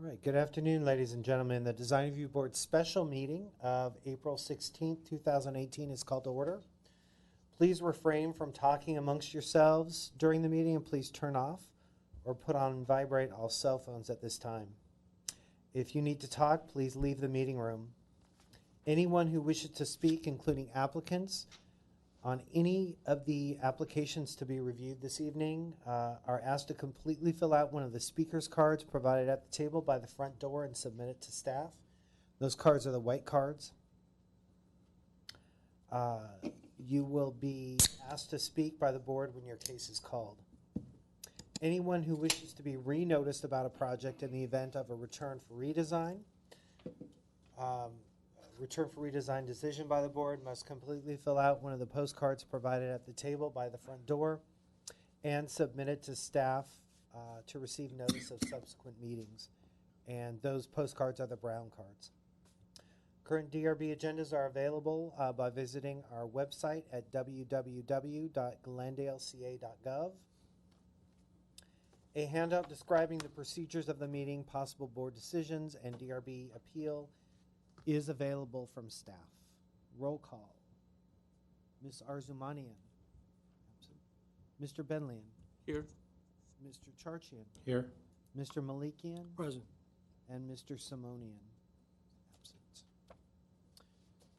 All right, good afternoon, ladies and gentlemen. The Design Review Board special meeting of April 16th, 2018 is called to order. Please refrain from talking amongst yourselves during the meeting, and please turn off or put on vibrate all cell phones at this time. If you need to talk, please leave the meeting room. Anyone who wishes to speak, including applicants, on any of the applications to be reviewed this evening are asked to completely fill out one of the speaker's cards provided at the table by the front door and submit it to staff. Those cards are the white cards. You will be asked to speak by the board when your case is called. Anyone who wishes to be re-noticed about a project in the event of a return for redesign, decision by the board must completely fill out one of the postcards provided at the table by the front door and submit it to staff to receive notice of subsequent meetings. And those postcards are the brown cards. Current DRB agendas are available by visiting our website at www.glendaleca.gov. A handout describing the procedures of the meeting, possible board decisions, and DRB appeal is available from staff. Roll call. Ms. Arzumanian. Absent. Mr. Benlian. Here. Mr. Charchian. Here. Mr. Malikian. Present. And Mr. Simonian. Absent.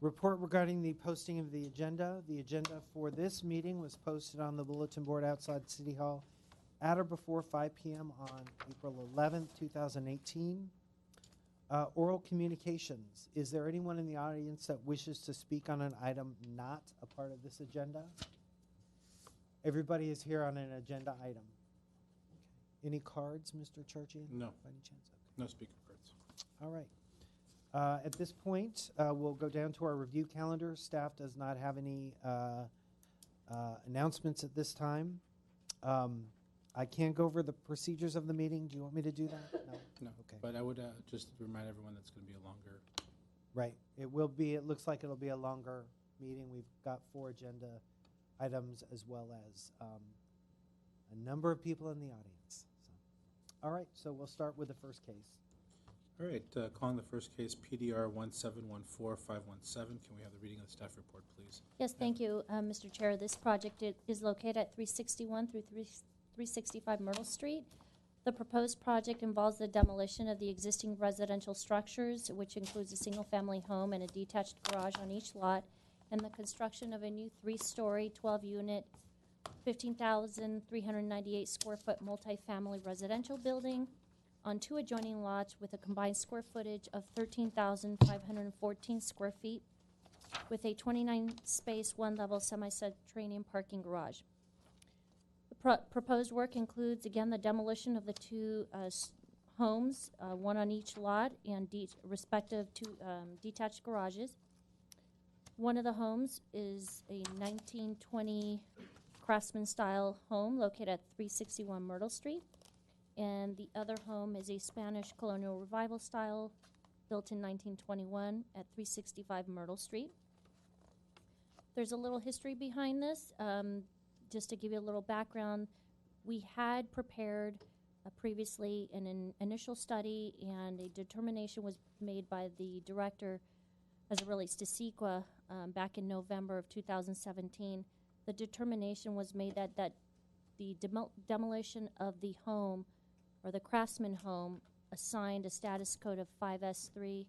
Report regarding the posting of the agenda. The agenda for this meeting was posted on the bulletin board outside City Hall at or before 5 p.m. on April 11th, 2018. Oral communications. Is there anyone in the audience that wishes to speak on an item not a part of this agenda? Everybody is here on an agenda item. Okay. Any cards, Mr. Churchian? No. By any chance? Okay. No speaker cards. All right. At this point, we'll go down to our review calendar. Staff does not have any announcements at this time. I can't go over the procedures of the meeting. Do you want me to do that? No. No. Okay. But I would just remind everyone that's going to be a longer. Right. It will be. It looks like it'll be a longer meeting. We've got 4 agenda items as well as a number of people in the audience. So, all right. So we'll start with the first case. All right. Calling the first case, PDR 1714517. Can we have the reading of the staff report, please? Yes, thank you, Mr. Chair. This project is located at 361 through 365 Myrtle Street. The proposed project involves the demolition of the existing residential structures, which includes a single-family home and a detached garage on each lot, and the construction of a new 3-story, 12-unit, 15,398 square foot multifamily residential building on 2 adjoining lots with a combined square footage of 13,514 square feet with a 29-space, 1-level semi-subterranean parking garage. The proposed work includes, again, the demolition of the 2 homes, 1 on each lot, and respective 2 detached garages. One of the homes is a 1920 craftsman-style home located at 361 Myrtle Street, and the other home is a Spanish colonial revival style built in 1921 at 365 Myrtle Street. There's a little history behind this. Just to give you a little background, we had prepared previously an initial study, and a determination was made by the director as it relates to CEQA back in November of 2017. The determination was made that the demolition of the home, or the Craftsman home, assigned a status code of 5S3,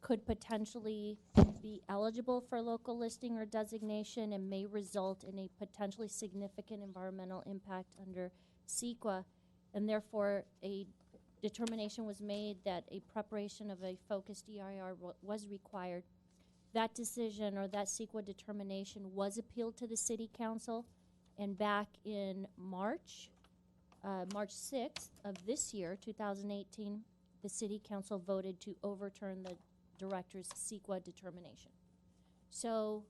could potentially be eligible for local listing or designation and may result in a potentially significant environmental impact under CEQA, and therefore a determination was made that a preparation of a focused EIR was required. That decision, or that CEQA determination, was appealed to the City Council, and back in March 6th of this year, 2018, the City Council voted to overturn the director's CEQA determination. So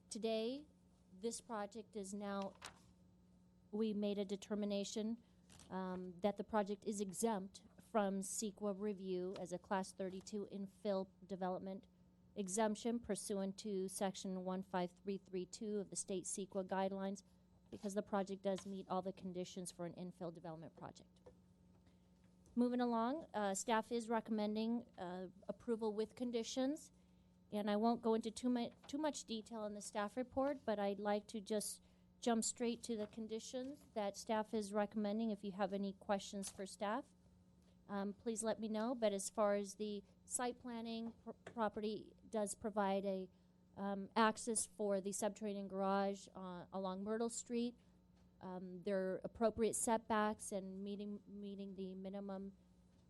today, this project is now, we made a determination that the project is exempt from CEQA review as a Class 32 infill development exemption pursuant to Section 15332 of the state CEQA guidelines, because the project does meet all the conditions for an infill development project. moving along, staff is recommending approval with conditions. And I won't go into too much detail in the staff report, but I'd like to just jump straight to the conditions that staff is recommending. If you have any questions for staff, please let me know. But as far as the site planning, property does provide a access for the subterranean garage along Myrtle Street. There are appropriate setbacks and meeting the minimum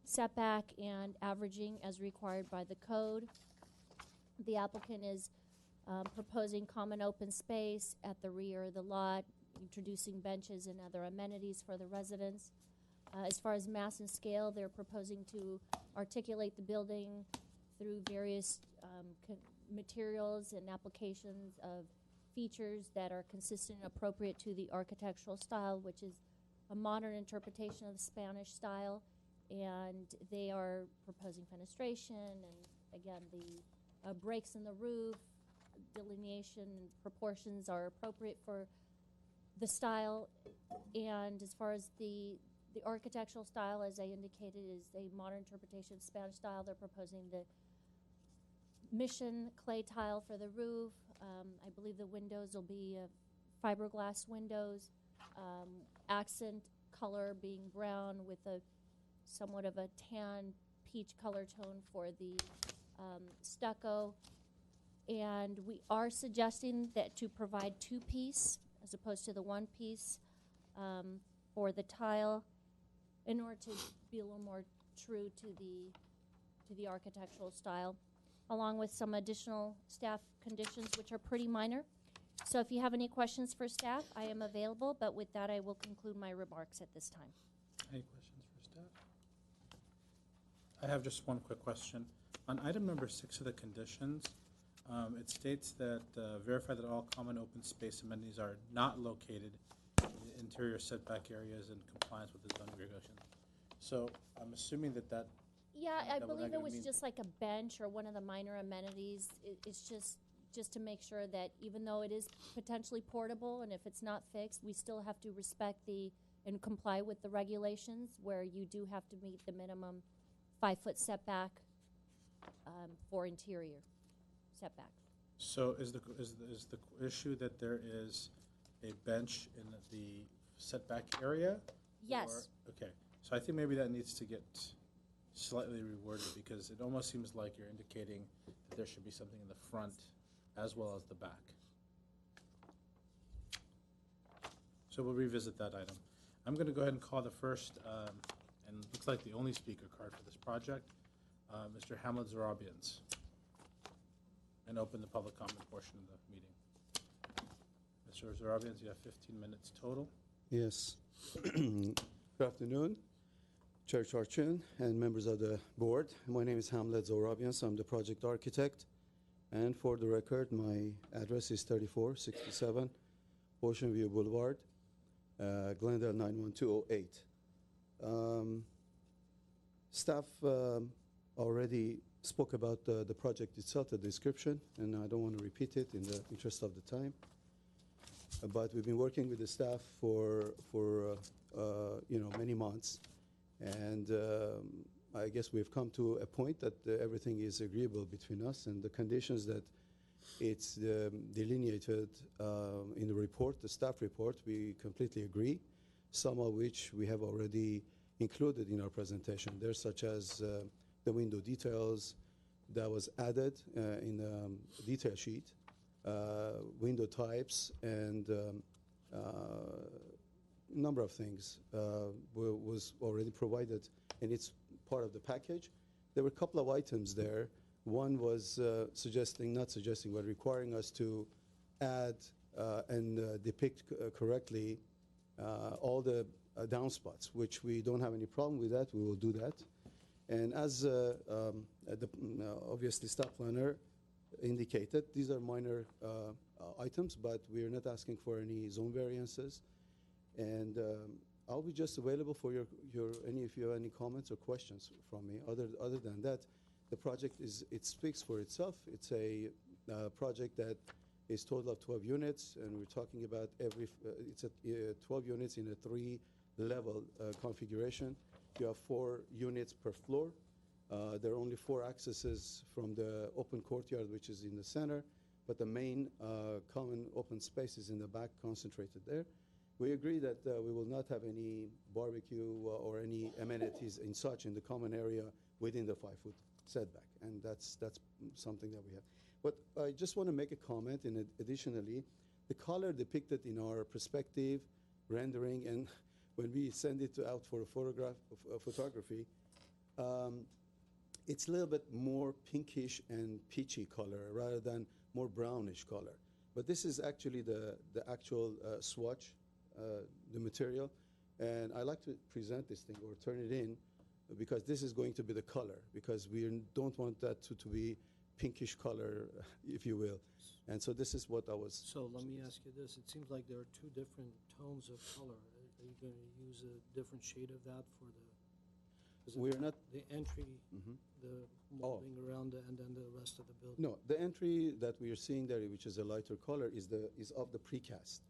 setback and averaging as required by the code. The applicant is proposing common open space at the rear of the lot, introducing benches and other amenities for the residents. As far as mass and scale, they're proposing to articulate the building through various materials and applications of features that are consistent and appropriate to the architectural style, which is a modern interpretation of the Spanish style. And they are proposing fenestration and, again, the breaks in the roof, delineation and proportions are appropriate for the style. And as far as the architectural style, as I indicated, is a modern interpretation of Spanish style. They're proposing the mission clay tile for the roof. I believe the windows will be fiberglass windows. Accent color being brown with a somewhat of a tan peach color tone for the stucco. And we are suggesting that to provide two-piece as opposed to the one-piece for the tile in order to be a little more true to the architectural style, along with some additional staff conditions which are pretty minor. So if you have any questions for staff, I am available, but with that I will conclude my remarks at this time. Any questions for staff? I have just one quick question. On item number 6 of the conditions, it states that verify that all common open space amenities are not located in the interior setback areas in compliance with the zoning regulations. So I'm assuming that Yeah, I that would believe it was mean- just like a bench or one of the minor amenities. It's just to make sure that even though it is potentially portable and if it's not fixed, we still have to respect and comply with the regulations where you do have to meet the minimum 5-foot setback for interior setback. So is the issue that there is a bench in the setback area? Yes. Okay, so I think maybe that needs to get slightly reworded because it almost seems like you're indicating that there should be something in the front as well as the back. So we'll revisit that item. I'm going to go ahead and call the first, and looks like the only speaker card for this project, Mr. Hamlet Zarabians, and open the public comment portion of the meeting. Mr. Zarabians, you have 15 minutes total. Yes. Good afternoon, Chair Charchin and members of the board. My name is Hamlet Zorabians. I'm the project architect. And for the record, my address is 3467 Ocean View Boulevard, Glendale 91208. Staff already spoke about the project itself, the description, and I don't want to repeat it in the interest of the time. But we've been working with the staff for many months, and I guess we've come to a point that everything is agreeable between us, and the conditions that it's delineated in the report, the staff report, we completely agree, some of which we have already included in our presentation. There's such as the window details that was added in the detail sheet, window types, and number of things was already provided, and it's part of the package. There were a couple of items there. One was not suggesting, but requiring us to add and depict correctly all the downspots, which we don't have any problem with that. We will do that. And as obviously staff planner indicated, these are minor items, but we're not asking for any zone variances. And I'll be just available for if you have any comments or questions from me. Other than that, the project it speaks for itself. It's a project that is total of 12 units, and we're talking about it's 12 units in a 3 level configuration. You have 4 units per floor. There are only 4 accesses from the open courtyard, which is in the center, but the main common open space is in the back, concentrated there. We agree that we will not have any barbecue or any amenities in the common area within the 5-foot setback, and that's something that we have. But I just want to make a comment. Additionally, the color depicted in our perspective rendering, and when we send it out for a photography, it's a little bit more pinkish and peachy color rather than more brownish color. But this is actually the actual swatch, the material. And I like to present this thing or turn it in because this is going to be the color, because we don't want that to be pinkish color, if you will. And so this is what I was. So let me ask you this. It seems like there are 2 different tones of color. Are you going to use a different shade of that for the... is it We're not. the entry, Mhm. the molding around it, and then the rest of the building? No, the entry that we are seeing there, which is a lighter color, is of the precast.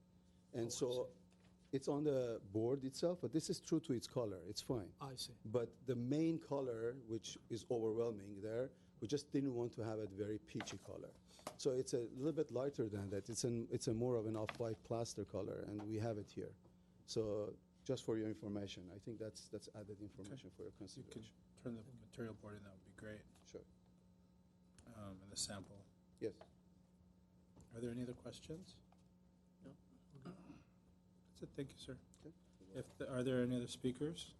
And Oh, I so see. it's on the board itself, but this is true to its color. It's fine. I see. But the main color, which is overwhelming there, we just didn't want to have a very peachy color. So it's a little bit lighter than that. It's a more of an off-white plaster color, and we have it here. So just for your information, I think that's added information for your You could consideration. turn the material board in, that would be great, Sure. and the sample. Yes. Are there any other questions? No. That's it, thank you, sir. Okay. Are there any other speakers?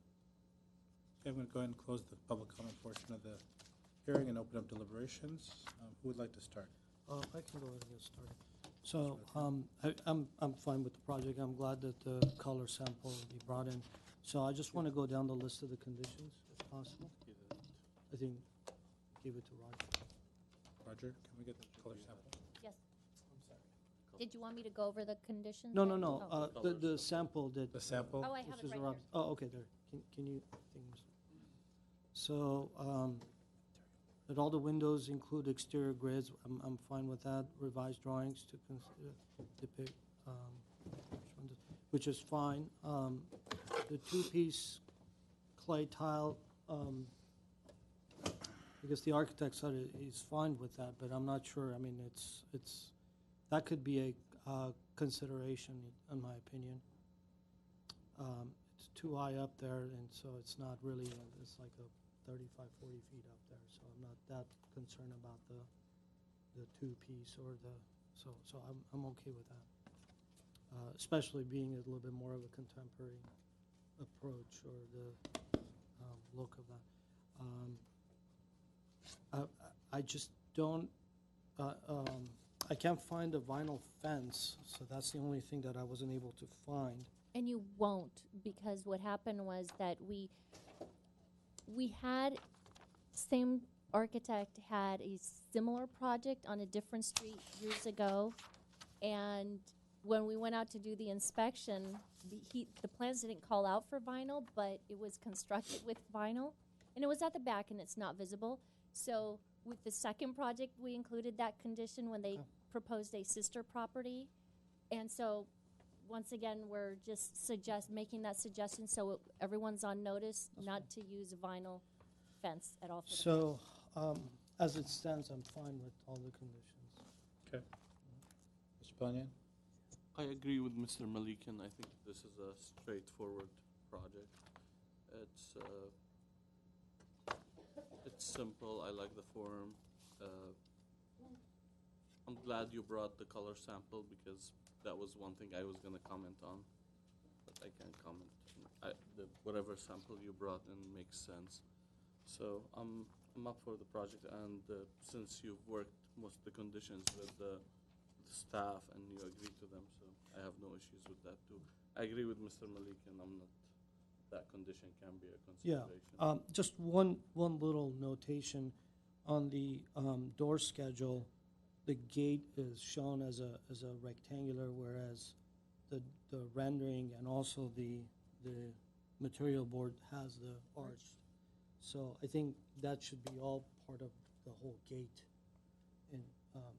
Okay, I'm going to go ahead and close the public comment portion of the hearing and open up deliberations. Who would like to start? I can go ahead and get started. So I'm fine with the project. I'm glad that the color sample will be brought in. So I just want to go down the list of the conditions, if possible. I think, give it to Roger. Roger, can we get the color sample? Yes. Did you want me to go over the conditions? No, Oh. the sample that. The sample? Oh, I have it Mrs. right Rob- here. Oh, okay, there. Can you, so, that all the windows include exterior grids, I'm fine with that. Revised drawings to depict, which is fine. The 2-piece clay tile, because the architect said he's fine with that, but I'm not sure. I mean, that could be a consideration, in my opinion. It's too high up there, and so it's not really, it's like a 35, 40 feet up there, so I'm not that concerned about the 2-piece or so I'm okay with that. Especially being a little bit more of a contemporary approach or the look of that. I just don't, I can't find a vinyl fence, so that's the only thing that I wasn't able to find. And you won't, because what happened was that we had, same architect had a similar project on a different street years ago, and when we went out to do the inspection, the plans didn't call out for vinyl, but it was constructed with vinyl, and it was at the back and it's not visible. So with the second project, we included that condition when they proposed a sister property, and so once again, we're just making that suggestion so everyone's on notice not to use a vinyl fence at all. For the So, as it stands, I'm fine with all the conditions. Okay. Mr. Panian? I agree with Mr. Malikan. I think this is a straightforward project. It's simple. I like the form. I'm glad you brought the color sample because that was one thing I was going to comment on, but I can't comment. Whatever sample you brought in makes sense. So I'm up for the project, and since you've worked most of the conditions with the staff and you agree to them, so I have no issues with that too. I agree with Mr. Malik, and that condition can be a consideration. Yeah, just one little notation on the door schedule. The gate is shown as a rectangular, whereas the rendering and also the material board has the arch. So I think that should be all part of the whole gate in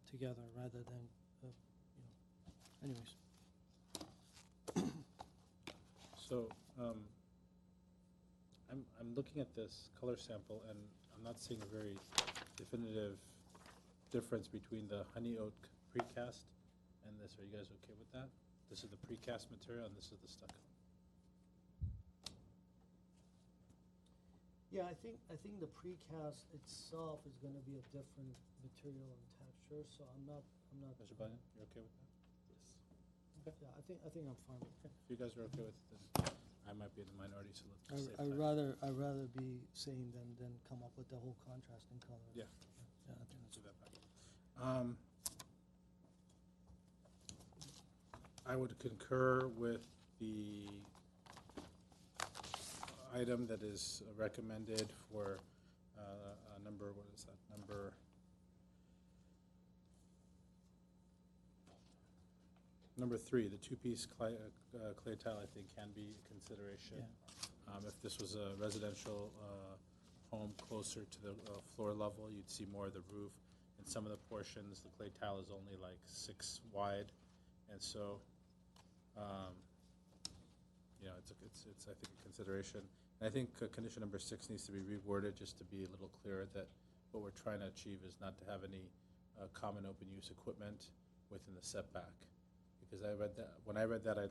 together rather than anyways. So, I'm looking at this color sample, and I'm not seeing a very definitive difference between the honey oak precast and this. Are you guys okay with that? This is the precast material, and this is the stucco. Yeah, I think the precast itself is gonna be a different material and texture, so I'm not. Mr. Bunyan, you're okay with that? Yeah, I think I'm fine with it. If you guys are okay with it, then I might be in the minority, so let's save I'd time. rather be same than come up with the whole contrasting color. Yeah. Yeah, I think that's. Do that back. I would concur with the item that is recommended for number, what is that, number 3, the two-piece clay tile, I think, can be a consideration. If this was a residential home closer to the floor level, you'd see more of the roof. In some of the portions, the clay tile is only like 6 wide, and so, it's I think a consideration. And I think condition number 6 needs to be reworded just to be a little clearer that what we're trying to achieve is not to have any common open use equipment within the setback. Because I read that, when I read that, I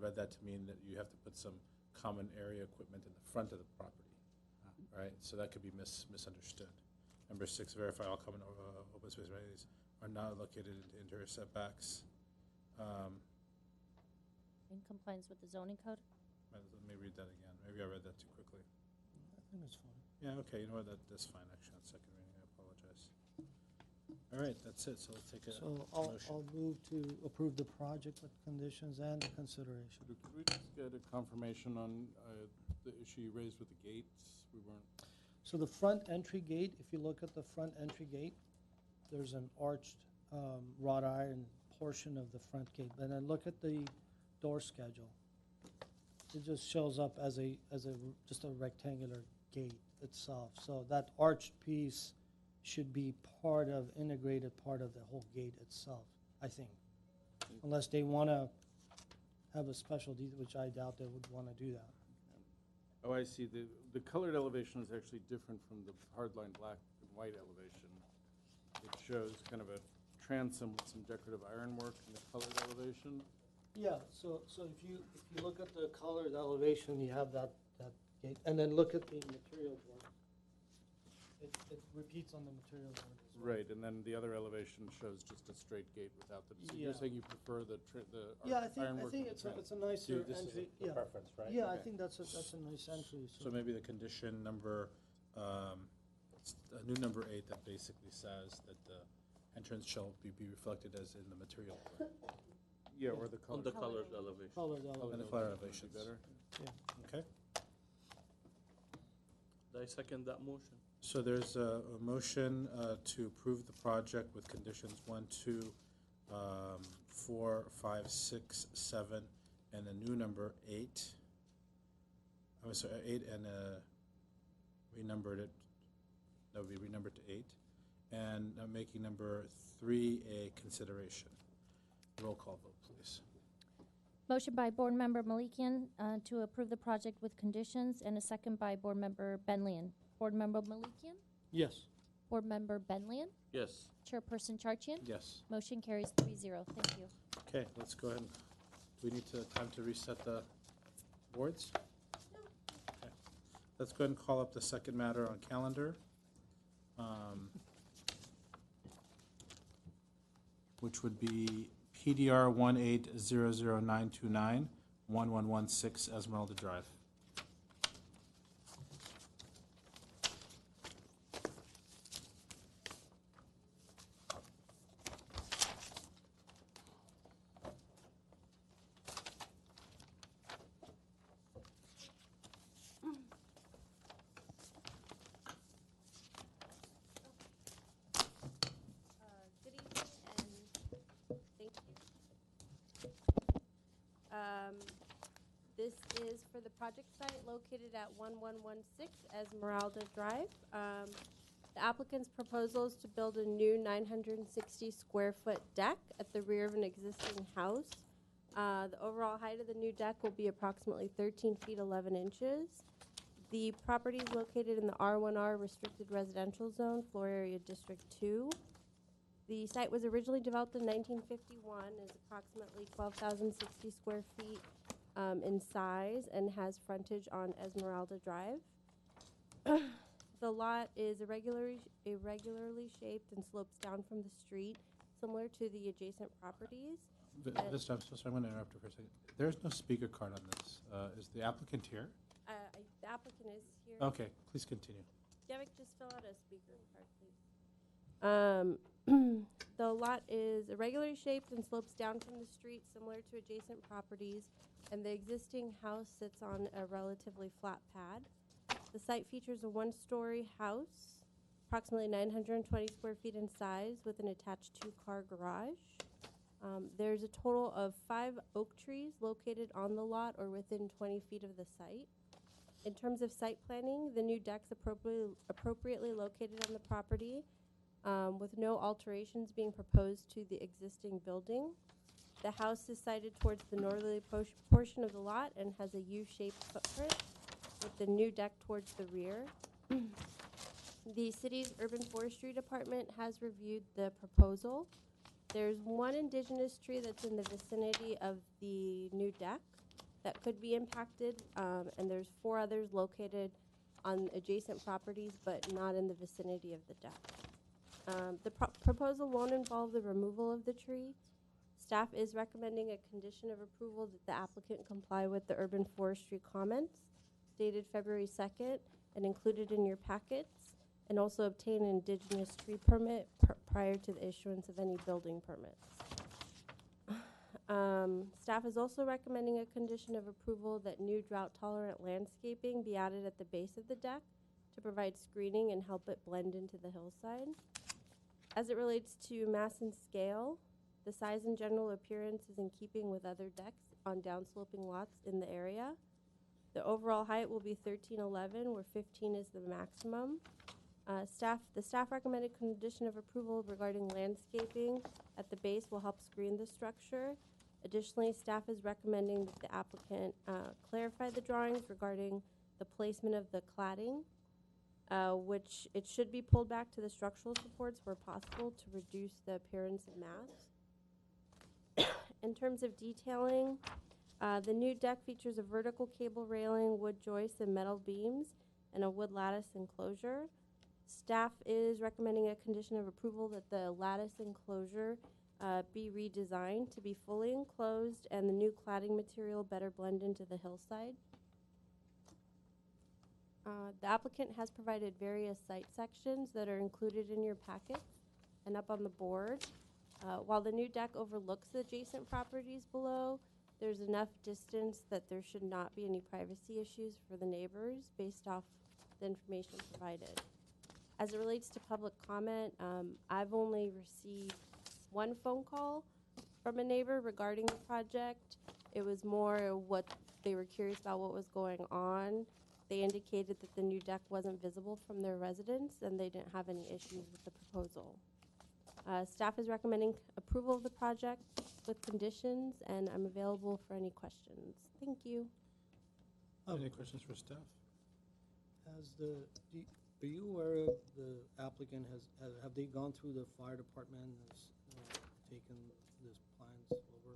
read that to mean that you have to put some common area equipment in the front of the property, right? So that could be misunderstood. Number 6, verify all common open space amenities are not located in interior setbacks. In compliance with the zoning code? Let me read that again. Maybe I read that too quickly. I think it's fine. Yeah, okay, you know what, that's fine, actually, on second reading, I apologize. All right, that's it, so let's take a So motion. I'll move to approve the project with conditions and consideration. Could we just get a confirmation on the issue you raised with the gates? We weren't, So the front entry gate, if you look at the front entry gate, there's an arched wrought iron portion of the front gate. And then look at the door schedule. It just shows up as just a rectangular gate itself. So that arched piece should be integrated part of the whole gate itself, I think. Unless they want to have a special detail, which I doubt they would want to do that. oh, I see. The colored elevation is actually different from the hardline black and white elevation. It shows kind of a transom with some decorative ironwork in the colored elevation. Yeah, so if you look at the colored elevation, you have that gate, and then look at the material board. It repeats on the material board as well. Right, and then the other elevation shows just a straight gate without the, so you're Yeah. saying you prefer the Yeah, I ironwork? think with the it's transom. a nicer This is entry. the Yeah, preference, right? yeah, I Okay. think that's a nice entry. So maybe the condition number, new number 8 that basically says that the entrance shall be reflected as in the material. Yeah, or the On color. the colored elevation. Colored And the elevation. color would be elevations. better. Okay, I second that motion. so there's a motion to approve the project with conditions 1, 2, 4, 5, 6, 7, and a new number 8. I'm sorry, 8 and renumbered it, that would be renumbered to 8. And making number 3 a consideration. Roll call vote, please. Motion by Board Member Malikian to approve the project with conditions, and a second by Board Member Benlian. Board Member Malikian? Yes. Board Member Benlian? Yes. Chairperson Charchian? Yes. Motion carries 3-0. Thank you. Okay, let's go ahead. Do we need time to reset the boards? Okay. Let's go ahead and call up the second matter on calendar, which would be PDR 1800929, 1116 Esmeralda Drive. Good evening, and thank you. This is for the project site located at 1116 Esmeralda Drive. The applicant's proposal is to build a new 960 square foot deck at the rear of an existing house The overall height of the new deck will be approximately 13 feet 11 inches. The property is located in the R1R Restricted Residential Zone, Floor Area District 2. The site was originally developed in 1951, is approximately 12,060 square feet in size, and has frontage on Esmeralda Drive. The lot is irregularly shaped and slopes down from the street, similar to the adjacent properties. Vista, I'm so sorry, I'm going to interrupt you for a second. There's no speaker card on this. Is the applicant here? The applicant is here. Okay, please continue. Devik, just fill out a speaker card, please. The lot is irregularly shaped and slopes down from the street, similar to adjacent properties, and the existing house sits on a relatively flat pad. The site features a one-story house, approximately 920 square feet in size, with an attached two-car garage. There's a total of 5 oak trees located on the lot or within 20 feet of the site. In terms of site planning, the new deck's appropriately located on the property, with no alterations being proposed to the existing building. The house is sited towards the northerly portion of the lot and has a U-shaped footprint, with the new deck towards the rear. The city's urban forestry department has reviewed the proposal. There's one indigenous tree that's in the vicinity of the new deck that could be impacted, and there's 4 others located on adjacent properties but not in the vicinity of the deck. The proposal won't involve the removal of the tree. Staff is recommending a condition of approval that the applicant comply with the urban forestry comments dated February 2nd and included in your packets, and also obtain an indigenous tree permit prior to the issuance of any building permits. Staff is also recommending a condition of approval that new drought-tolerant landscaping be added at the base of the deck to provide screening and help it blend into the hillside. As it relates to mass and scale, the size and general appearance is in keeping with other decks on downsloping lots in the area. The overall height will be 1311, where 15 is the maximum. The staff recommended condition of approval regarding landscaping at the base will help screen the structure. Additionally, staff is recommending that the applicant clarify the drawings regarding the placement of the cladding, which it should be pulled back to the structural supports where possible to reduce the appearance of mass. In terms of detailing, the new deck features a vertical cable railing, wood joists, and metal beams, and a wood lattice enclosure. Staff is recommending a condition of approval that the lattice enclosure be redesigned to be fully enclosed and the new cladding material better blend into the hillside. The applicant has provided various site sections that are included in your packets and up on the board. While the new deck overlooks the adjacent properties below, there's enough distance that there should not be any privacy issues for the neighbors based off the information provided. As it relates to public comment, I've only received 1 phone call from a neighbor regarding the project. It was more what they were curious about what was going on. They indicated that the new deck wasn't visible from their residence and they didn't have any issues with the proposal. Staff is recommending approval of the project with conditions, and I'm available for any questions. Thank you. Any questions for staff? Are you aware of the applicant have they gone through the fire department and has taken these plans over?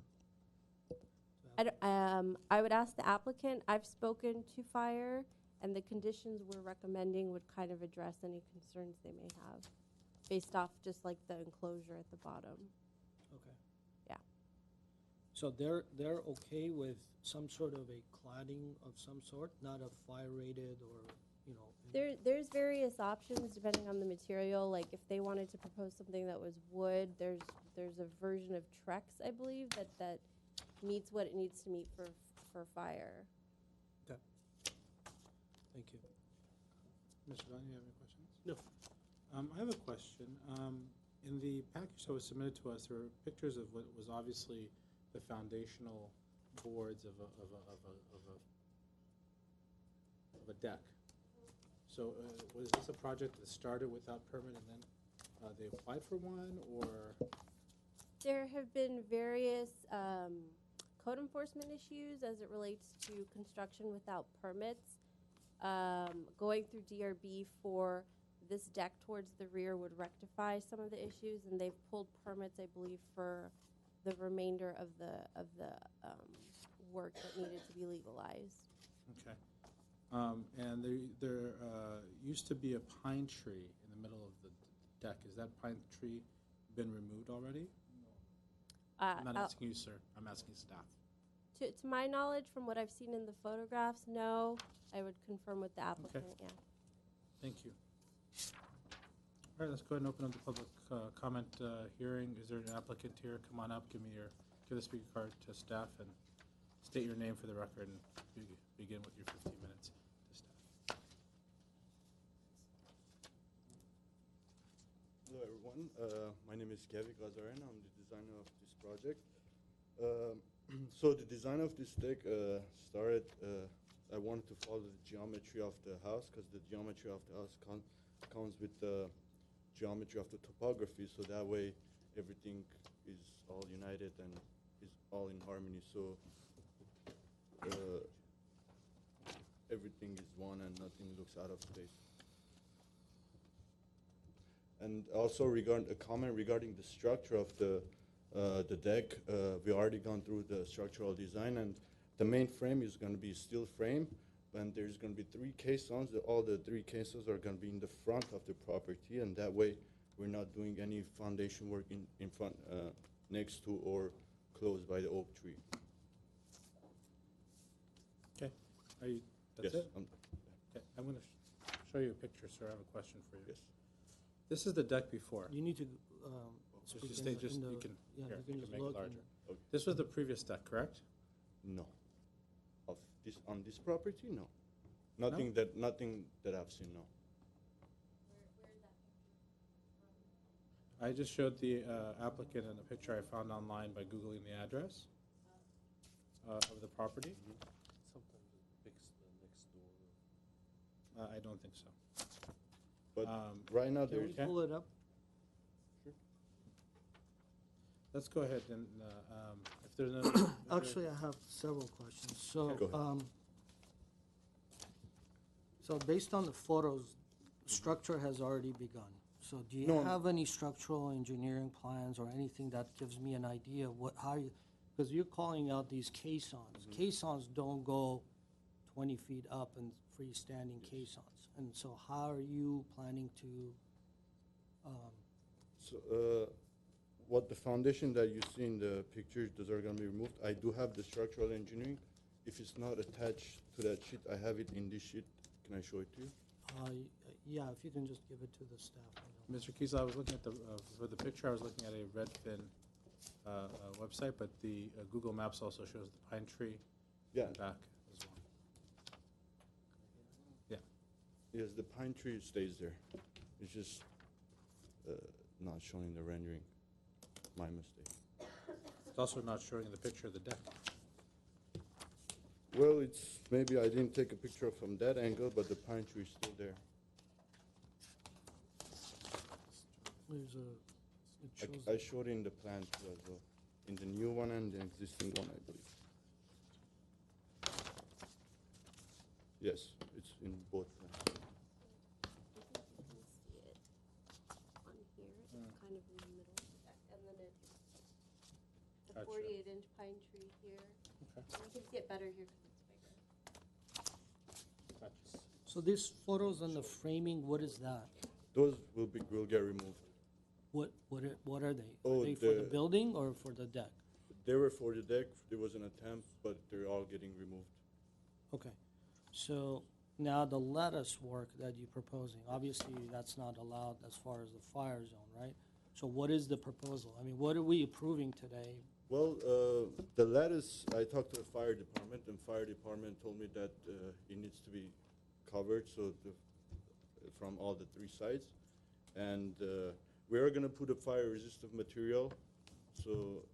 I would ask the applicant. I've spoken to fire, and the conditions we're recommending would kind of address any concerns they may have, based off just like the enclosure at the bottom. Okay. Yeah. So they're okay with some sort of a cladding of some sort, not a fire rated or, you know. There's various options depending on the material. Like if they wanted to propose something that was wood, there's a version of Trex, I believe, that meets what it needs to meet for fire. Okay. Thank you. Mr. Vaughn, you have any questions? No. I have a question. In the package that was submitted to us, there were pictures of what was obviously the foundational boards of a deck. So was this a project that started without permit and then they applied for one, or? There have been various code enforcement issues as it relates to construction without permits. Going through DRB for this deck towards the rear would rectify some of the issues, and they've pulled permits, I believe, for the remainder of the work that needed to be legalized. Okay. And there used to be a pine tree in the middle of the deck. Is that pine tree been removed already? I'm not asking you, sir. I'm asking staff. To my knowledge, from what I've seen in the photographs, no. I would confirm with the applicant, yeah. Thank you. All right, let's go ahead and open up the public comment hearing. Is there an applicant here? Come on up, give the speaker card to staff and state your name for the record and begin with your 15 minutes to staff. Hello everyone, my name is Kevin Gazarian. I'm the designer of this project. So the design of this deck started, I wanted to follow the geometry of the house because the geometry of the house comes with the geometry of the topography, so that way everything is all united and is all in harmony, so everything is one and nothing looks out of place. And also a comment regarding the structure of the deck. We already gone through the structural design, and the main frame is going to be steel frame, and there's going to be 3 caissons. All the 3 caissons are going to be in the front of the property, and that way we're not doing any foundation work in front, next to or close by the oak tree. Okay. That's Yes, it? Okay. I'm going to show you a picture, sir. I have a question for you. Yes. This is the deck before. You need to Just speak to in stay, the- just in the- you can, yeah, here, you can you just can make it look larger. and- Okay. This was the previous deck, correct? No. On this property, no. Nothing that I've seen, no. I just showed the applicant in a picture I found online by Googling the address of the property. Sometimes it picks the next door. I don't think so. But right now, Can there you Okay. pull it up? Let's go ahead and, if there's no. Actually, I have several questions. So, Go ahead. So based on the photos, structure has already begun. So do you No. have any structural engineering plans or anything that gives me an idea because you're calling out these caissons. Caissons don't go 20 feet up and freestanding caissons. And so how are you planning to, So, what the foundation that you see in the pictures, those are going to be removed. I do have the structural engineering. If it's not attached to that sheet, I have it in this sheet. Can I show it to you? yeah, if you can just give it to the staff. I don't- Mr. Kiesel, I was looking at for the picture, I was looking at a Redfin website, but the Google Maps also shows the pine tree Yeah. in the back as well. Yeah. Yes, the pine tree stays there. It's just not showing the rendering. My mistake. It's also not showing the picture of the deck. Well, it's maybe I didn't take a picture from that angle, but the pine tree is still there. There's it shows. I showed in the plan too as well, in the new one and the existing one, I believe. Yes, it's in both plans. I think you can see it on here. It's kind of in the middle of the deck. And then it's the Gotcha. 48-inch pine tree here. Okay. You can see it better here because it's bigger. Gotcha. So these photos and the framing, what is that? Those will get removed. What are they? Oh, Are they for the the- building or for the deck? They were for the deck. There was an attempt, but they're all getting removed. Okay, so now the lattice work that you're proposing, obviously that's not allowed as far as the fire zone, right? So what is the proposal? I mean, what are we approving today? Well, the lattice, I talked to the fire department, and fire department told me that it needs to be covered, so from all the 3 sides. And we are gonna put a fire-resistant material, so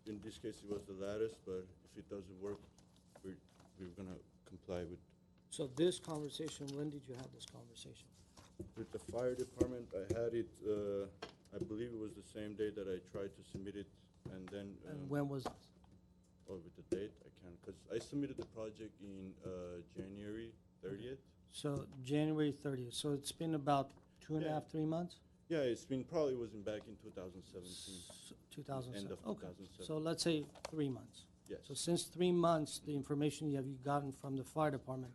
in this case it was the lattice, but if it doesn't work, we're gonna comply with So this conversation, when did you have this conversation? the fire department. I had it, I believe it was the same day that I tried to submit it, and then, And when was this? or with the date, I can, because I submitted the project in January 30th. So January 30th, so it's been about 2.5, Yeah. 3 months? Yeah, it's been, probably wasn't back in 2017. 2007, End of okay. 2007. So let's say 3 months. Yes. So since 3 months, the information you have you gotten from the fire department,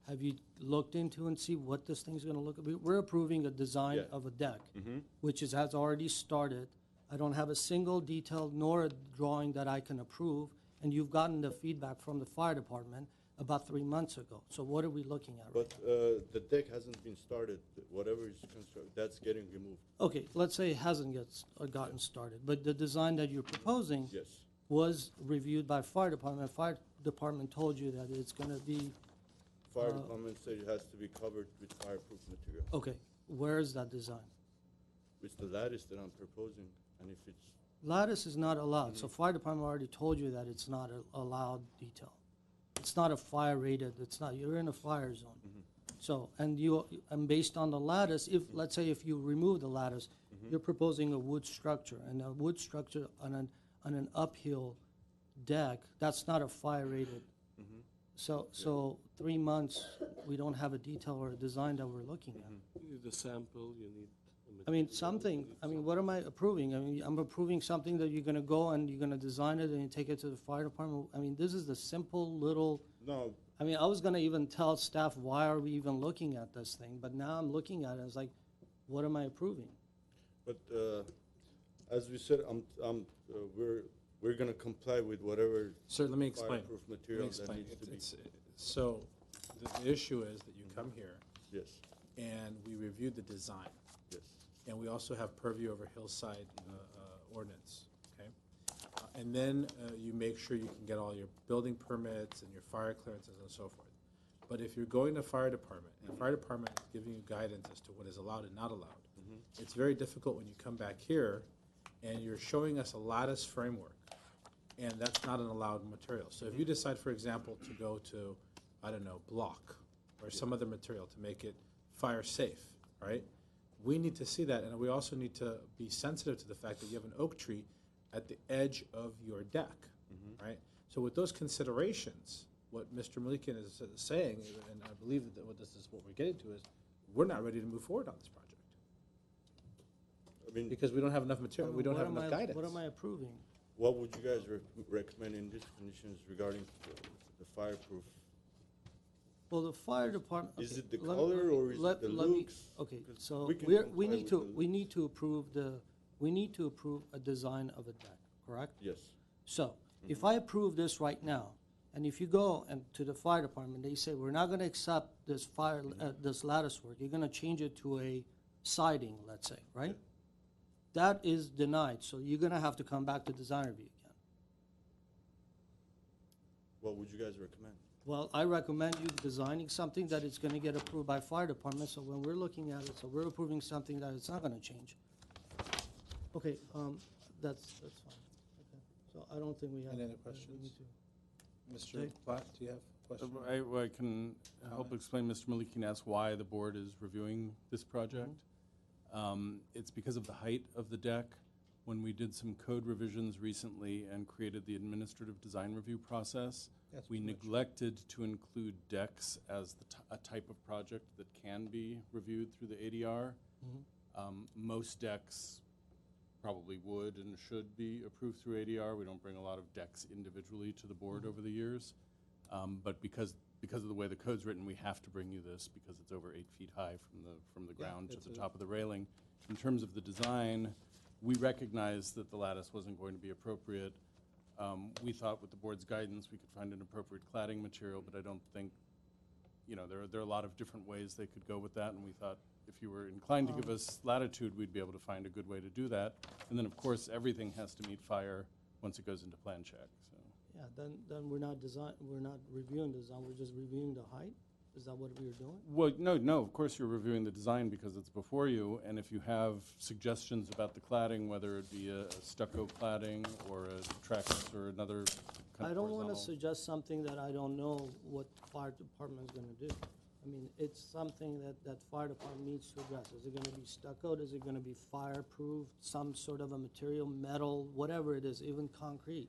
have you looked into and see what this thing's gonna look? We're approving a design Yeah. of a deck, Mm-hmm. which has already started. I don't have a single detail nor a drawing that I can approve, and you've gotten the feedback from the fire department about 3 months ago. So what are we looking at right But now? the deck hasn't been started. Whatever is constructed, that's getting removed. Okay, let's say it hasn't gotten started, but the design that you're proposing Yes. was reviewed by fire department. Fire department told you that it's gonna be, Fire department said it has to be covered with fireproof material. okay, where is that design? It's the lattice that I'm proposing, and if it's, Lattice is not allowed, so fire department already told you that it's not a allowed detail. It's not a fire rated, it's not, you're in a fire zone. So, and based on the lattice, if, let's say if you remove the lattice, you're proposing a wood structure, and a wood structure on an uphill deck, that's not a fire rated. So 3 months, we don't have a detail or a design that we're looking at. You need a sample, you need. I mean, something, I mean, what am I approving? I mean, I'm approving something that you're gonna go and you're gonna design it and you take it to the fire department. I mean, this is the simple little, no, I mean, I was gonna even tell staff, why are we even looking at this thing? But now I'm looking at it, it's like, what am I approving? but as we said, we're gonna comply with whatever Sir, let me explain. fireproof Let me material that explain. needs to be. So, the issue is that you come here, Yes, and we reviewed the design, yes. and we also have purview over hillside ordinance, okay? And then you make sure you can get all your building permits and your fire clearances and so forth. But if you're going to fire department, and the fire department is giving you guidance as to what is allowed and not allowed, it's very difficult when you come back here and you're showing us a lattice framework, and that's not an allowed material. So if you decide, for example, to go to, I don't know, block or some other material to make it fire safe, right? We need to see that, and we also need to be sensitive to the fact that you have an oak tree at the edge of your deck, right? So with those considerations, what Mr. Malikian is saying, and I believe that what this is what we're getting to is, we're not ready to move forward on this project I mean, because we don't have enough material, we don't What have am enough I- guidance. What am I approving? what would you guys recommend in these conditions regarding the fireproof? Well, the fire department. Is okay, it the let- color or is let- it the let me- looks? Okay, 'Cause so we can we comply need with to, the- we need to approve we need to approve a design of a deck, correct? Yes, So, if I approve this right now, and if you go and to the fire department, they say, we're not gonna accept this this lattice work, you're gonna change it to a siding, let's say, right? That is denied, so you're gonna have to come back to design review again. what would you guys recommend? Well, I recommend you designing something that is gonna get approved by fire department, so when we're looking at it, so we're approving something that it's not gonna change. Okay, that's fine. Okay. So I don't think we have. Any other we questions? need to- Mr. Jay? Platt, do you have a question? I can help explain, Mr. Malikian asked why the board is reviewing this project. It's because of the height of the deck. When we did some code revisions recently and created the administrative design review process, That's we pretty much- neglected to include decks as a type of project that can be reviewed through the ADR. Most decks probably would and should be approved through ADR. We don't bring a lot of decks individually to the board over the years. But because of the way the code's written, we have to bring you this because it's over 8 feet high from the ground to the top of the railing. In terms of the design, we recognized that the lattice wasn't going to be appropriate. We thought with the board's guidance, we could find an appropriate cladding material, but I don't think, there are a lot of different ways they could go with that, and we thought if you were inclined to give us latitude, we'd be able to find a good way to do that. And then, of course, everything has to meet fire once it goes into plan check, so. Yeah, then we're not reviewing design, we're just reviewing the height? Is that what we're doing? Well, no, of course you're reviewing the design because it's before you, and if you have suggestions about the cladding, whether it be a stucco cladding or a Trex or another kind I of don't want to horizontal- suggest something that I don't know what the fire department is going to do. I mean, it's something that fire department needs to address. Is it going to be stuccoed? Is it going to be fireproof? Some sort of a material, metal, whatever it is, even concrete.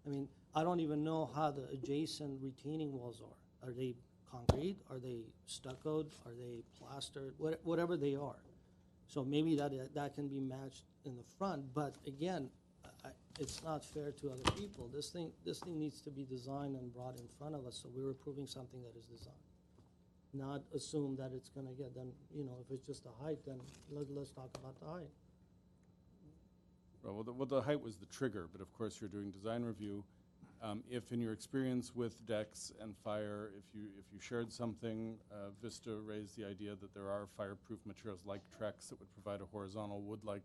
I mean, I don't even know how the adjacent retaining walls are. Are they concrete? Are they stuccoed? Are they plastered? Whatever they are. So maybe that can be matched in the front, but again, it's not fair to other people. This thing needs to be designed and brought in front of us, so we're approving something that is designed. Not assume that it's gonna get done, if it's just the height, then let's talk about the height. Well, the height was the trigger, but of course you're doing design review. If in your experience with decks and fire, if you shared something, Vista raised the idea that there are fireproof materials like Trex that would provide a horizontal wood-like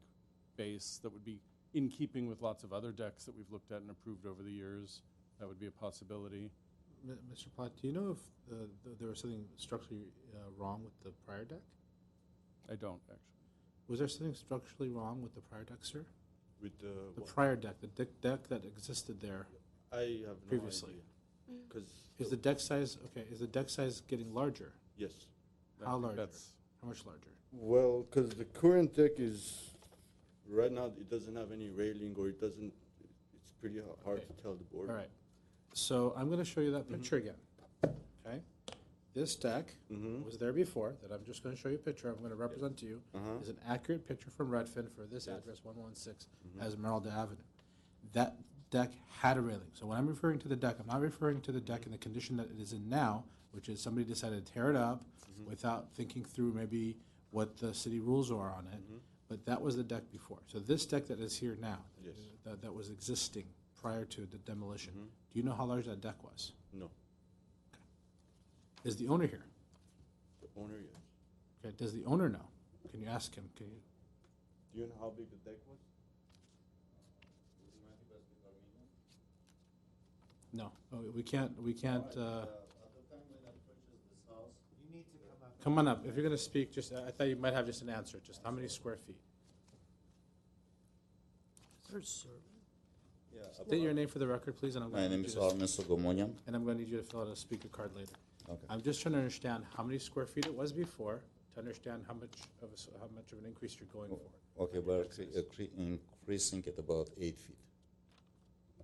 base that would be in keeping with lots of other decks that we've looked at and approved over the years. That would be a possibility. Mr. Platt, do you know if there was something structurally wrong with the prior deck? I don't, actually. Was there something structurally wrong with the prior deck, sir? With The what? prior deck, the deck that existed there I have no previously. idea. Because Is the deck size, okay, is the deck size getting larger? yes, How I think larger? that's- How much larger? well, because the current deck is right now it doesn't have any railing or it doesn't. It's pretty hard Okay. to tell the board. All right. So I'm going to show you that picture again. Okay? This deck Mm-hmm. was there before, that I'm just going to show you a picture, I'm going to represent to you, Uh-huh. is an accurate picture from Redfin for this address, 116 Mm-hmm. Esmeralda Avenue. That deck had a railing. So when I'm referring to the deck, I'm not referring to the deck in the condition that it is in now, which is somebody decided to tear it up Mm-hmm. without thinking through maybe what the city rules are on it. Mm-hmm. But that was the deck before. So this deck that is here now, Yes. that was existing prior to the demolition, Mhm. do you know how large that deck was? No, Is the owner here? the owner yes. Okay, does the owner know? Can you ask him? Can you? Do you know how big the deck was? No, we can't. You need to come up. Come on up. If you're going to speak, just I thought you might have just an answer. Just how many square feet? There's survey. Yeah. State your name for the record, please, and I'm My going to name need is you to, Ernesto Gomoyan. and I'm going to need you to fill out a speaker card later. Okay. I'm just trying to understand how many square feet it was before to understand how much of an increase you're going for. Okay, we're increasing it about 8 feet.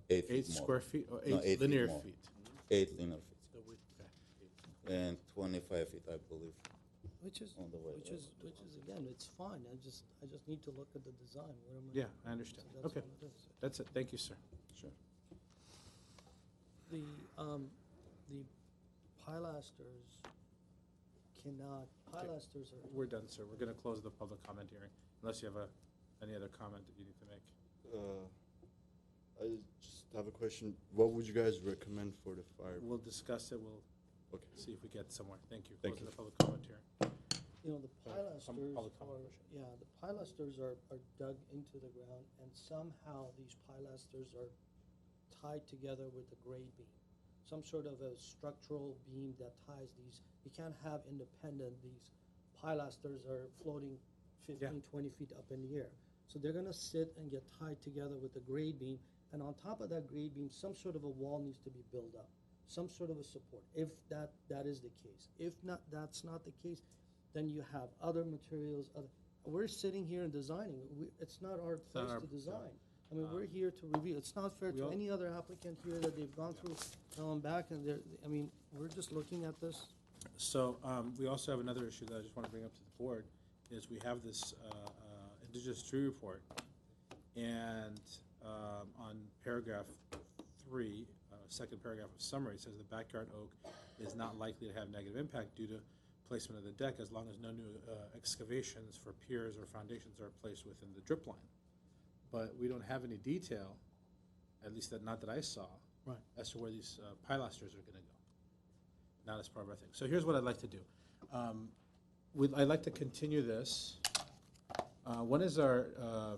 8 feet 8 more. square feet or 8 No, 8 feet linear more. feet? 8 linear feet. The width, okay. And 25 feet, I believe, Which is on the way. again, it's fine. I just need to look at the design. What am I? Yeah, I understand. So that's Okay, all it is. that's it. Thank you, sir. Sure. The pilasters pilasters are. We're done, sir. We're going to close the public comment hearing, unless you have any other comment that you need to make. I just have a question. What would you guys recommend for the fire? We'll discuss it. We'll Okay. see if we get somewhere. Thank you. Thank Closing you. the public comment hearing. The pilasters public comment are, question. yeah, the pilasters are dug into the ground, and somehow these pilasters are tied together with a grade beam. Some sort of a structural beam that ties these. You can't have independent, these pilasters are floating 15, 20 feet up in the air. So they're gonna sit and get tied together with a grade beam, and on top of that grade beam, some sort of a wall needs to be built up, some sort of a support, if that is the case. If not, that's not the case, then you have other materials, we're sitting here and designing. It's not our not place our- to design. I mean, we're here to review. It's not fair we to all- any other applicant here that they've gone through, going back, and we're just looking at this. So we also have another issue that I just want to bring up to the board, is we have this indigenous tree report, and on paragraph 3, second paragraph of summary, it says the backyard oak is not likely to have negative impact due to placement of the deck as long as no new excavations for piers or foundations are placed within the drip line. But we don't have any detail, at least not that I saw, Right. as to where these pilasters are going to go. Not as part of our thing. So here's what I'd like to do. I'd like to continue this. When is our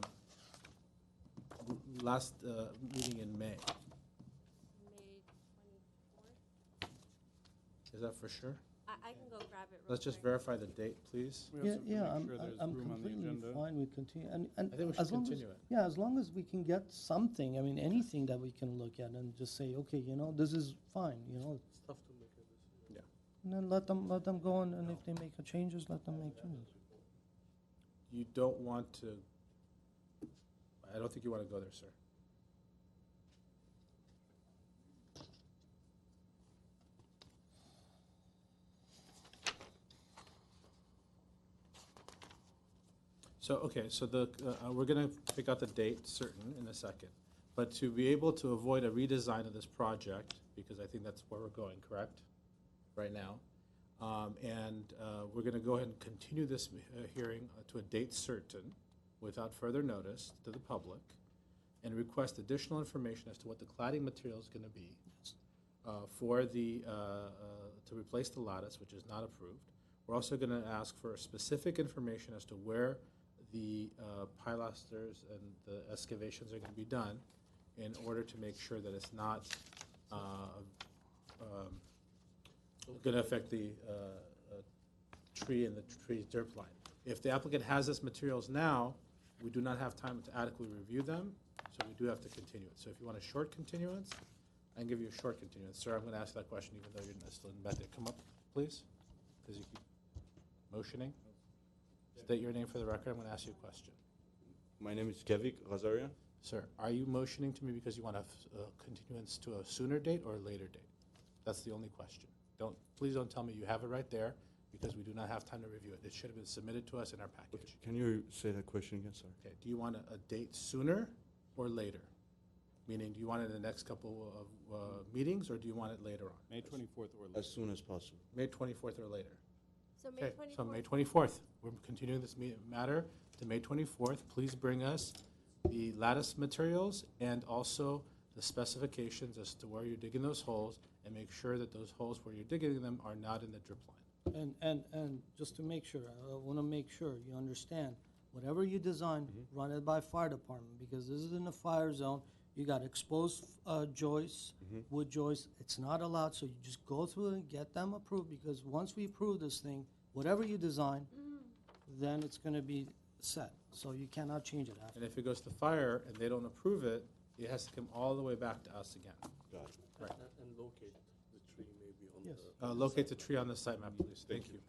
last meeting in May? May 24th. Is that for sure? I can go grab it real Let's just quick. verify the date, please. We also Yeah, make sure there's I'm room on the completely agenda. fine with continue, and I think we should as long as, continue it. yeah, as long as we can get something, anything that we can look at and just say, okay, this is fine, It's tough to make a decision. Yeah. and then let them go on, and if they make changes, let them make changes. You don't want to, I don't think you want to go there, sir. So, okay, so we're gonna pick out the date certain in a second. But to be able to avoid a redesign of this project, because I think that's where we're going, correct? Right now. We're gonna go ahead and continue this hearing to a date certain without further notice to the public and request additional information as to what the cladding material is gonna be for to replace the lattice, which is not approved. We're also gonna ask for specific information as to where the pilasters and the excavations are gonna be done in order to make sure that it's not going to affect the tree and the tree's dirt line. If the applicant has this materials now, we do not have time to adequately review them, so we do have to continue it. So if you want a short continuance, I can give you a short continuance. Sir, I'm going to ask that question even though you're still in bed. Come up, please, because you keep motioning. State your name for the record. I'm going to ask you a question. My name is Kevik Ghazarian. Sir, are you motioning to me because you want a continuance to a sooner date or a later date? That's the only question. Please don't tell me you have it right there because we do not have time to review it. It should have been submitted to us in our package. Can you say that question again, sir? Okay, do you want a date sooner or later? Meaning, do you want it in the next couple of meetings or do you want it later on? May 24th or later. As soon as possible. May 24th or later. So May Okay, 24th. so May 24th. We're continuing this matter to May 24th. Please bring us the lattice materials and also the specifications as to where you're digging those holes and make sure that those holes where you're digging them are not in the drip line. And just to make sure, I want to make sure you understand, whatever you design, run it by fire department, because this is in the fire zone. You got exposed joists, wood joists. It's not allowed, so you just go through and get them approved, because once we approve this thing, whatever you design, then it's going to be set. So you cannot change it after. And if it goes to fire and they don't approve it, it has to come all the way back to us again. Got it. Right. And locate the tree maybe on Yes. Locate the tree on the site map, please. Thank you.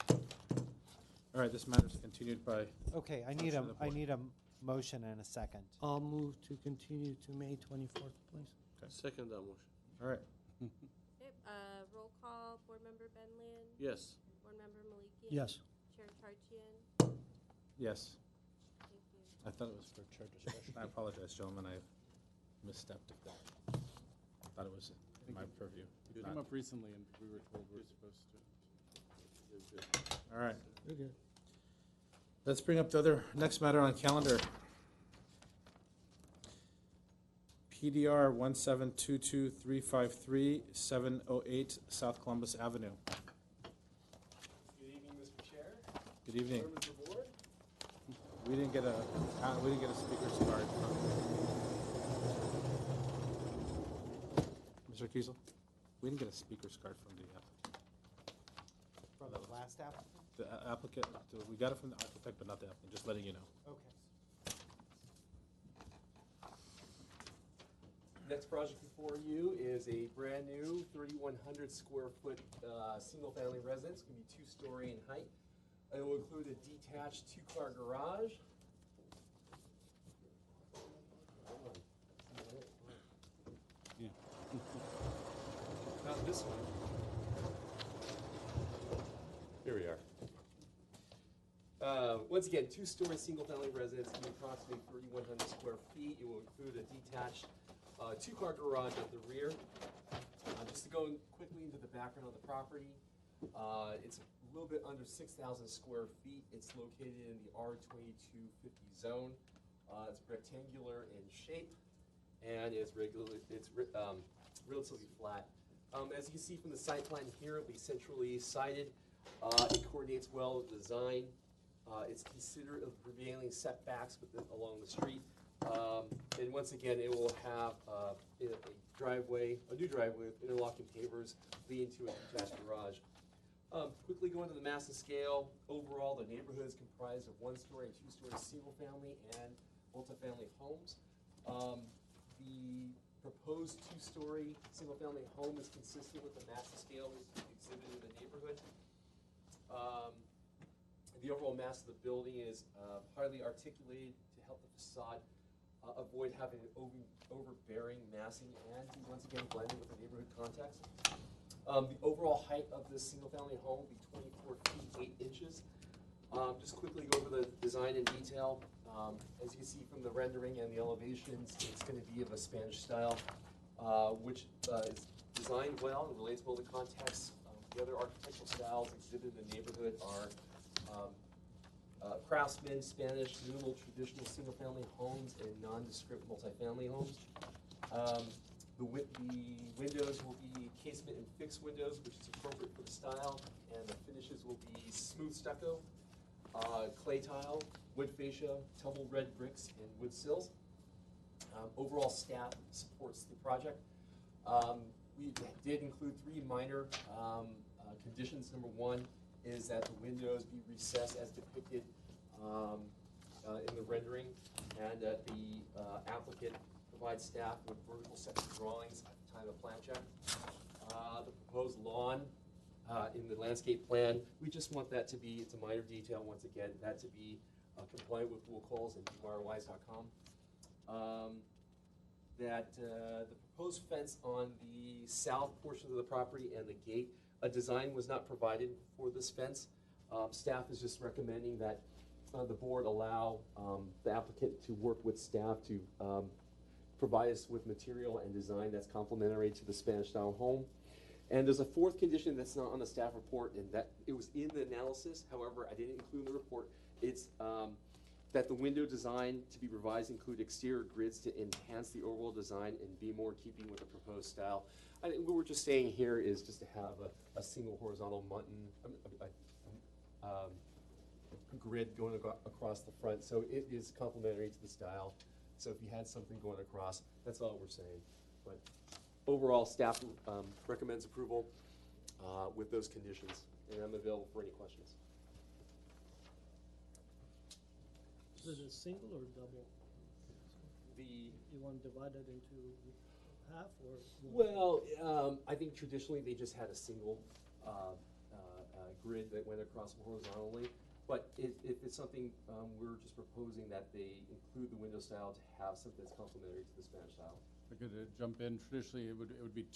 All right, this matter is continued by, Okay, I Motion of the board. need a motion and a second. I'll move to continue to May 24th, please. Second that motion. all right. Okay, roll call, Board Member Benlian, Yes. Board Member Malikian. Yes. Chair Tarchian, Yes, thank you. I thought it was for chair discretion. I apologize, gentlemen, I misstepped at that. I thought it was in my purview. It came up recently and we were told we're supposed to. All right, You're good. let's bring up the other, next matter on calendar. PDR 1722353, 708 South Columbus Avenue. Good evening, Mr. Chair, Good evening. members of the board. We didn't get a speaker's card from Mr. Kiesel. We didn't get a speaker's card from the applicant. From the last applicant? The applicant, we got it from the architect, but not the applicant, just letting you know. Okay. Next project before you is a brand-new 3,100 square foot single-family residence. It's going to be 2-story in height. It will include a detached 2-car garage. Not this one. Here we are. Once again, 2-story single-family residence, going to be approximately 3,100 square feet. It will include a detached 2-car garage at the rear. Just to go quickly into the background of the property, it's a little bit under 6,000 square feet. It's located in the R2250 zone. It's rectangular in shape, and it's relatively flat. As you can see from the site plan here, it'll be centrally sited. It coordinates well with the design. It's considerate of the prevailing setbacks along the street. And once again, it will have a new driveway with interlocking pavers leading to a detached garage. Quickly going to the massive scale, overall the neighborhood is comprised of 1-story and 2-story single-family and multifamily homes. The proposed 2-story single-family home is consistent with the massive scale exhibited in the neighborhood. The overall mass of the building is highly articulated to help the facade avoid having an overbearing massing and be once again blended with the neighborhood context. The overall height of this single-family home will be 24 feet 8 inches. Just quickly go over the design in detail. As you can see from the rendering and the elevations, it's going to be of a Spanish style, which is designed well and relates well to context. The other architectural styles exhibited in the neighborhood are craftsman, Spanish, minimal, traditional single-family homes, and nondescript multifamily homes. The windows will be casement and fixed windows, which is appropriate for the style, and the finishes will be smooth stucco, clay tile, wood fascia, tumbled red bricks, and wood sills. Overall staff supports the project. We did include 3 minor conditions. Number 1 is that the windows be recessed as depicted in the rendering, and that the applicant provide staff with vertical section drawings at the time of plan check. The proposed lawn in the landscape plan, we just want that to be, it's a minor detail, once again, that to be compliant with rule calls and BYOIs.com. That the proposed fence on the south portion of the property and the gate, a design was not provided for this fence. Staff is just recommending that the board allow the applicant to work with staff to provide us with material and design that's complementary to the Spanish style home. And there's a 4th condition that's not on the staff report, and that it was in the analysis, however, I didn't include in the report. It's that the window design to be revised include exterior grids to enhance the overall design and be more in keeping with the proposed style. I think what we're just saying here is just to have a single horizontal grid going across the front, so it is complementary to the style. So if you had something going across, that's all we're saying. But overall, staff recommends approval with those conditions, and I'm available for any questions. Is it a single or double? You want to divide it into half or? Well, I think traditionally they just had a single grid that went across horizontally. But if it's something, we're just proposing that they include the window style to have something that's complementary to the Spanish style. If I could jump in, traditionally it would be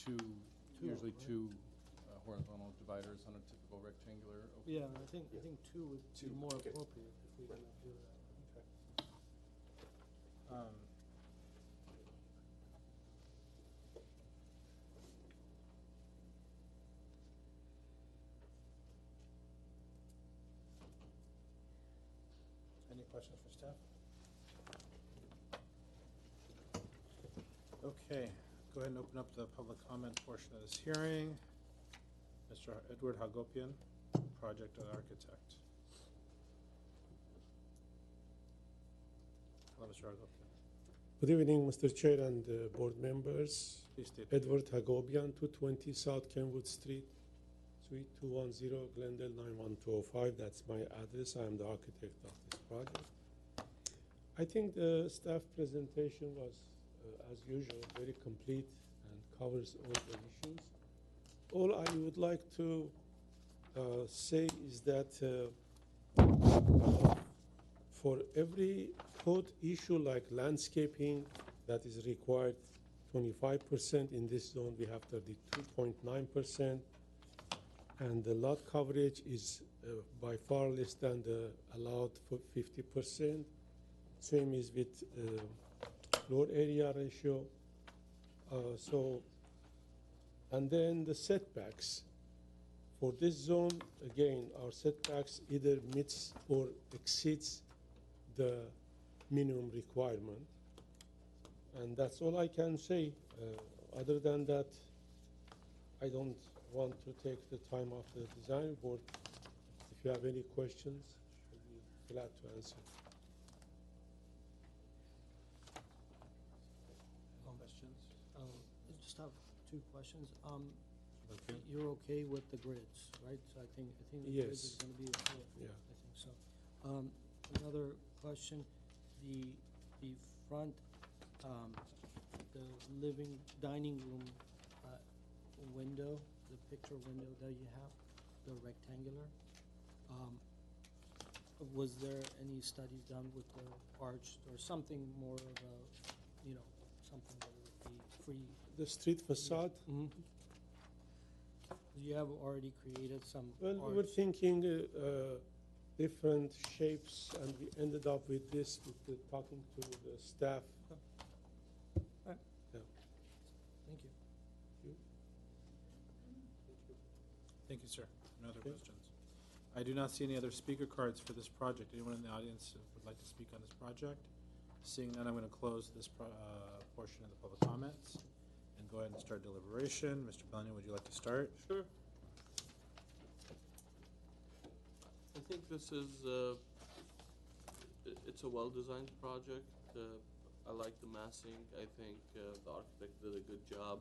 usually two horizontal dividers on a typical rectangular opening. Yeah, I think 2 would be more okay. appropriate if we can do that. Any questions for staff? Okay, go ahead and open up the public comment portion of this hearing. Mr. Edward Hagopian, project architect. Hello, Mr. Hagopian. Good evening, Mr. Chair and board members. Please state. Edward Hagopian, 220 South Kenwood Street, Suite 210, Glendale 91205. That's my address. I am the architect of this project. I think the staff presentation was, as usual, very complete and covers all the issues. All I would like to say is that for every code issue like landscaping that is required 25%, in this zone we have 32.9%, and the lot coverage is by far less than the allowed for 50%. Same is with floor area ratio. And then the setbacks. For this zone, again, our setbacks either meets or exceeds the minimum requirement. And that's all I can say. Other than that, I don't want to take the time of the design board. If you have any questions, I'll be glad to answer. Questions? I just have 2 questions. Okay. You're okay with the grids, right? So I think the Yes. grids is going to be okay. Yeah. I think so. Another question: the front, the living dining room window, the picture window that you have, the rectangular. Was there any studies done with the arch or something more of a, something that would be free? The street facade, You have already created some well, arch. we were thinking different shapes, and we ended up with this, with talking to the staff. Right. Yeah. Thank you. Thank you, sir. No other Okay. questions? I do not see any other speaker cards for this project. Anyone in the audience would like to speak on this project? Seeing none, I'm going to close this portion of the public comments and go ahead and start deliberation. Mr. Bellion, would you like to start? Sure. I think this is, it's a well-designed project. I like the massing. I think the architect did a good job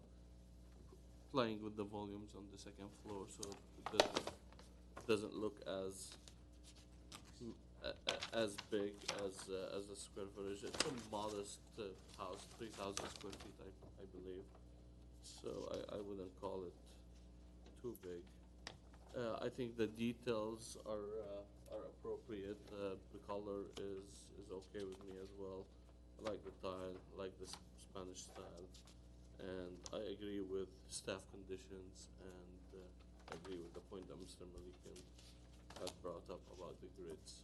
playing with the volumes on the second floor, so it doesn't look as big as the square footage. It's a modest house, 3,000 square feet, I believe. So I wouldn't call it too big. I think the details are appropriate. The color is okay with me as well. I like the tile, I like the Spanish style, and I agree with staff conditions, and I agree with the point that Mr. Malikan had brought up about the grids.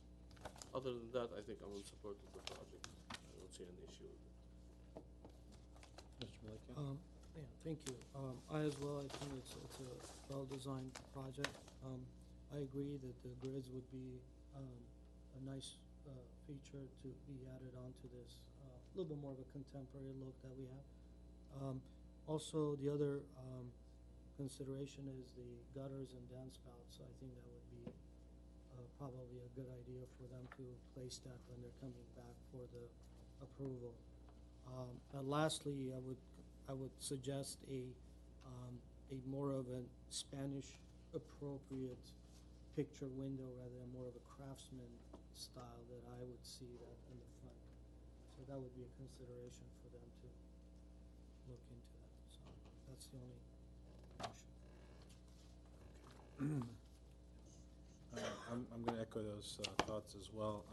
Other than that, I think I'm in support of the project. I don't see any issue with it. Mr. Malikan? Yeah, thank you. I as well, I think it's a well-designed project. I agree that the grids would be a nice feature to be added onto this. A little bit more of a contemporary look that we have. Also, the other consideration is the gutters and downspouts. So I think that would be probably a good idea for them to place that when they're coming back for the approval. Lastly, I would suggest a more of a Spanish appropriate picture window rather than more of a craftsman style that I would see that in the front. So that would be a consideration for them to look into that. So that's the only issue. I'm going to echo those thoughts as well.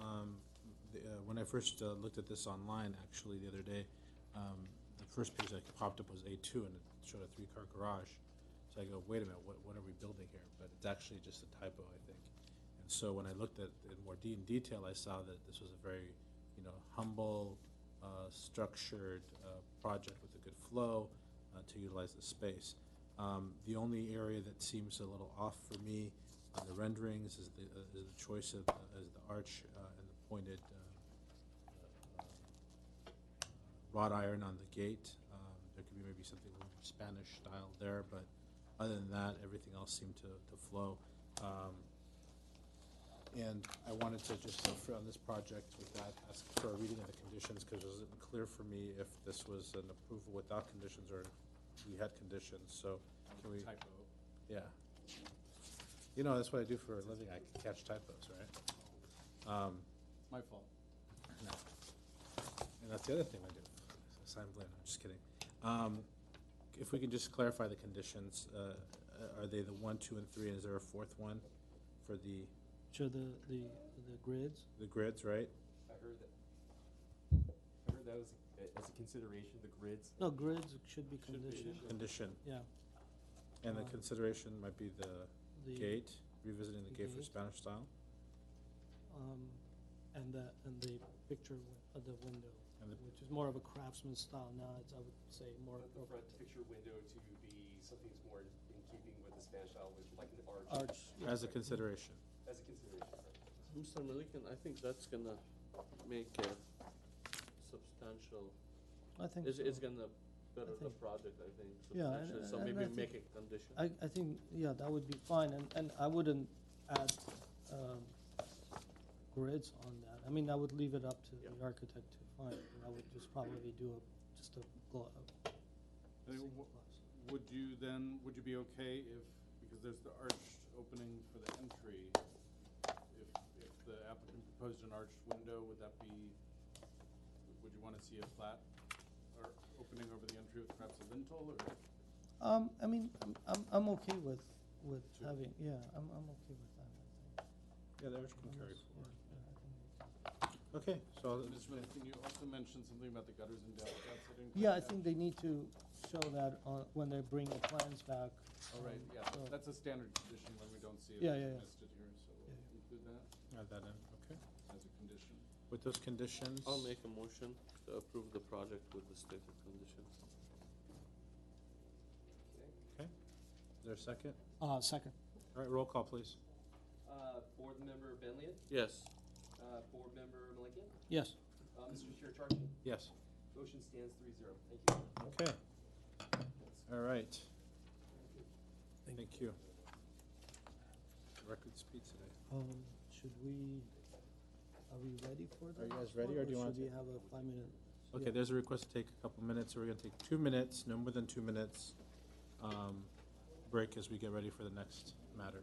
When I first looked at this online, actually, the other day, the first page that popped up was A2, and it showed a 3-car garage. So I go, wait a minute, what are we building here? But it's actually just a typo, I think. And so when I looked at it in more in detail, I saw that this was a very, humble, structured project with a good flow to utilize the space. The only area that seems a little off for me on the renderings is the choice of the arch and the pointed wrought iron on the gate. There could be maybe something a little more Spanish style there, but other than that, everything else seemed to flow. And I wanted to just, on this project with that, ask for a reading of the conditions, because it wasn't clear for me if this was an approval without conditions or we had conditions, so can we? Typo. Yeah. That's what I do for a living, I can catch typos, right? My fault. And that's the other thing I do, assign blame, I'm just kidding. If we can just clarify the conditions, are they the 1, 2, and 3, and is there a fourth one for the Sure, the grids. grids, right? I heard that was as a consideration, the grids. No, grids should be Should be conditioned. Condition. Yeah. And the Uh, consideration might be the gate, revisiting the the gate for gate. Spanish style. And the picture of the window, And the- which is more of a craftsman style now. I would say more The front appropriate. picture window to be something that's more in keeping with the Spanish style, with like an arch. Arch. Yeah. As a consideration. As a consideration, right. Mr. Malikan, I think that's gonna make a substantial, I think it's so. gonna better the think- project, I think, Yeah, substantially. So and maybe I think- make a condition. I think, yeah, that would be fine, and I wouldn't add grids on that. I mean, I would leave it up to the Yeah. architect to find, and I would just probably do just a I mean, single Would you be okay if, because there's the arched opening for the entry, if the applicant proposed an arched window, would you want to see a flat or opening over the entry with perhaps a lintel, or? I mean, I'm okay with having, yeah, I'm okay with that, I think. Yeah, the arch can carry Unless- forward. yeah, I think Okay, so Mr. Malikan, you also mentioned something about the gutters and downspouts. Yeah, I think they need to show that when they bring the plans back. Oh, right, yeah, so- that's a standard condition when we don't see it. Yeah, we yeah, yeah. missed it here, so Yeah, we'll include that. Add that in, okay. As a condition. With those conditions? I'll make a motion to approve the project with the stated conditions. Okay. Okay. Is there a second? Second. All right, roll call, please. Board Member Benlian, Yes. Board Member Malikian, Yes. Mr. Chiracharji. Yes. Motion stands 3-0. Thank you. Okay. All right. Thank you. Record speed today. Should we, are we ready for Are that? you guys ready, or do you want Should we to? have a 5-minute? Okay, there's a request to take a couple minutes, so we're gonna take 2 minutes, no more than 2 minutes, break as we get ready for the next matter.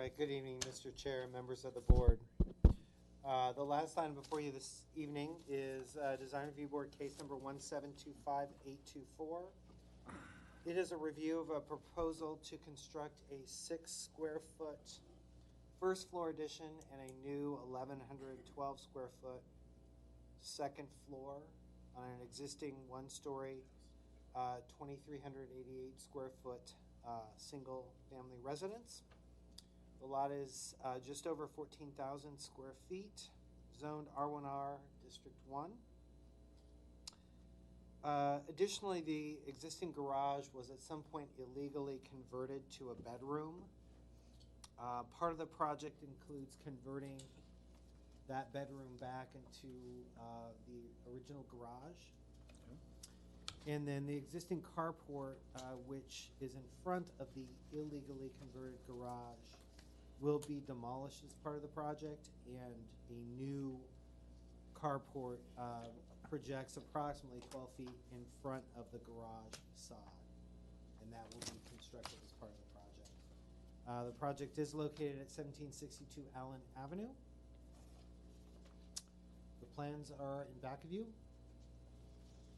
right, good evening, Mr. Chair and members of the board. The last item before you this evening is Design Review Board case number 1725824. It is a review of a proposal to construct a 6-square-foot first floor addition and a new 1,112 square foot second floor on an existing one-story, 2,388 square foot single family residence. The lot is just over 14,000 square feet, zoned R1R, District 1. Additionally, the existing garage was at some point illegally converted to a bedroom. Part of the project includes converting that bedroom back into the original garage. And then the existing carport, which is in front of the illegally converted garage, will be demolished as part of the project, and a new carport projects approximately 12 feet in front of the garage facade, and that will be constructed as part of the project. The project is located at 1762 Allen Avenue. The plans are in back of you,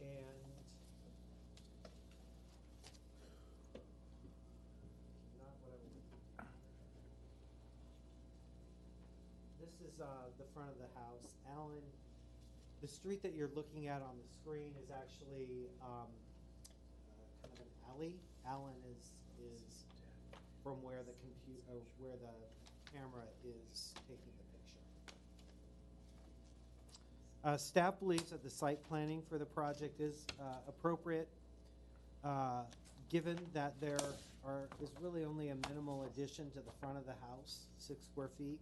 and this is the front of the house. Allen, the street that you're looking at on the screen is actually kind of an alley. Allen is from where the camera is taking the picture. Staff believes that the site planning for the project is appropriate, given that there is really only a minimal addition to the front of the house, 6 square feet.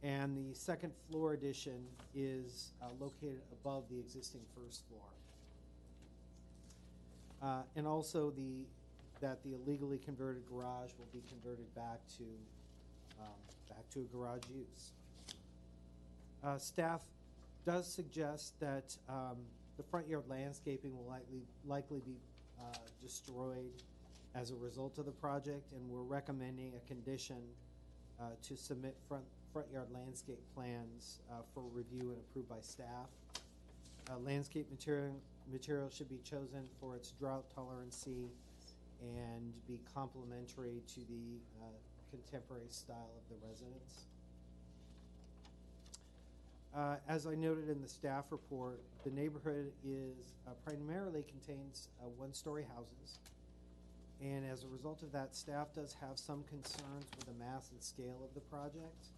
And the second floor addition is located above the existing first floor. And also that the illegally converted garage will be converted back to a garage use. Staff does suggest that the front yard landscaping will likely be destroyed as a result of the project, and we're recommending a condition to submit front yard landscape plans for review and approved by staff. Landscape material should be chosen for its drought tolerancy and be complementary to the contemporary style of the residence. As I noted in the staff report, the neighborhood primarily contains one-story houses. And as a result of that, staff does have some concerns with the mass and scale of the project.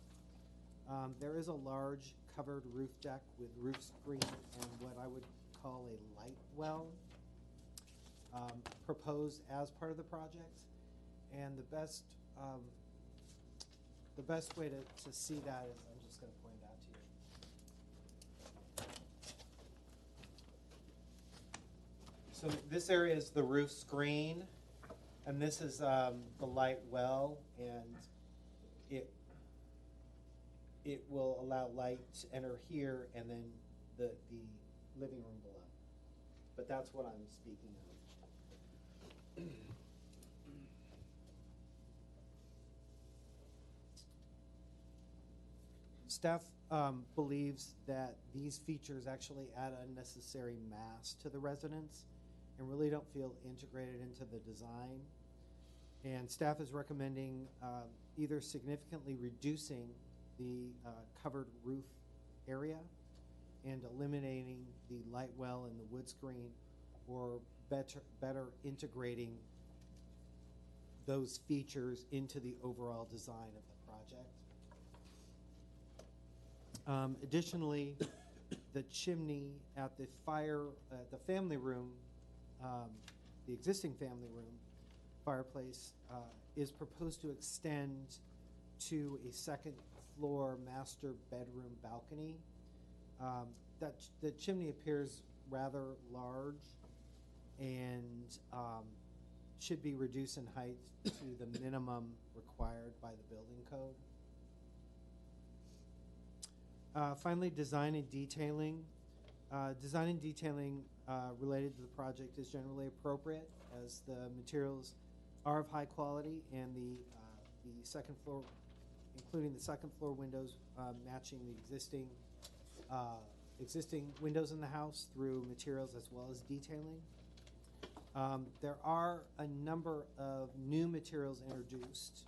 There is a large covered roof deck with roof screen and what I would call a light well proposed as part of the project. And the best way to see that is, I'm just going to point it out to you. So this area is the roof screen, and this is the light well, and it will allow light to enter here and then the living room below. But that's what I'm speaking of. Staff believes that these features actually add unnecessary mass to the residence and really don't feel integrated into the design. And staff is recommending either significantly reducing the covered roof area and eliminating the light well and the wood screen, or better integrating those features into the overall design of the project. Additionally, the chimney at the family room, the existing family room fireplace is proposed to extend to a second floor master bedroom balcony. The chimney appears rather large and should be reduced in height to the minimum required by the building code. Finally, design and detailing. Design and detailing related to the project is generally appropriate, as the materials are of high quality and the the second floor, including the second floor windows matching the existing windows in the house through materials as well as detailing. There are a number of new materials introduced,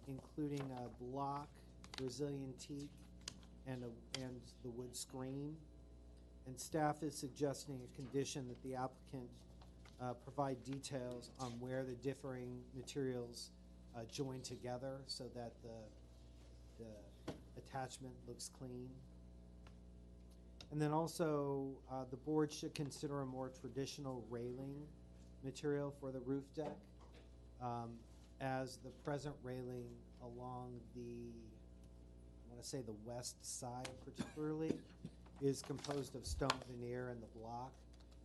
including a block, Brazilian teak, and the wood screen. And staff is suggesting a condition that the applicant provide details on where the differing materials join together so that the attachment looks clean. And then also, the board should consider a more traditional railing material for the roof deck, as the present railing along the, I want to say the west side particularly, is composed of stone veneer and the block,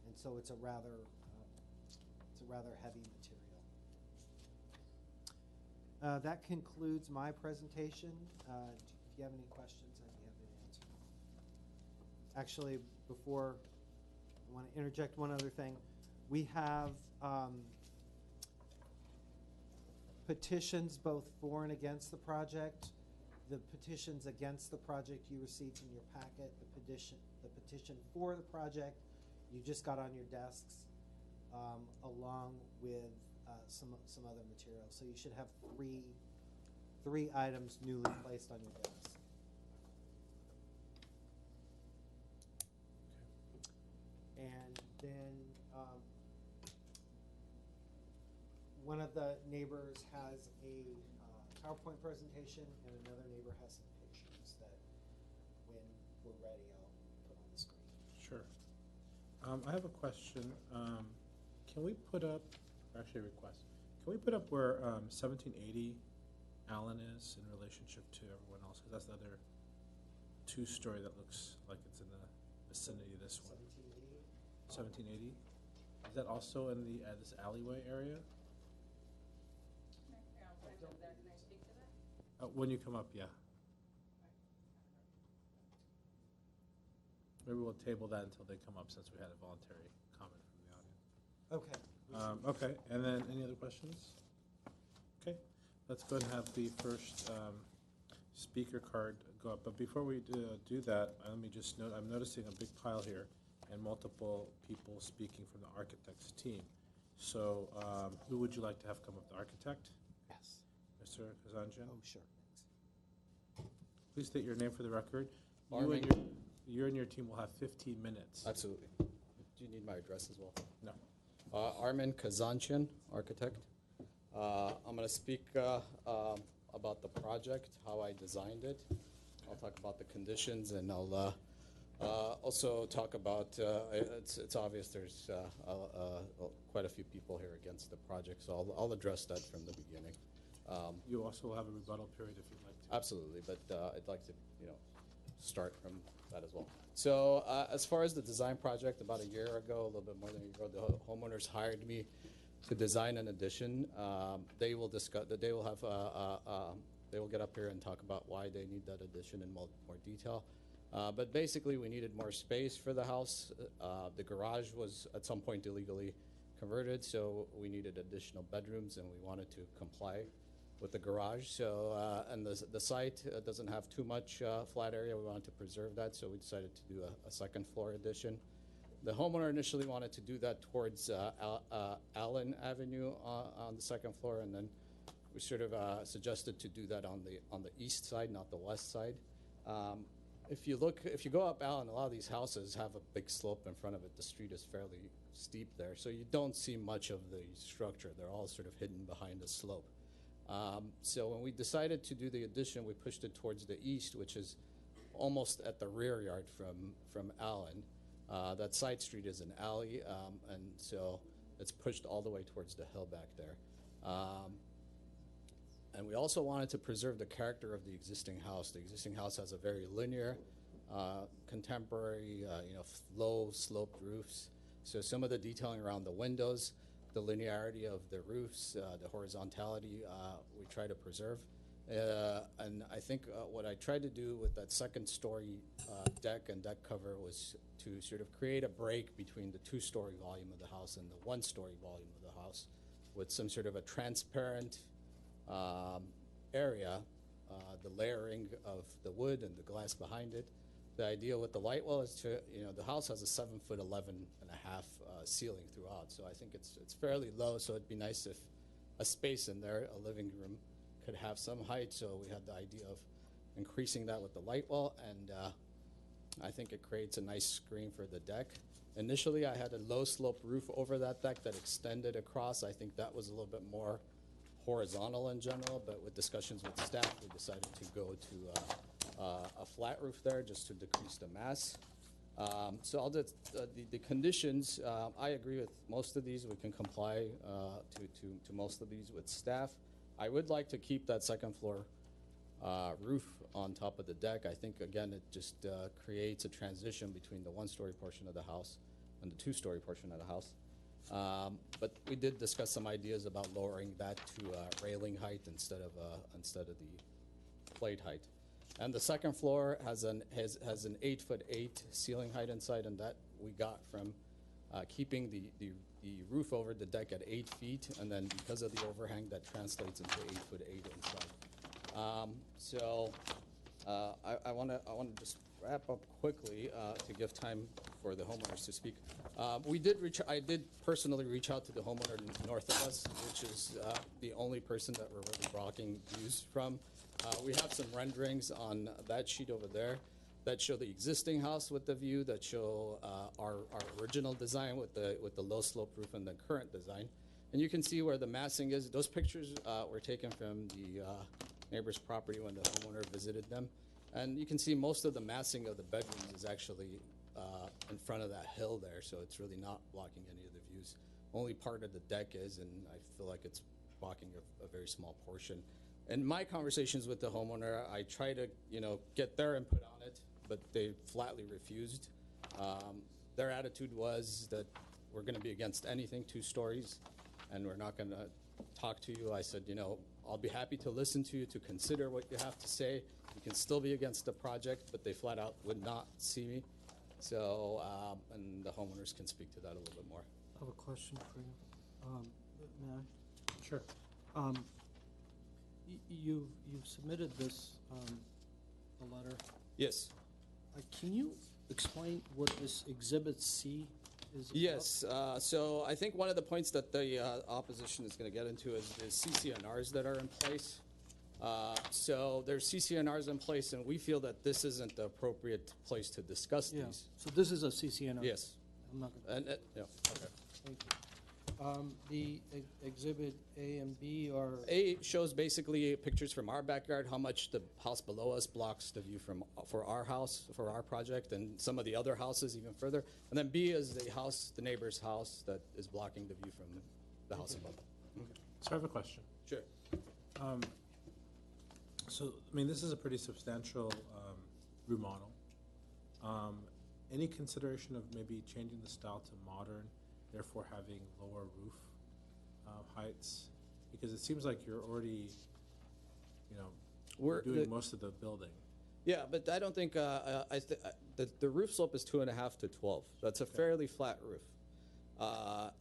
and so it's a rather heavy material. That concludes my presentation. If you have any questions, I'd be happy to answer. Actually, before, I want to interject one other thing. We have petitions both for and against the project. The petitions against the project you received in your packet. The petition for the project you just got on your desks, along with some other material. So you should have three items newly placed on your desk. And then one of the neighbors has a PowerPoint presentation, and another neighbor has some pictures that, when we're ready, I'll put on the screen. Sure. I have a question. Can we put up, or actually a request, can we put up where 1780 Allen is in relationship to everyone else? Because that's the other two-story that looks like it's in the vicinity of this one. 1780? Is that also in the this alleyway area? When you come up, yeah. Maybe we'll table that until they come up, since we had a voluntary comment from the audience. Okay. Okay, and then any other questions? Okay, let's go ahead and have the first speaker card go up. But before we do that, let me just note, I'm noticing a big pile here and multiple people speaking from the architect's team. So who would you like to have come up? The architect? Yes. Mr. Kazanjian? Oh, sure. Please state your name for the record. You and your team will have 15 minutes. Absolutely. Do you need my address as well? No. Armin Kazanchian, architect. I'm going to speak about the project, how I designed it. I'll talk about the conditions, and I'll also talk about, it's obvious there's quite a few people here against the project, so I'll address that from the beginning. You also will have a rebuttal period if you'd like to. Absolutely, but I'd like to, start from that as well. So as far as the design project, about a year ago, a little bit more than a year ago, the homeowners hired me to design an addition. They will discuss. They will have. They will get up here and talk about why they need that addition in more detail. But basically, we needed more space for the house. The garage was at some point illegally converted, so we needed additional bedrooms, and we wanted to comply with the garage. So, and the site doesn't have too much flat area. We wanted to preserve that, so we decided to do a second floor addition. The homeowner initially wanted to do that towards Allen Avenue on the second floor, and then we sort of suggested to do that on the east side, not the west side. If you go up Allen, a lot of these houses have a big slope in front of it. The street is fairly steep there, so you don't see much of the structure. They're all sort of hidden behind the slope. So when we decided to do the addition, we pushed it towards the east, which is almost at the rear yard from Allen. That side street is an alley, and so it's pushed all the way towards the hill back there. And we also wanted to preserve the character of the existing house. The existing house has a very linear, contemporary, low sloped roofs. So some of the detailing around the windows, the linearity of the roofs, the horizontality, we try to preserve. And I think what I tried to do with that second story deck and deck cover was to sort of create a break between the two-story volume of the house and the one-story volume of the house with some sort of a transparent area, the layering of the wood and the glass behind it. The idea with the light well is to, the house has a 7 foot 11 and a half ceiling throughout, so I think it's fairly low. So it'd be nice if a space in there, a living room, could have some height. So we had the idea of increasing that with the light well, and I think it creates a nice screen for the deck. Initially, I had a low slope roof over that deck that extended across. I think that was a little bit more horizontal in general, but with discussions with staff, we decided to go to a flat roof there just to decrease the mass. So all the conditions, I agree with most of these. We can comply to most of these with staff. I would like to keep that second floor roof on top of the deck. I think, again, it just creates a transition between the one-story portion of the house and the two-story portion of the house. But we did discuss some ideas about lowering that to railing height instead of the plate height. And the second floor has an 8 foot 8 ceiling height inside, and that we got from keeping the roof over the deck at 8 feet, and then because of the overhang, that translates into 8 foot 8 inside. I want to just wrap up quickly to give time for the homeowners to speak. I did personally reach out to the homeowner north of us, which is the only person that we're really blocking views from. We have some renderings on that sheet over there that show the existing house with the view, that show our original design with the low slope roof and the current design. And you can see where the massing is. Those pictures were taken from the neighbor's property when the homeowner visited them. And you can see most of the massing of the bedrooms is actually in front of that hill there, so it's really not blocking any of the views. Only part of the deck is, and I feel like it's blocking a very small portion. In my conversations with the homeowner, I try to, get their input on it, but they flatly refused. Their attitude was that we're going to be against anything 2 stories, and we're not going to talk to you. I said, I'll be happy to listen to you, to consider what you have to say. You can still be against the project, but they flat out would not see me. So, and the homeowners can speak to that a little bit more. I have a question for you. May I? Sure. You've submitted this, a letter. Yes. Can you explain what this Exhibit C is about? Yes. So I think one of the points that the opposition is going to get into is the CCNRs that are in place. So there's CCNRs in place, and we feel that this isn't the appropriate place to discuss these. So this is a CCNR? Yes. I'm not going to. Yeah. Okay. Thank you. The Exhibit A and B are. A shows basically pictures from our backyard, how much the house below us blocks the view for our house, for our project, and some of the other houses even further. And then B is the neighbor's house that is blocking the view from the house above. So I have a question. Sure. So, this is a pretty substantial remodel. Any consideration of maybe changing the style to modern, therefore having lower roof heights? Because it seems like you're already, doing most of the building. Yeah, but I don't think the roof slope is 2.5 to 12. That's a fairly flat roof.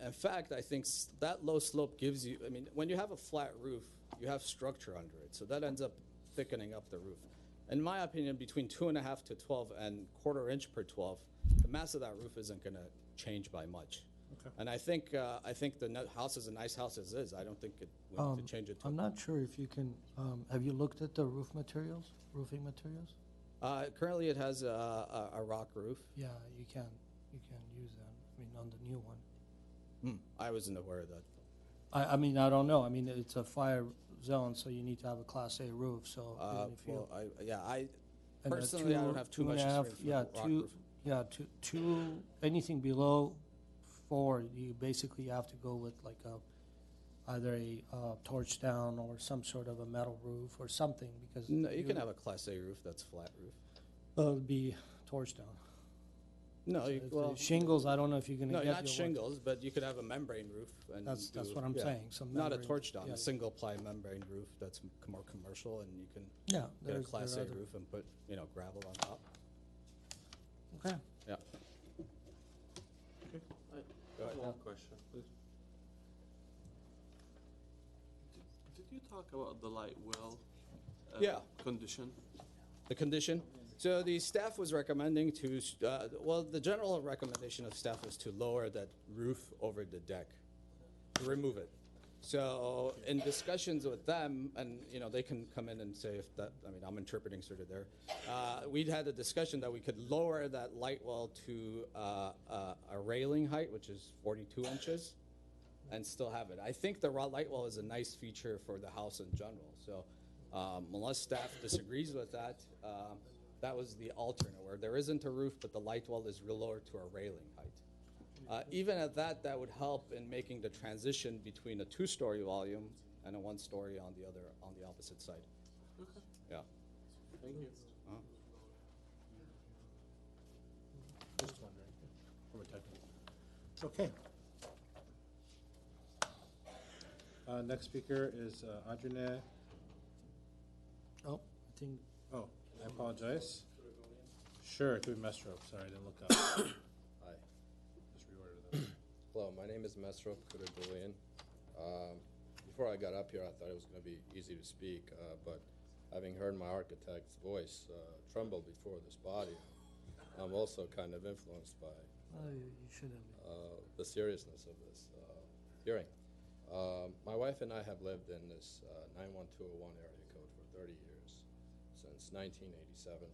In fact, I think that low slope gives you. When you have a flat roof, you have structure under it, so that ends up thickening up the roof. In my opinion, between 2.5 to 12 and 1/4 inch per 12, the mass of that roof isn't going to change by much. Okay. And I think the house is a nice house as is. I don't think we need to change it. I'm not sure if you can. Have you looked at the roofing materials? Currently, it has a rock roof. Yeah, you can use that. On the new one. I wasn't aware of that. I don't know. It's a fire zone, so you need to have a Class A roof. So if you and a personally, I don't have too much experience with rock roof. Two anything below 4, you basically have to go with like either a torch down or some sort of a metal roof or something, because No, you can have a Class A roof that's flat roof. It'll be torch down. No, If the shingles. I don't know if you're gonna no, get not shingles, but you could have a membrane roof. And That's do- what I'm yeah. saying. Some Not a membrane- torch down, yeah. a single ply membrane roof that's more commercial, and you can Yeah, get a there's Class A there are other- roof and put gravel on top. Okay. Yeah. Go ahead. One question, please. Did you talk about the light well? Yeah. Condition? The condition? So the staff was recommending to, well, the general recommendation of staff was to lower that roof over the deck, to remove it. So in discussions with them, and they can come in and say if that, I'm interpreting sort of there. We'd had a discussion that we could lower that light well to a railing height, which is 42 inches, and still have it. I think the raw light well is a nice feature for the house in general. So unless staff disagrees with that, that was the alternate, where there isn't a roof, but the light well is lowered to a railing height. Even at that, that would help in making the transition between a two-story volume and a one-story on the opposite side. Okay. Yeah. Thank you. Just wondering. From a technical. Okay. Next speaker is Adrine. Oh, I think Oh, I apologize. Sure, it could be Mestro. Sorry, I didn't look up. Hi. Just reordered them. Hello, my name is Mesro Kudagulian. Before I got up here, I thought it was going to be easy to speak, but having heard my architect's voice tremble before this body, I'm also kind of influenced by you should have. the seriousness of this hearing. My wife and I have lived in this 91201 area code for 30 years, since 1987,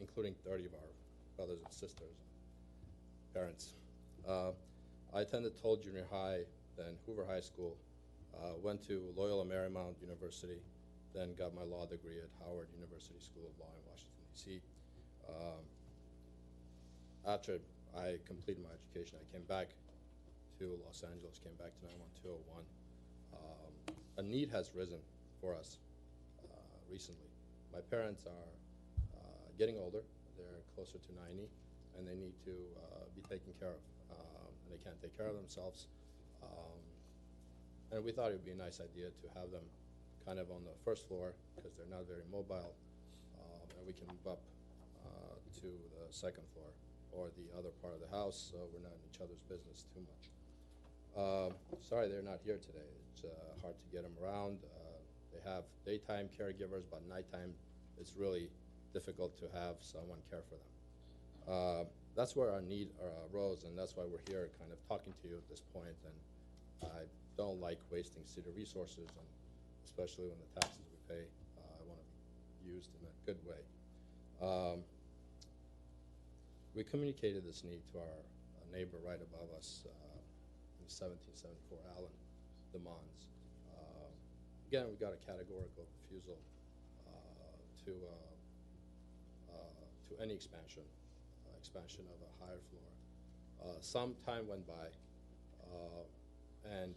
including 30 of our brothers and sisters, parents. I attended Toll Junior High, then Hoover High School, went to Loyola Marymount University, then got my law degree at Howard University School of Law in Washington, D.C. After I completed my education, I came back to Los Angeles, came back to 91201. A need has risen for us recently. My parents are getting older. They're closer to 90, and they need to be taken care of. And they can't take care of themselves. And we thought it would be a nice idea to have them kind of on the first floor because they're not very mobile, and we can move up to the second floor or the other part of the house, so we're not in each other's business too much. Sorry they're not here today. It's hard to get them around. They have daytime caregivers, but nighttime it's really difficult to have someone care for them. That's where our need arose, and that's why we're here kind of talking to you at this point. And I don't like wasting city resources, and especially when the taxes we pay, I want to be used in a good way. We communicated this need to our neighbor right above us, in 1774 Allen, the Mons. Again, we got a categorical refusal to any expansion of a higher floor. Some time went by, and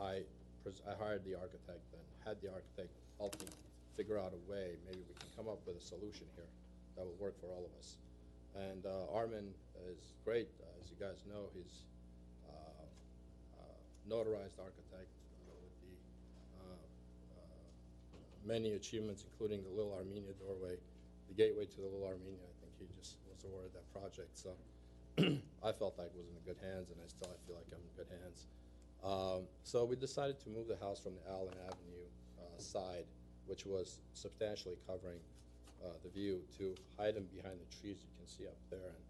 I hired the architect and had the architect help me figure out a way. Maybe we can come up with a solution here that will work for all of us. And Armin is great. As you guys know, he's notarized architect with the many achievements, including the Little Armenia doorway, the gateway to the Little Armenia. I think he just was awarded that project. So I felt like it was in good hands, and I feel like I'm in good hands. So we decided to move the house from the Allen Avenue side, which was substantially covering the view, to hide them behind the trees you can see up there and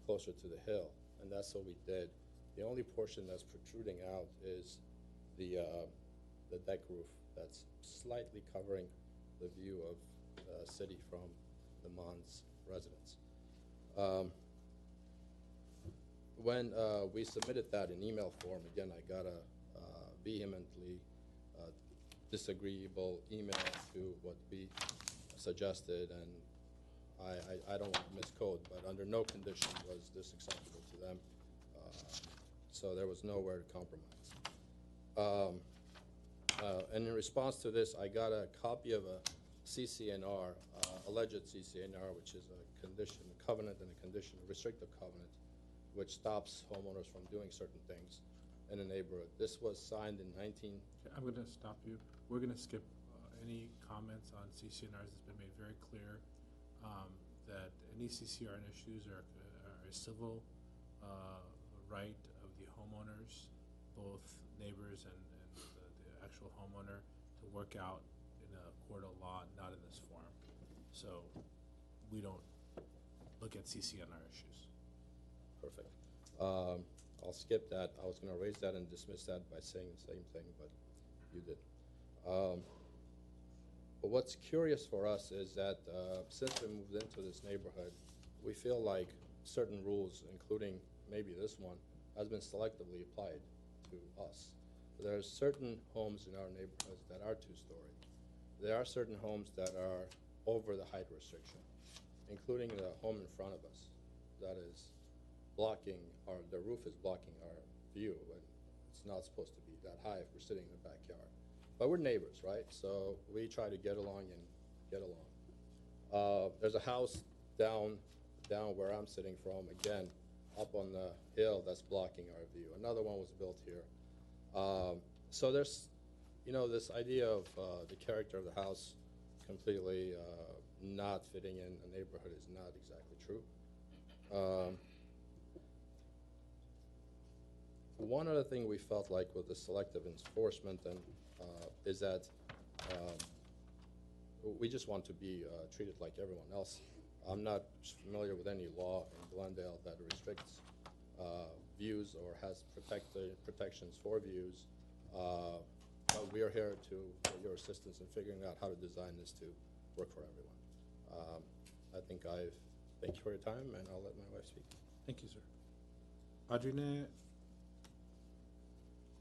closer to the hill. And that's what we did. The only portion that's protruding out is the deck roof that's slightly covering the view of the city from the Mons residence. When we submitted that in email form, again, I got a vehemently disagreeable email to what we suggested, and I don't want to misquote, but under no condition was this acceptable to them. So there was nowhere to compromise. And in response to this, I got a copy of a CCNR, alleged CCNR, which is a condition, a covenant and a condition, a restrictive covenant, which stops homeowners from doing certain things in a neighborhood. This was signed in Okay, I'm going to stop you. We're going to skip any comments on CCNRs. It's been made very clear that any CCR issues are a civil right of the homeowners, both neighbors and actual homeowner to work out in a court of law, not in this forum. So we don't look at CC on our issues. Perfect. I'll skip that. I was gonna raise that and dismiss that by saying the same thing, but you did. But what's curious for us is that since we moved into this neighborhood, we feel like certain rules, including maybe this one, has been selectively applied to us. There are certain homes in our neighborhoods that are two-story. There are certain homes that are over the height restriction, including the home in front of us that is blocking, or the roof is blocking our view, and it's not supposed to be that high if we're sitting in the backyard. But we're neighbors, right? So we try to get along and get along. There's a house down where I'm sitting from, again, up on the hill that's blocking our view. Another one was built here. So there's, this idea of the character of the house completely not fitting in a neighborhood is not exactly true. One other thing we felt like with the selective enforcement and is that we just want to be treated like everyone else. I'm not familiar with any law in Glendale that restricts views or has protections for views. But we are here for your assistance in figuring out how to design this to work for everyone. I think thank you for your time, and I'll let my wife speak. Thank you, sir. Adrine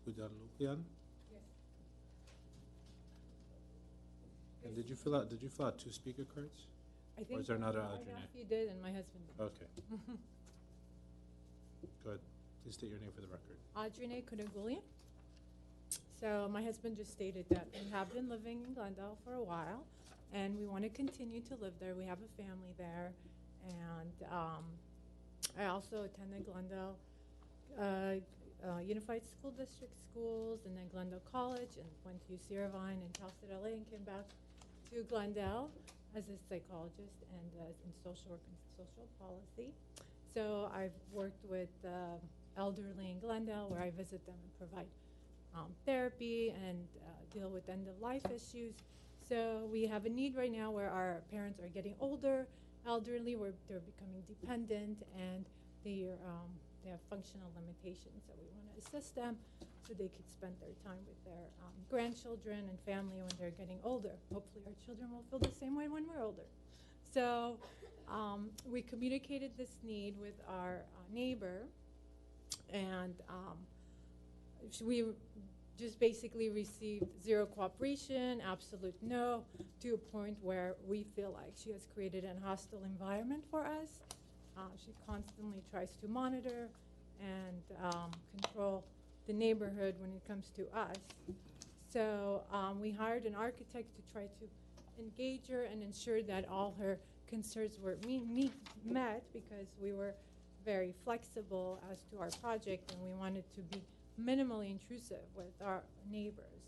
Udalukian? Yes. And did you fill out 2 speaker cards? I think Or is there another my Adrine? nephew did and my husband did. Okay. Go ahead. Please state your name for the record. Adrine Kudagulian. So my husband just stated that we have been living in Glendale for a while, and we want to continue to live there. We have a family there, and I also attended Glendale Unified School District schools, and then Glendale College, and went to UC Irvine and Cal State LA, and came back to Glendale as a psychologist and in social work and social policy. So I've worked with elderly in Glendale, where I visit them and provide therapy and deal with end-of-life issues. So we have a need right now where our parents are getting older, elderly, where they're becoming dependent, and they have functional limitations. So we want to assist them so they could spend their time with their grandchildren and family when they're getting older. Hopefully our children will feel the same way when we're older. So we communicated this need with our neighbor, and we just basically received zero cooperation, absolute no, to a point where we feel like she has created a hostile environment for us. She constantly tries to monitor and control the neighborhood when it comes to us. So we hired an architect to try to engage her and ensure that all her concerns were met, because we were very flexible as to our project, and we wanted to be minimally intrusive with our neighbors.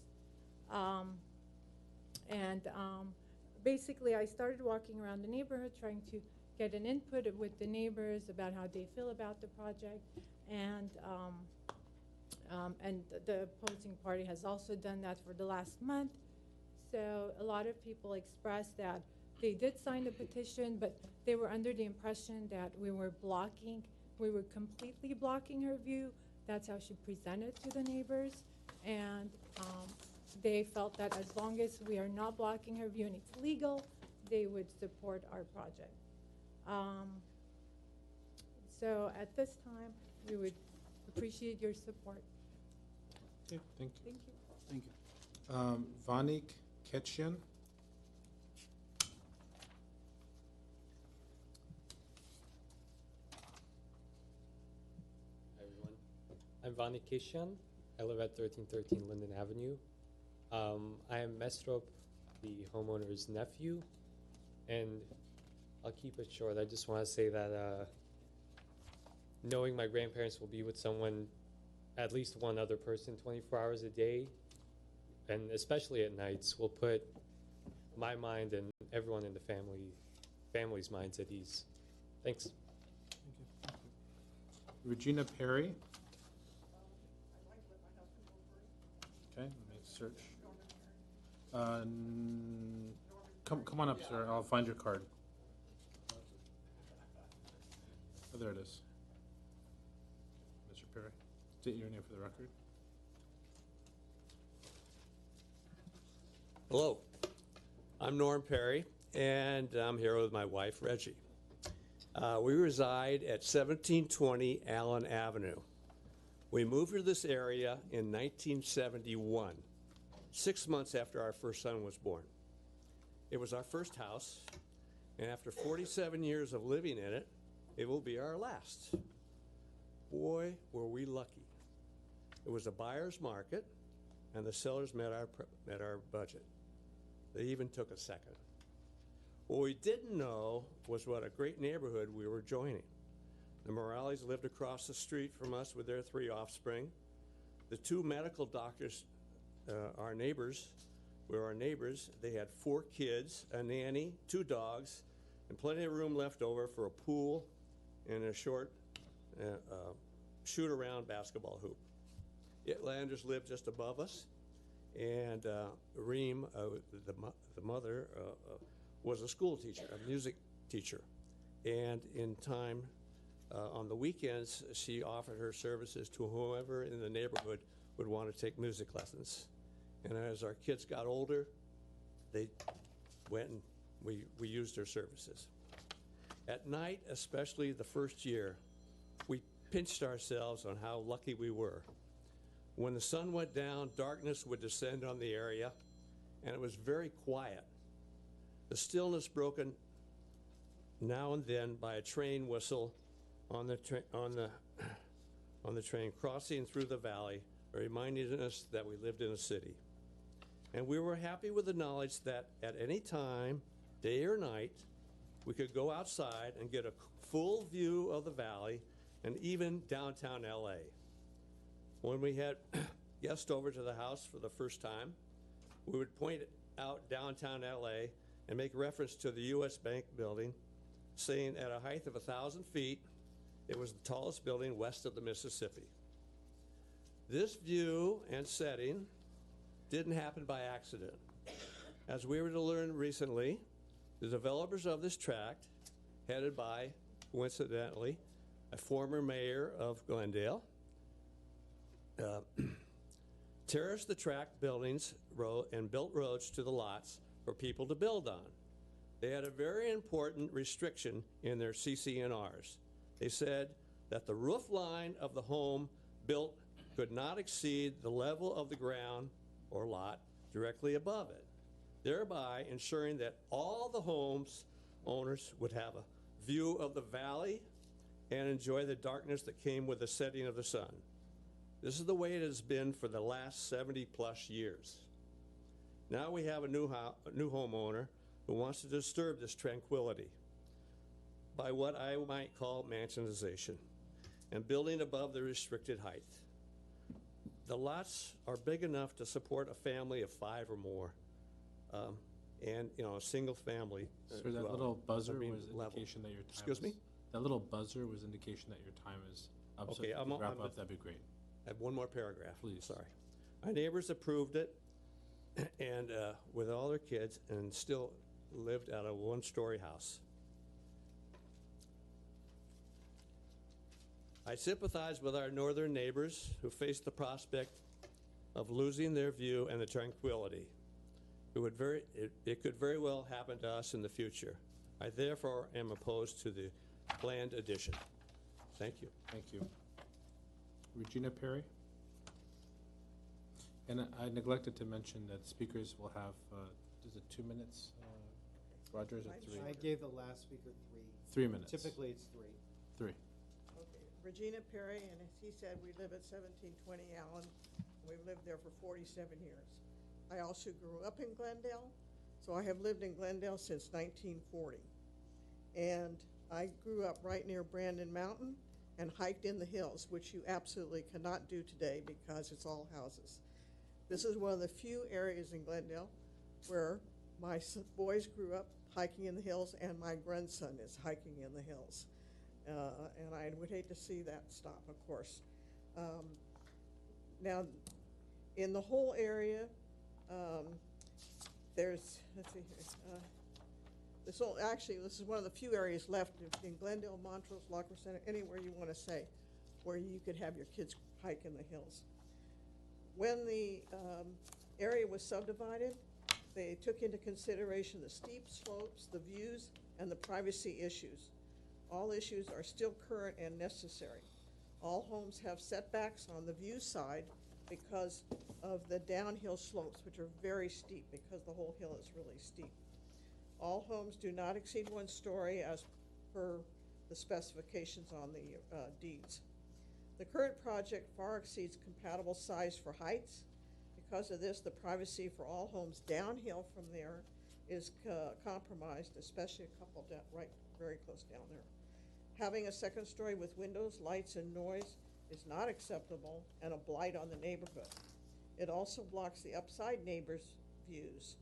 Basically, I started walking around the neighborhood trying to get an input with the neighbors about how they feel about the project, and the opposing party has also done that for the last month. So a lot of people expressed that they did sign the petition, but they were under the impression that we were completely blocking her view. That's how she presented to the neighbors, and they felt that as long as we are not blocking her view and it's legal, they would support our project. So at this time, we would appreciate your support. Okay, thank you. Thank you. Vanik Ketchian? Hi, everyone. I'm Vanik Keshan. I live at 1313 Linden Avenue. I am Mestrop, the homeowner's nephew, and I'll keep it short. I just want to say that knowing my grandparents will be with someone, at least one other person, 24 hours a day, and especially at nights, will put my mind and everyone in the family's minds at ease. Thanks. Thank you. Regina Perry? I'd like to let my husband go first. Okay, let me sir. Come on up, sir. I'll find your card. Oh, there it is. Mr. Perry, state your name for the record. Hello, I'm Norm Perry, and I'm here with my wife, Reggie. We reside at 1720 Allen Avenue. We moved to this area in 1971, 6 months after our first son was born. It was our first house, and after 47 years of living in it, it will be our last. Boy, were we lucky. It was a buyer's market, and the sellers met our budget. They even took a second. What we didn't know was what a great neighborhood we were joining. The Morales lived across the street from us with their 3 offspring. The 2 medical doctors, our neighbors, were our neighbors. They had 4 kids, a nanny, 2 dogs, and plenty of room left over for a pool and a short shoot-around basketball hoop. Itlanders lived just above us, and Reem, the mother, was a school teacher, a music teacher. And in time, on the weekends, she offered her services to whoever in the neighborhood would want to take music lessons. And as our kids got older, they went and we used her services. At night, especially the first year, we pinched ourselves on how lucky we were. When the sun went down, darkness would descend on the area, and it was very quiet. The stillness broken now and then by a train whistle on the train crossing through the valley, reminding us that we lived in a city. And we were happy with the knowledge that at any time, day or night, we could go outside and get a full view of the valley and even downtown LA. When we had guests over to the house for the first time, we would point out downtown LA and make reference to the US Bank building, saying at a height of 1,000 feet, it was the tallest building west of the Mississippi. This view and setting didn't happen by accident. As we were to learn recently, the developers of this tract, headed by, coincidentally, a former mayor of Glendale, terraced the tract buildings and built roads to the lots for people to build on. They had a very important restriction in their CC&Rs. They said that the roof line of the home built could not exceed the level of the ground or lot directly above it, thereby ensuring that all the homes owners would have a view of the valley and enjoy the darkness that came with the setting of the sun. This is the way it has been for the last 70+ years. Now we have a new homeowner who wants to disturb this tranquility by what I might call mansionization and building above the restricted height. The lots are big enough to support a family of 5 or more, and a single family. Sir, that little buzzer was level. indication that your time Excuse me? That little buzzer was indication that your time is up. So Okay, if you could wrap up, that'd be great. I have one more paragraph. Please. Sorry. Our neighbors approved it, and with all their kids, and still lived out of a 1-story house. I sympathize with our northern neighbors who face the prospect of losing their view and the tranquility. It could very well happen to us in the future. I therefore am opposed to the planned addition. Thank you. Thank you. Regina Perry? And I neglected to mention that speakers will have, is it 2 minutes? Roger, is it 3? I gave the last speaker 3. 3 minutes. Typically, it's 3. 3. Okay, Regina Perry, and as he said, we live at 1720 Allen. We've lived there for 47 years. I also grew up in Glendale, so I have lived in Glendale since 1940. And I grew up right near Brandon Mountain and hiked in the hills, which you absolutely cannot do today because it's all houses. This is one of the few areas in Glendale where my boys grew up hiking in the hills, and my grandson is hiking in the hills. And I would hate to see that stop, of course. Now, in the whole area, There's, let's see here, this is one of the few areas left in Glendale, Montrose, Locker Center, anywhere you want to say, where you could have your kids hike in the hills. When the area was subdivided, they took into consideration the steep slopes, the views, and the privacy issues. All issues are still current and necessary. All homes have setbacks on the view side because of the downhill slopes, which are very steep because the whole hill is really steep. All homes do not exceed 1 story as per the specifications on the deeds. The current project far exceeds compatible size for heights. Because of this, the privacy for all homes downhill from there is compromised, especially a couple right very close down there. Having a 2nd story with windows, lights, and noise is not acceptable and a blight on the neighborhood. It also blocks the upside neighbors' views.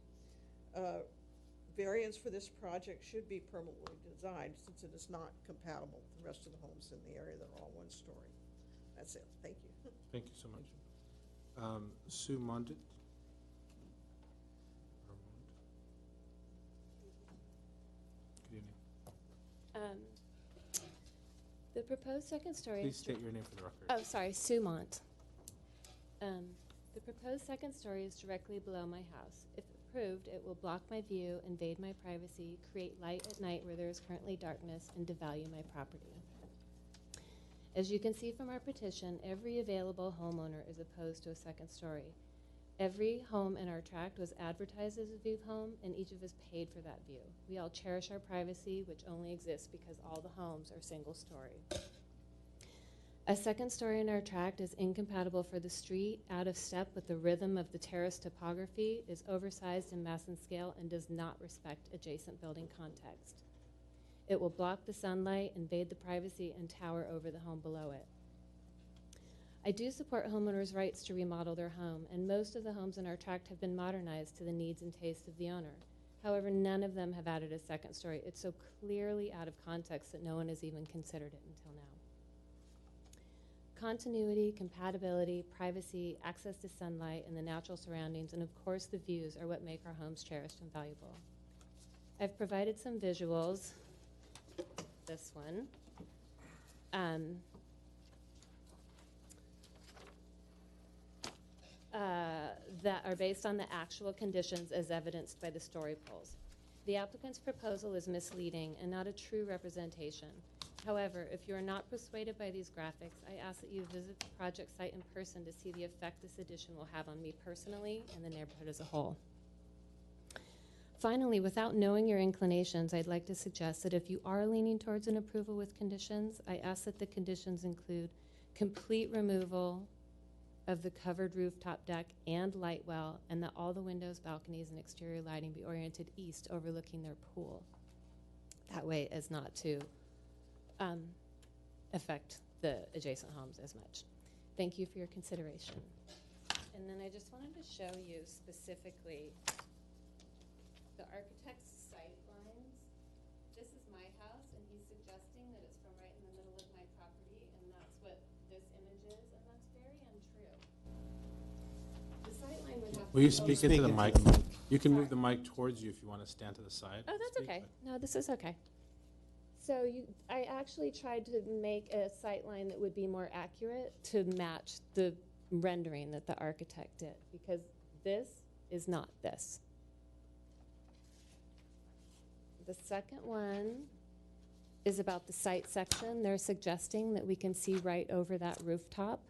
Variance for this project should be permanently designed since it is not compatible with the rest of the homes in the area that are all 1 story. That's it. Thank you. Thank you so much. Sue Mondit. Good evening. The proposed 2nd story. Please state your name for the record. Oh, sorry, Sue Mont. The proposed 2nd story is directly below my house. If approved, it will block my view, invade my privacy, create light at night where there is currently darkness, and devalue my property. As you can see from our petition, every available homeowner is opposed to a 2nd story. Every home in our tract was advertised as a view home, and each of us paid for that view. We all cherish our privacy, which only exists because all the homes are single story. A 2nd story in our tract is incompatible for the street, out of step with the rhythm of the terrace topography, is oversized in mass and scale, and does not respect adjacent building context. It will block the sunlight, invade the privacy, and tower over the home below it. I do support homeowners' rights to remodel their home, and most of the homes in our tract have been modernized to the needs and tastes of the owner. However, none of them have added a 2nd story. It's so clearly out of context that no one has even considered it until now. Continuity, compatibility, privacy, access to sunlight, and the natural surroundings, and of course the views are what make our homes cherished and valuable. I've provided some visuals. This one. That are based on the actual conditions as evidenced by the story poles. The applicant's proposal is misleading and not a true representation. However, if you are not persuaded by these graphics, I ask that you visit the project site in person to see the effect this addition will have on me personally and the neighborhood as a whole. Finally, without knowing your inclinations, I'd like to suggest that if you are leaning towards an approval with conditions, I ask that the conditions include complete removal of the covered rooftop deck and light well, and that all the windows, balconies, and exterior lighting be oriented east, overlooking their pool. That way as not to affect the adjacent homes as much. Thank you for your consideration. And then I just wanted to show you specifically the architect's sight lines. This is my house, and he's suggesting that it's from right in the middle of my property, and that's what this image is, and that's very untrue. The sight line would have to Will you go speak over- into the mic? You can move the mic towards you if you want to stand to the side. Oh, that's Speak, okay. but- No, this is okay. So I actually tried to make a sight line that would be more accurate to match the rendering that the architect did, because this is not this. The second one is about the site section. They're suggesting that we can see right over that rooftop,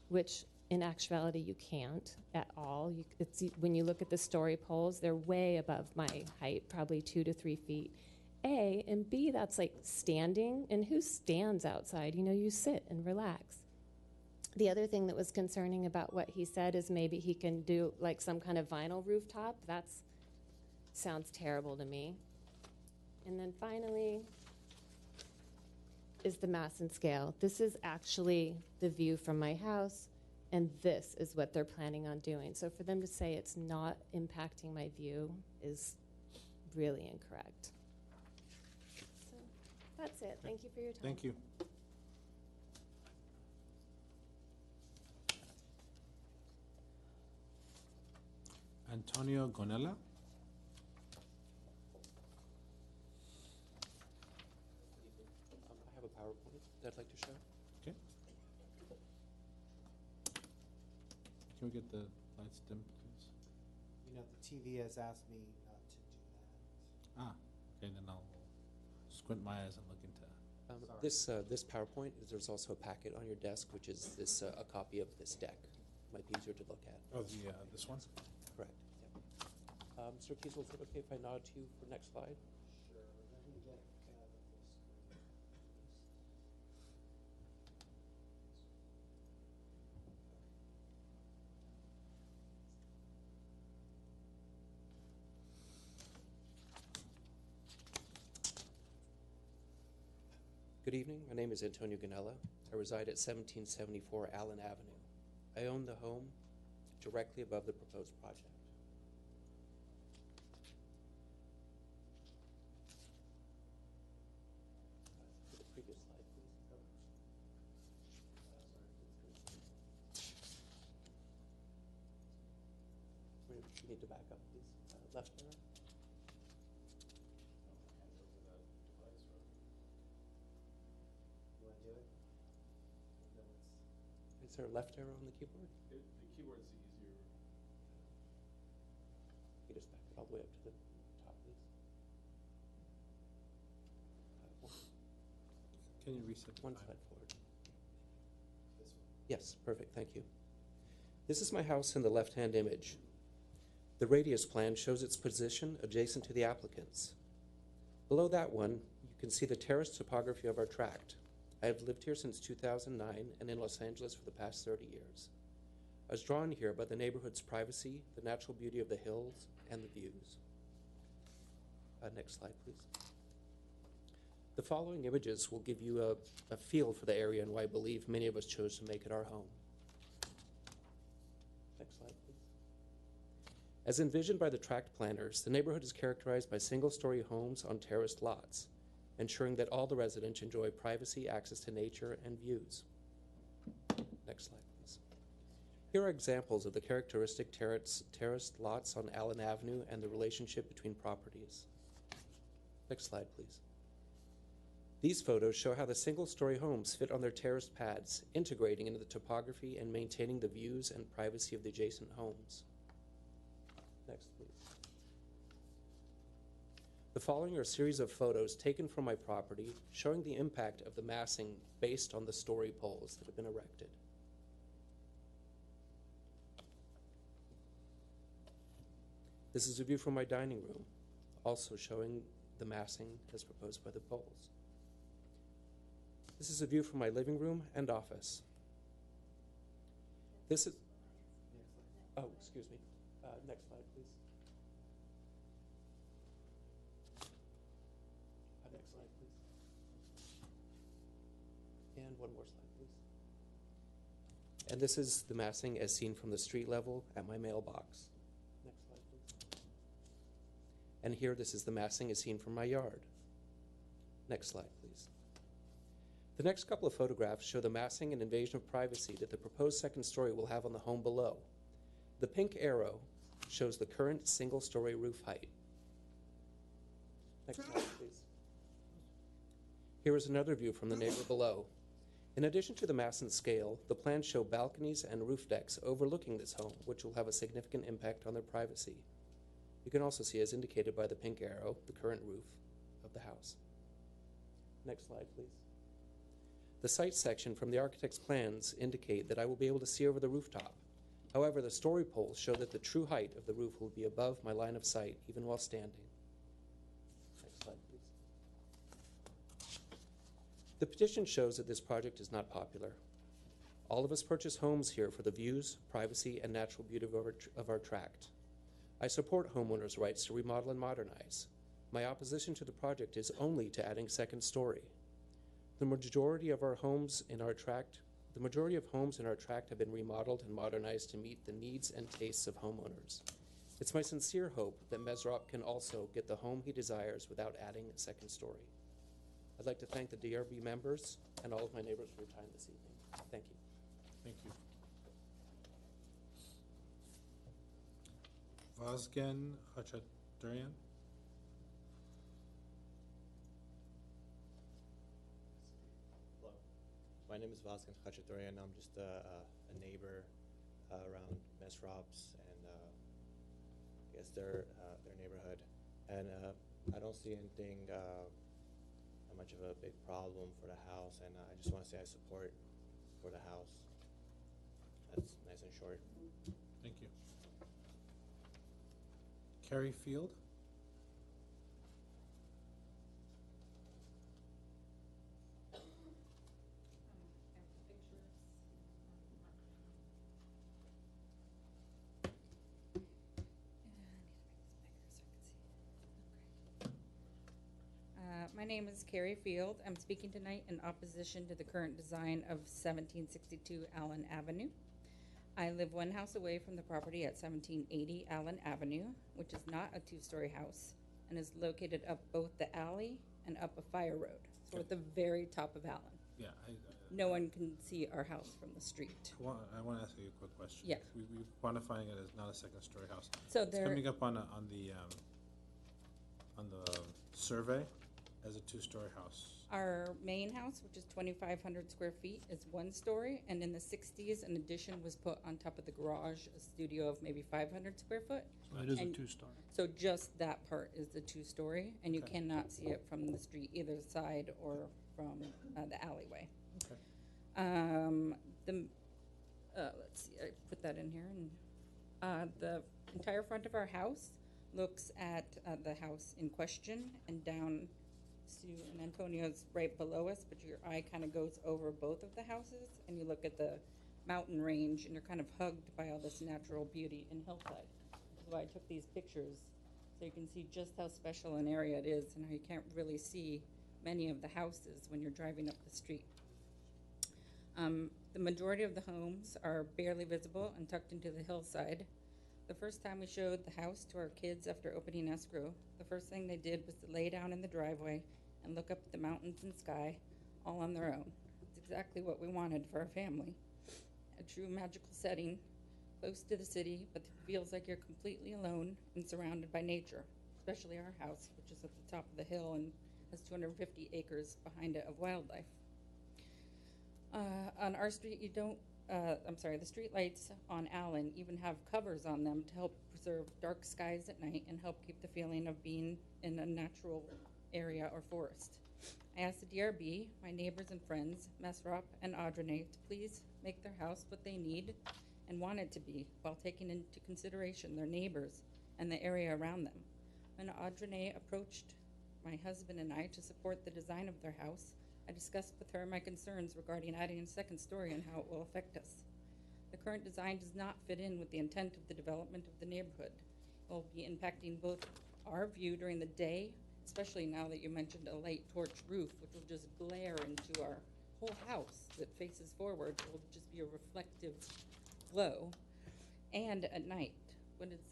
which in actuality you can't at all. When you look at the story poles, they're way above my height, probably 2 to 3 feet. A, and B, that's like standing, and who stands outside? You know, you sit and relax. The other thing that was concerning about what he said is maybe he can do like some kind of vinyl rooftop. That sounds terrible to me. And then finally is the mass and scale. This is actually the view from my house, and this is what they're planning on doing. So for them to say it's not impacting my view is really incorrect. So that's it. Thank you for your time. Thank you. And Antonio Gonella. I have a PowerPoint that I'd like to show. Okay. Can we get the lights dim, please? You know, the TV has asked me not to do that. Ah, okay, then I'll squint my eyes and look into This PowerPoint, there's also a packet on your desk, which is this a copy of this deck. Might be easier to look at. Oh, this one? Correct. Yeah. Mr. Kiesel, is it okay if I nod to you for next slide? Sure. Let me get the full screen. Good evening. My name is Antonio Ganella. I reside at 1774 Allen Avenue. I own the home directly above the proposed project. The previous slide, please. We need to back up, please. Left arrow. You want to do it? No, Is there a left arrow on the keyboard? The keyboard's easier. You just back it all the way up to the top, please. Can you reset the One slide? slide forward. Yes, perfect, thank you. This is my house in the left-hand image. The radius plan shows its position adjacent to the applicant's. Below that one, you can see the terraced topography of our tract. I have lived here since 2009 and in Los Angeles for the past 30 years. I was drawn here by the neighborhood's privacy, the natural beauty of the hills, and the views. Next slide, please. The following images will give you a feel for the area and why I believe many of us chose to make it our home. Next slide, please. As envisioned by the tract planners, the neighborhood is characterized by single-story homes on terraced lots, ensuring that all the residents enjoy privacy, access to nature, and views. Next slide, please. Here are examples of the characteristic terraced lots on Allen Avenue and the relationship between properties. Next slide, please. These photos show how the single-story homes fit on their terraced pads, integrating into the topography and maintaining the views and privacy of the adjacent homes. Next, please. The following are a series of photos taken from my property showing the impact of the massing based on the story poles that have been erected. This is a view from my dining room, also showing the massing as proposed by the poles. This is a view from my living room and office. This is, oh, excuse me. Next slide, please. Next slide, please. And one more slide, please. And this is the massing as seen from the street level at my mailbox. Next slide, please. And here, this is the massing as seen from my yard. Next slide, please. The next couple of photographs show the massing and invasion of privacy that the proposed second story will have on the home below. The pink arrow shows the current single-story roof height. Next slide, please. Here is another view from the neighbor below. In addition to the mass and scale, the plans show balconies and roof decks overlooking this home, which will have a significant impact on their privacy. You can also see, as indicated by the pink arrow, the current roof of the house. Next slide, please. The site section from the architect's plans indicate that I will be able to see over the rooftop. However, the story poles show that the true height of the roof will be above my line of sight, even while standing. Next slide, please. The petition shows that this project is not popular. All of us purchase homes here for the views, privacy, and natural beauty of our tract. I support homeowners' rights to remodel and modernize. My opposition to the project is only to adding second story. The majority of homes in our tract have been remodeled and modernized to meet the needs and tastes of homeowners. It's my sincere hope that Mesrop can also get the home he desires without adding a second story. I'd like to thank the DRB members and all of my neighbors for your time this evening. Thank you. Thank you. Vazgen Khachaturian. Hello, my name is Vazgen Khachaturian. I'm just a neighbor around Mesrops and I guess their neighborhood. And I don't see anything that much of a big problem for the house, and I just want to say I support for the house. That's nice and short. Thank you. Carrie Field. My name is Carrie Field. I'm speaking tonight in opposition to the current design of 1762 Allen Avenue. I live one house away from the property at 1780 Allen Avenue, which is not a two-story house and is located up both the alley and up a fire road. So we're at the very top of Allen. Yeah, No one can see our house from the street. I want to ask you a quick question. Yeah. We're quantifying it as not a second-story house. So it's there- coming up on the survey as a two-story house. Our main house, which is 2,500 square feet, is one story, and in the 60s, an addition was put on top of the garage, a studio of maybe 500 square foot. So it is a And two-story. So just that part is the two-story, and you Okay. cannot see it from the street, either side or from the alleyway. Okay. Let's see, I put that in here, and the entire front of our house looks at the house in question and down. Sue and Antonio's right below us, but your eye kind of goes over both of the houses, and you look at the mountain range, and you're kind of hugged by all this natural beauty in hillside. That's why I took these pictures, so you can see just how special an area it is and how you can't really see many of the houses when you're driving up the street. The majority of the homes are barely visible and tucked into the hillside. The first time we showed the house to our kids after opening escrow, the first thing they did was to lay down in the driveway and look up at the mountains and sky all on their own. It's exactly what we wanted for our family. A true magical setting, close to the city, but it feels like you're completely alone and surrounded by nature, especially our house, which is at the top of the hill and has 250 acres behind it of wildlife. On our street, the street lights on Allen even have covers on them to help preserve dark skies at night and help keep the feeling of being in a natural area or forest. I asked the DRB, my neighbors and friends, Mesrop and Audrey, to please make their house what they need and want it to be, while taking into consideration their neighbors and the area around them. When Audrey approached my husband and I to support the design of their house, I discussed with her my concerns regarding adding a second story and how it will affect us. The current design does not fit in with the intent of the development of the neighborhood. It will be impacting both our view during the day, especially now that you mentioned a light torch roof, which will just glare into our whole house that faces forward. It will just be a reflective glow. And at night, when it's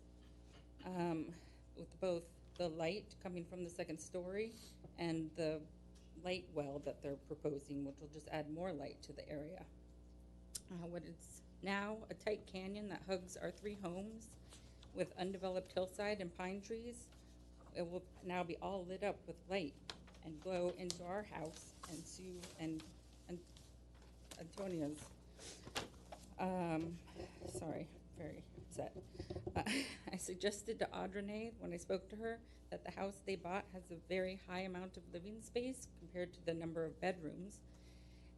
with both the light coming from the second story and the light well that they're proposing, which will just add more light to the area. What is now a tight canyon that hugs our three homes with undeveloped hillside and pine trees, it will now be all lit up with light and glow into our house and Sue and Antonia's. Sorry, very upset. I suggested to Audrey when I spoke to her that the house they bought has a very high amount of living space compared to the number of bedrooms,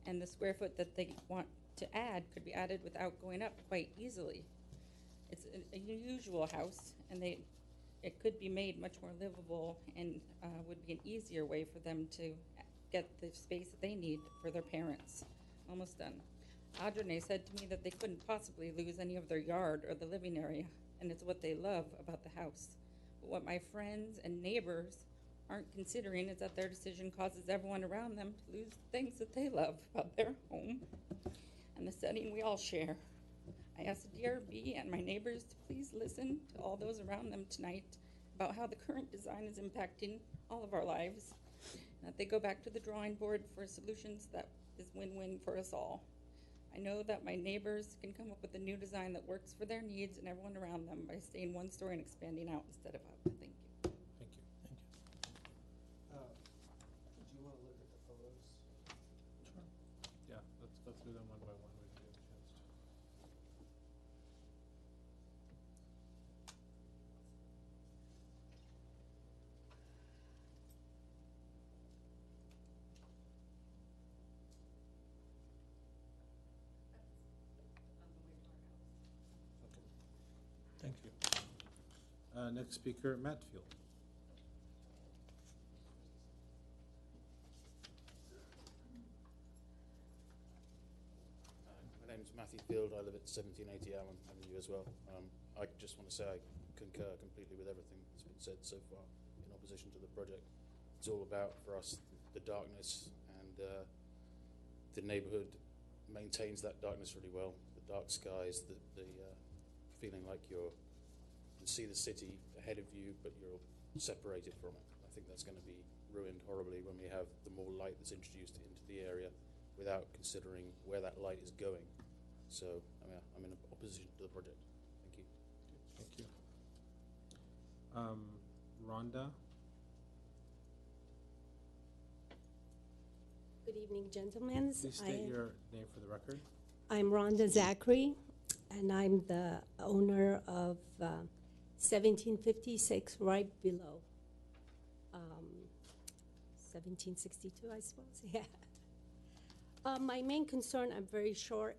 and the square foot that they want to add could be added without going up quite easily. It's a unusual house, and it could be made much more livable and would be an easier way for them to get the space that they need for their parents. Almost done. Audrey said to me that they couldn't possibly lose any of their yard or the living area, and it's what they love about the house. But what my friends and neighbors aren't considering is that their decision causes everyone around them to lose the things that they love about their home and the setting we all share. I asked the DRB and my neighbors to please listen to all those around them tonight about how the current design is impacting all of our lives, and that they go back to the drawing board for solutions that is win-win for us all. I know that my neighbors can come up with a new design that works for their needs and everyone around them by staying one story and expanding out instead of up. Thank you. Thank you. Do you want to look at the photos? Sure. Yeah, let's go through them one by one. We can get a chance to. Thank you. Next speaker, Matt Field. My name is Matthew Field. I live at 1780 Allen Avenue as well. I just want to say I concur completely with everything that's been said so far in opposition to the project. It's all about, for us, the darkness, and the neighborhood maintains that darkness really well. The dark skies, the feeling like you can see the city ahead of you, but you're separated from it. I think that's going to be ruined horribly when we have the more light that's introduced into the area without considering where that light is going. So I'm in opposition to the project. Thank you. Thank you. Rhonda? Good evening, gentlemen. Please state your name for the record. I'm Rhonda Zachary, and I'm the owner of 1756 right below 1762, I suppose. Yeah. My main concern, I'm very short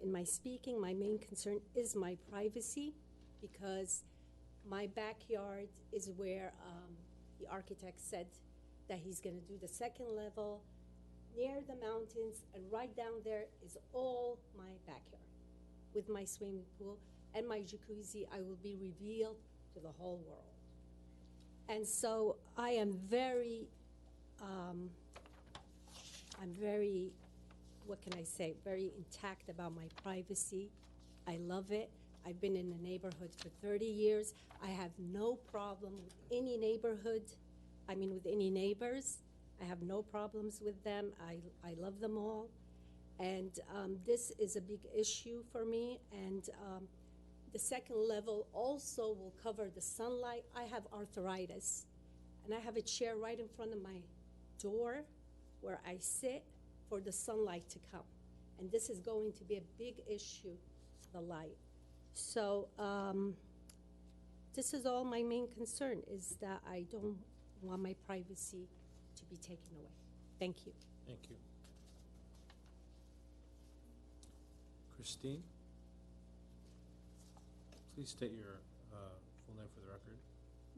in my speaking, my main concern is my privacy, because my backyard is where the architect said that he's going to do the second level near the mountains, and right down there is all my backyard with my swimming pool and my jacuzzi. I will be revealed to the whole world. And so I am very, what can I say, very intact about my privacy. I love it. I've been in the neighborhood for 30 years. I have no problem with any neighborhood, with any neighbors. I have no problems with them. I love them all. And this is a big issue for me. And the second level also will cover the sunlight. I have arthritis, and I have a chair right in front of my door where I sit for the sunlight to come. And this is going to be a big issue, the light. So this is all my main concern, is that I don't want my privacy to be taken away. Thank you. Thank you. Christine? Please state your full name for the record.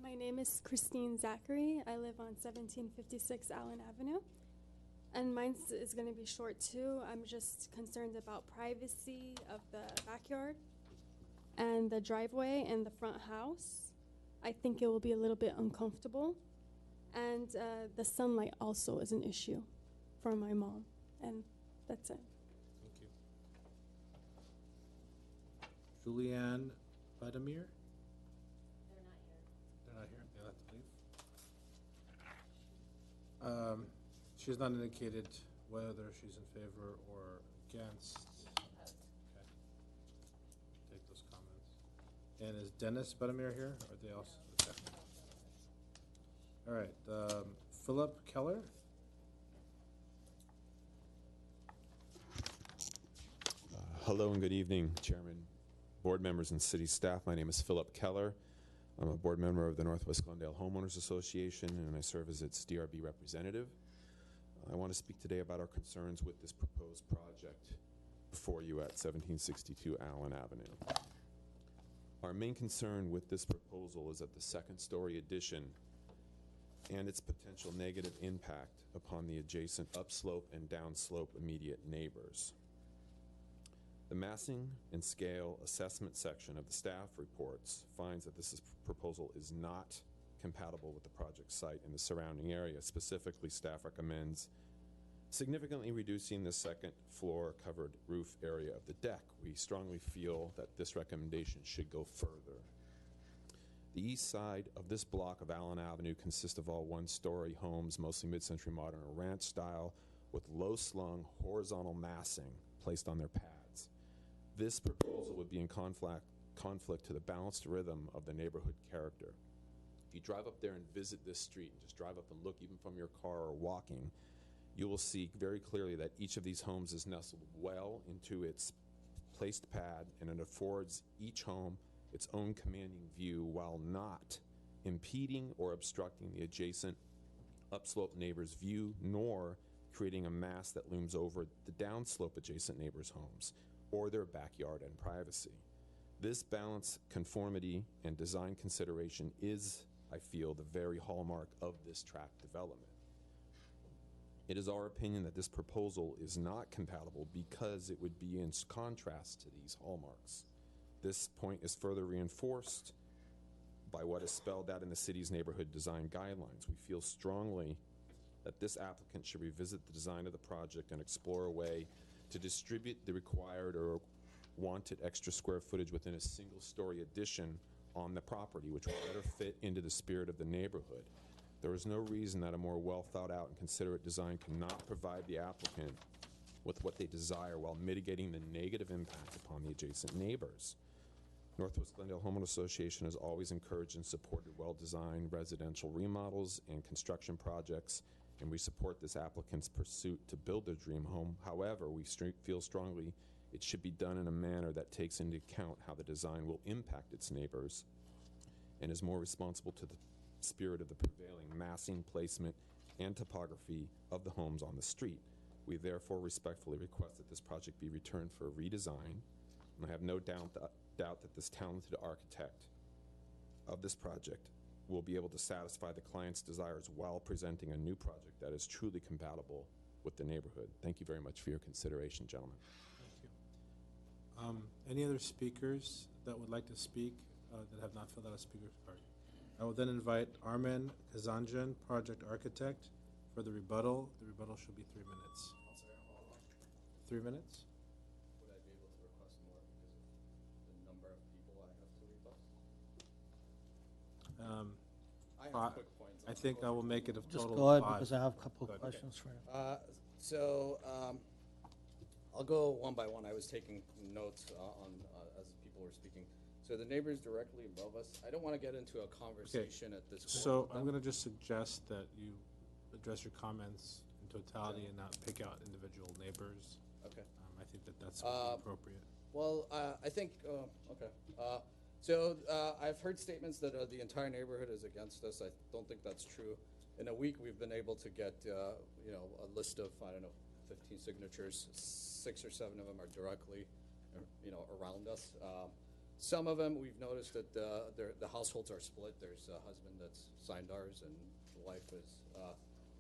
My name is Christine Zachary. I live on 1756 Allen Avenue. And mine is going to be short too. I'm just concerned about privacy of the backyard and the driveway and the front house. I think it will be a little bit uncomfortable. And the sunlight also is an issue for my mom. And that's it. Thank you. Julianne Budimir? They're not here. They have to leave. She has not indicated whether she's in favor or against. Okay. Take those comments. And is Dennis Budimir here? Or are they also? Okay. All right. Philip Keller? Hello and good evening, Chairman, board members, and city staff. My name is Philip Keller. I'm a board member of the Northwest Glendale Homeowners Association, and I serve as its DRB representative. I want to speak today about our concerns with this proposed project before you at 1762 Allen Avenue. Our main concern with this proposal is that the second-story addition and its potential negative impact upon the adjacent upslope and downslope immediate neighbors. The massing and scale assessment section of the staff reports finds that this proposal is not compatible with the project site and the surrounding area. Specifically, staff recommends significantly reducing the second floor covered roof area of the deck. We strongly feel that this recommendation should go further. The east side of this block of Allen Avenue consists of all one-story homes, mostly mid-century modern or ranch style, with low-slung horizontal massing placed on their pads. This proposal would be in conflict to the balanced rhythm of the neighborhood character. If you drive up there and visit this street, and just drive up and look even from your car or walking, you will see very clearly that each of these homes is nestled well into its placed pad, and it affords each home its own commanding view while not impeding or obstructing the adjacent upslope neighbor's view, nor creating a mass that looms over the downslope adjacent neighbors' homes or their backyard and privacy. This balance, conformity, and design consideration is, I feel, the very hallmark of this tract development. It is our opinion that this proposal is not compatible because it would be in contrast to these hallmarks. This point is further reinforced by what is spelled out in the city's neighborhood design guidelines. We feel strongly that this applicant should revisit the design of the project and explore a way to distribute the required or wanted extra square footage within a single-story addition on the property, which will better fit into the spirit of the neighborhood. There is no reason that a more well-thought-out and considerate design cannot provide the applicant with what they desire while mitigating the negative impact upon the adjacent neighbors. Northwest Glendale Homeowner Association has always encouraged and supported well-designed residential remodels and construction projects, and we support this applicant's pursuit to build their dream home. However, we feel strongly it should be done in a manner that takes into account how the design will impact its neighbors and is more responsible to the spirit of the prevailing massing, placement, and topography of the homes on the street. We therefore respectfully request that this project be returned for a redesign, and I have no doubt that this talented architect of this project will be able to satisfy the client's desires while presenting a new project that is truly compatible with the neighborhood. Thank you very much for your consideration, gentlemen. Thank you. Any other speakers that would like to speak that have not filled out a speaker's card? I will then invite Armen Kazanjan, project architect, for the rebuttal. The rebuttal should be 3 minutes. 3 minutes? Would I be able to request more because of the number of people I have to rebut? I have quick points. I think I will make it a Just total go ahead of 5. because I have a couple of Good. questions for you. I'll go one by one. I was taking notes as people were speaking. So the neighbors directly above us, I don't want to get into a conversation at this point. So I'm going to just suggest that you address your comments in totality and not pick out individual neighbors. Okay. I think that that's appropriate. Well, I think, okay. I've heard statements that the entire neighborhood is against us. I don't think that's true. In a week, we've been able to get, a list of, 15 signatures. 6 or 7 of them are directly, around us. Some of them, we've noticed that the households are split. There's a husband that's signed ours, and the wife has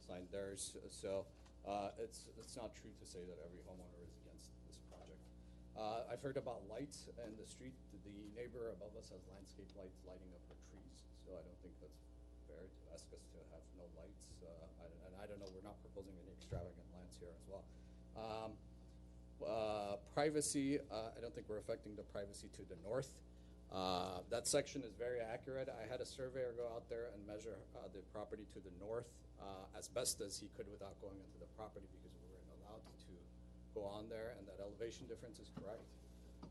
signed theirs. So it's not true to say that every homeowner is against this project. I've heard about lights in the street. The neighbor above us has landscape lights lighting up her trees, so I don't think that's fair to ask us to have no lights. And I don't know, we're not proposing any extravagant lamps here as well. Privacy, I don't think we're affecting the privacy to the north. That section is very accurate. I had a surveyor go out there and measure the property to the north as best as he could without going into the property because we weren't allowed to go on there, and that elevation difference is correct.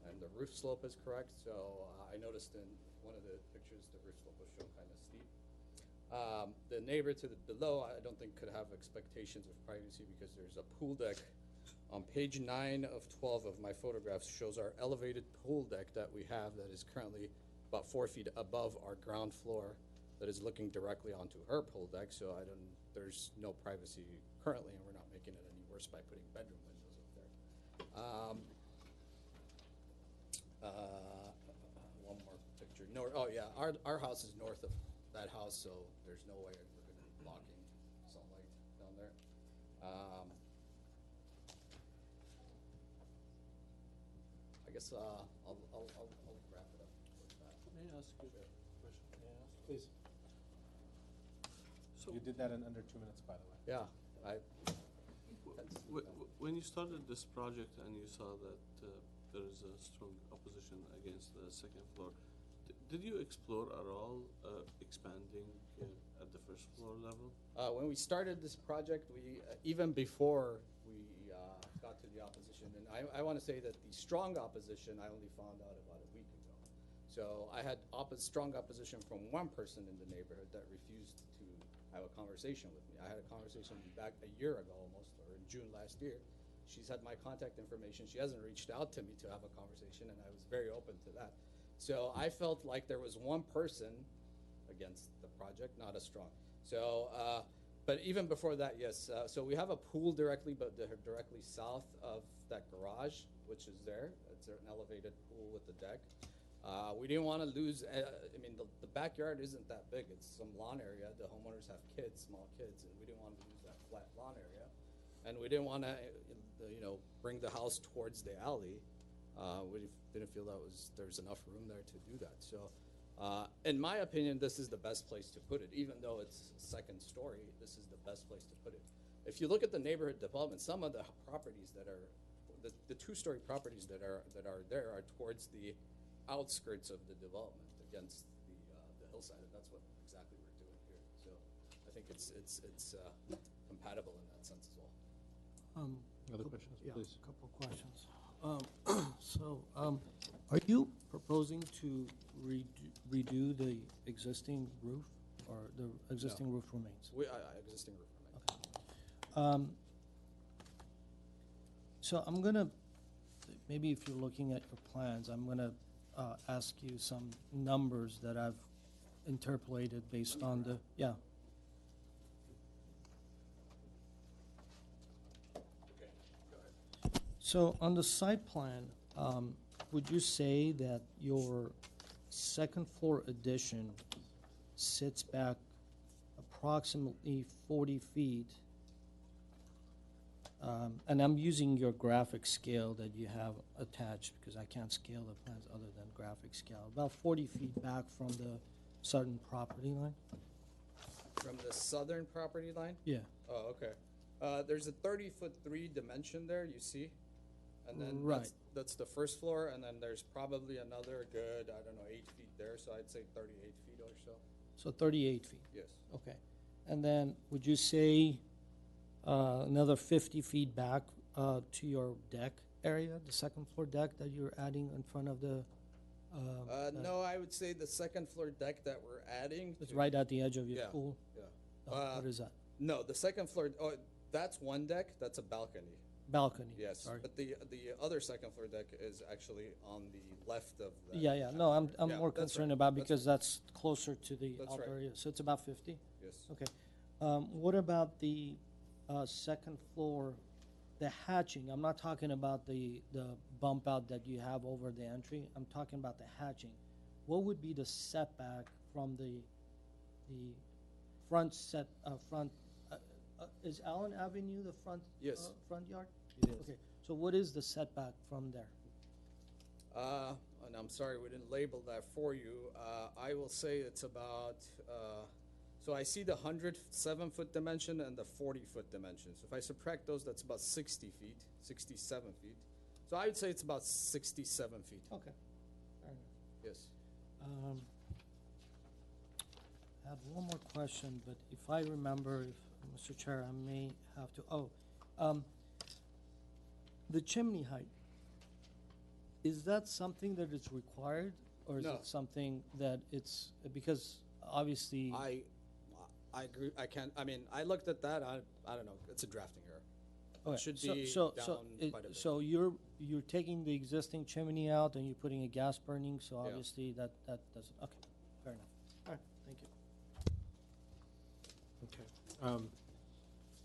And the roof slope is correct, so I noticed in one of the pictures the roof slope was shown kind of steep. The neighbor to the below, I don't think could have expectations of privacy because there's a pool deck. On page 9 of 12 of my photographs shows our elevated pool deck that we have that is currently about 4 feet above our ground floor that is looking directly onto her pool deck, so there's no privacy currently, and we're not making it any worse by putting bedroom windows up there. One more picture. Our house is north of that house, so there's no way we're going to be blocking sunlight down there. I guess I'll wrap it up with that. May I ask you a question? Please. So you did that in under 2 minutes, by the way. Yeah. When you started this project and you saw that there is a strong opposition against the second floor, did you explore at all expanding at the first floor level? When we started this project, we even before we got to the opposition. And I want to say that the strong opposition I only found out about a week ago. So I had strong opposition from one person in the neighborhood that refused to have a conversation with me. I had a conversation back a year ago almost, or in June last year. She's had my contact information. She hasn't reached out to me to have a conversation, and I was very open to that. So I felt like there was one person against the project, not as strong. So, but even before that, yes. So we have a pool directly south of that garage, which is there. It's an elevated pool with the deck. We didn't want to lose, I mean, the backyard isn't that big. It's some lawn area. The homeowners have kids, small kids, and we didn't want to lose that flat lawn area. And we didn't want to, bring the house towards the alley. We didn't feel there's enough room there to do that. So, in my opinion, this is the best place to put it. Even though it's second story, this is the best place to put it. If you look at the neighborhood development, some of the properties that are, the two-story properties that are there are towards the outskirts of the development against the hillside, and that's what exactly we're doing here. So I think it's compatible in that sense as well. Other questions, Yeah, please? a couple questions. Are you proposing to redo the existing roof, or the existing roof remains? Existing roof remains. So I'm gonna, maybe if you're looking at your plans, I'm gonna ask you some numbers that I've interpolated based on the, yeah. So on the site plan, would you say that your second floor addition sits back approximately 40 feet? And I'm using your graphic scale that you have attached because I can't scale the plans other than graphic scale. About 40 feet back from the southern property line? From the southern property line? Yeah. Oh, okay. There's a 30-foot 3 dimension there, you see? And then Right. that's the first floor, and then there's probably another good, 8 feet there, so I'd say 38 feet or so. So 38 feet? Yes. Okay. And then would you say another 50 feet back to your deck area, the second floor deck that you're adding in front of the? No, I would say the second floor deck that we're adding. It's right at the edge of your pool? Yeah. What is that? No, the second floor, that's one deck, that's a balcony. Balcony. Yes, Sorry. but the other second floor deck is actually on the left of the. Yeah. No, I'm Yeah, more that's concerned right. about because that's closer to the That's outdoor right. area. So it's about 50? Yes. Okay. What about the second floor, the hatching? I'm not talking about the bump out that you have over the entry. I'm talking about the hatching. What would be the setback from the front is Allen Avenue the front? Yes. Front yard? It is. Okay. So what is the setback from there? And I'm sorry we didn't label that for you. I will say it's about. So I see the 107-foot dimension and the 40-foot dimension. So if I subtract those, that's about 60 feet, 67 feet. So I would say it's about 67 feet. Okay. Fair enough. Yes. I have one more question, but if I remember, Mr. Chair, I may have to, the chimney height, is that something that is required? Or is No. it something that it's, because obviously. I agree. I looked at that. I don't know. It's a drafting error. Okay, It should so- be so- down so it- quite a bit. So you're taking the existing chimney out and you're putting a gas burning, so Yeah. obviously that doesn't, okay, fair enough. All right, thank you. Okay.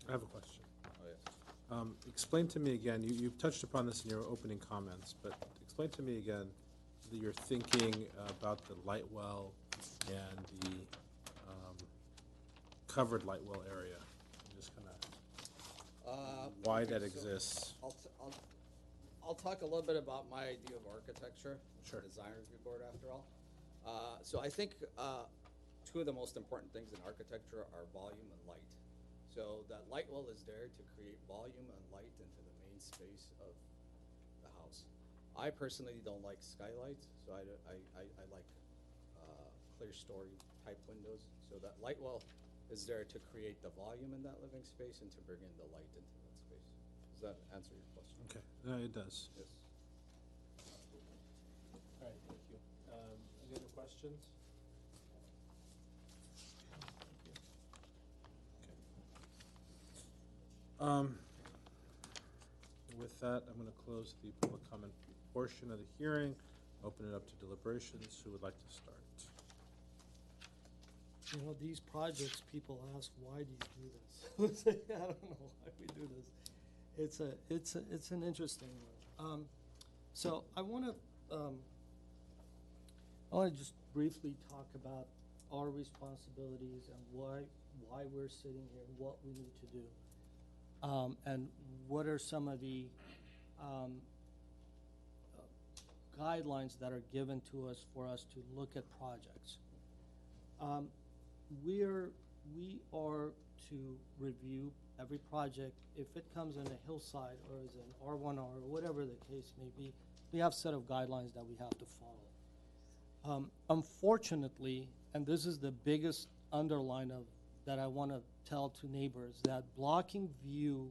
I have a question. Oh, yes. Explain to me again, you touched upon this in your opening comments, but explain to me again your thinking about the light well and the covered light well area. Just kind of why that exists. I'll talk a little bit about my idea of architecture. Sure. Design review board, after all. So I think two of the most important things in architecture are volume and light. So that light well is there to create volume and light into the main space of the house. I personally don't like skylights, so I like clear story type windows. So that light well is there to create the volume in that living space and to bring in the light into that space. Does Does that answer your question? Okay, it does. Yes. All right, thank you. Any other questions? With that, I'm going to close the public comment portion of the hearing, open it up to deliberations. Who would like to start? You know, these projects, people ask, why do you do this? I don't know why we do this. It's an interesting one. So I want to just briefly talk about our responsibilities and why we're sitting here, what we need to do, and what are some of the guidelines that are given to us for us to look at projects. We are to review every project. If it comes in a hillside or is an R1R or whatever the case may be, we have a set of guidelines that we have to follow. Unfortunately, and this is the biggest underline of that I want to tell to neighbors, that blocking view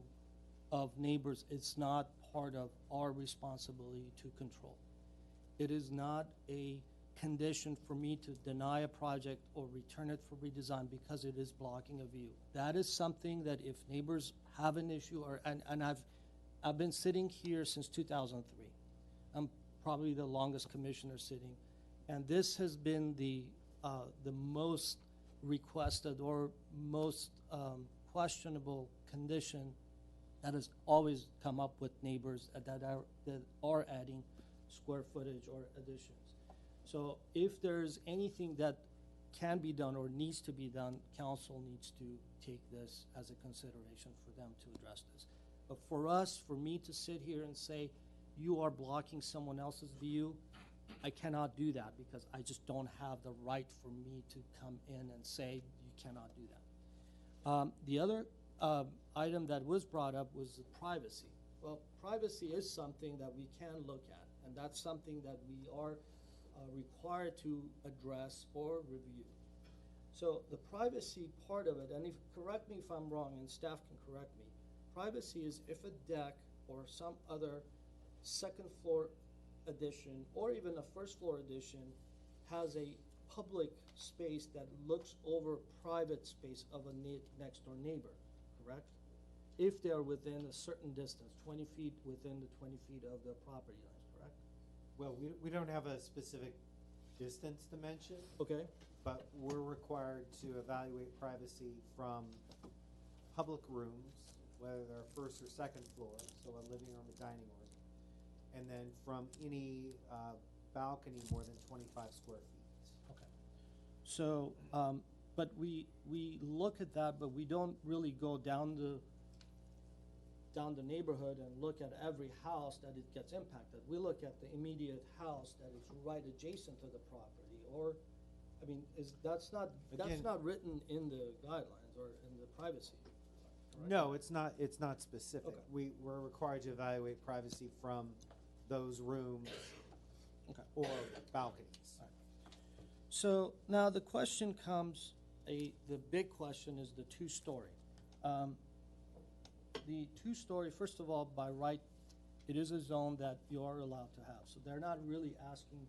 of neighbors is not part of our responsibility to control. It is not a condition for me to deny a project or return it for redesign because it is blocking a view. That is something that if neighbors have an issue, and I've been sitting here since 2003. I'm probably the longest commissioner sitting, and this has been the most requested or most questionable condition that has always come up with neighbors that are adding square footage or additions. So if there's anything that can be done or needs to be done, council needs to take this as a consideration for them to address this. But for us, for me to sit here and say, you are blocking someone else's view, I cannot do that because I just don't have the right for me to come in and say, you cannot do that. The other item that was brought up was privacy. Well, privacy is something that we can look at, and that's something that we are required to address or review. So the privacy part of it, and correct me if I'm wrong, and staff can correct me, privacy is if a deck or some other second floor addition or even a first floor addition has a public space that looks over private space of a next door neighbor, correct? If they're within a certain distance, 20 feet within the 20 feet of the property lines, correct? Well, we don't have a specific distance dimension. Okay. But we're required to evaluate privacy from public rooms, whether they're first or second floor, so a living room, a dining room, and then from any balcony more than 25 square feet. Okay. So, but we look at that, but we don't really go down the neighborhood and look at every house that it gets impacted. We look at the immediate house that is right adjacent to the property, or, I mean, that's not written in the guidelines or in the privacy. Correct? No, it's not specific. Okay. We're required to evaluate privacy from those rooms or balconies. Right. So now the question comes, the big question is the two-story. The two-story, first of all, by right, it is a zone that you are allowed to have. So they're not really asking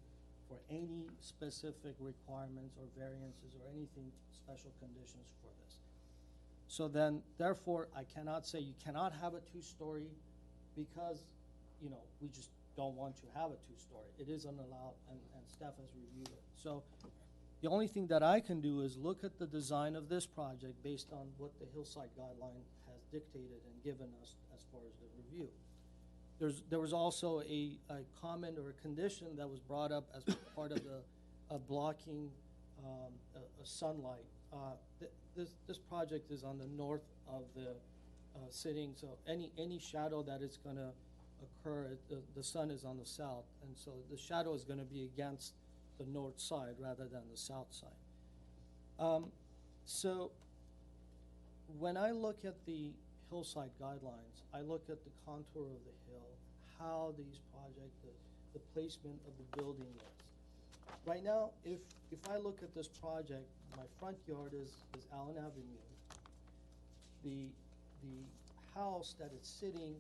for any specific requirements or variances or anything, special conditions for this. So then, therefore, I cannot say you cannot have a two-story because, we just don't want to have a two-story. It is unallowed, and staff has reviewed it. So the only thing that I can do is look at the design of this project based on what the Hillside Guideline has dictated and given us as far as the review. There was also a comment or a condition that was brought up as part of the blocking sunlight. This project is on the north of the sitting, so any shadow that is going to occur, the sun is on the south, and so the shadow is going to be against the north side rather than the south side. So when I look at the Hillside Guidelines, I look at the contour of the hill, how these projects, the placement of the building is. Right now, if I look at this project, my front yard is Allen Avenue. The house that it's sitting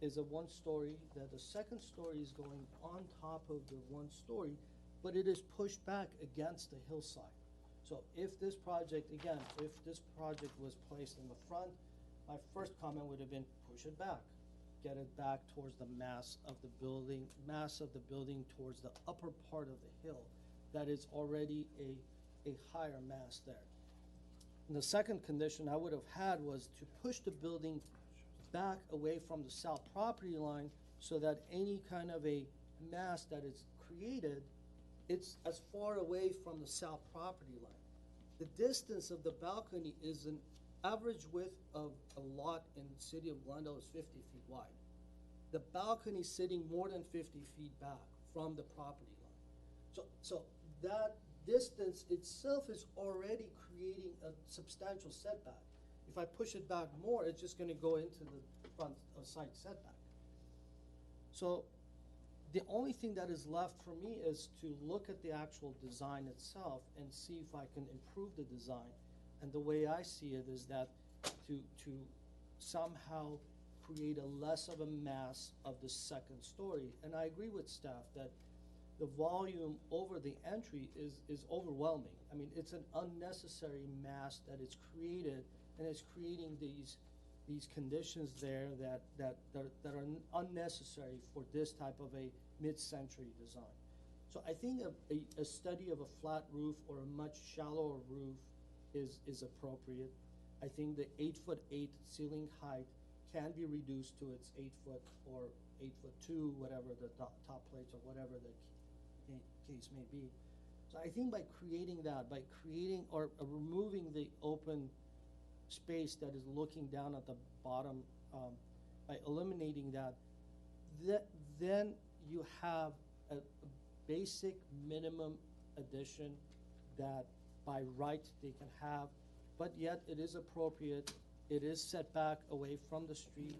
is a one-story, that the second story is going on top of the one-story, but it is pushed back against the hillside. So if this project, again, if this project was placed in the front, my first comment would have been push it back. Get it back towards the mass of the building towards the upper part of the hill that is already a higher mass there. And the second condition I would have had was to push the building back away from the south property line so that any kind of a mass that is created, it's as far away from the south property line. The distance of the balcony is an average width of a lot in the city of Glendale is 50 feet wide. The balcony is sitting more than 50 feet back from the property line. So that distance itself is already creating a substantial setback. If I push it back more, it's just gonna go into the front side setback. So the only thing that is left for me is to look at the actual design itself and see if I can improve the design. And the way I see it is that to somehow create a less of a mass of the second story. And I agree with staff that the volume over the entry is overwhelming. I mean, it's an unnecessary mass that is created, and it's creating these conditions there that are unnecessary for this type of a mid-century design. So I think a study of a flat roof or a much shallower roof is appropriate. I think the 8'8" ceiling height can be reduced to its 8 foot or 8'2", whatever the top plates or whatever the case may be. So I think by creating that, by creating or removing the open space that is looking down at the bottom, by eliminating that, then you have a basic minimum addition that by right they can have, but yet it is appropriate. It is set back away from the street.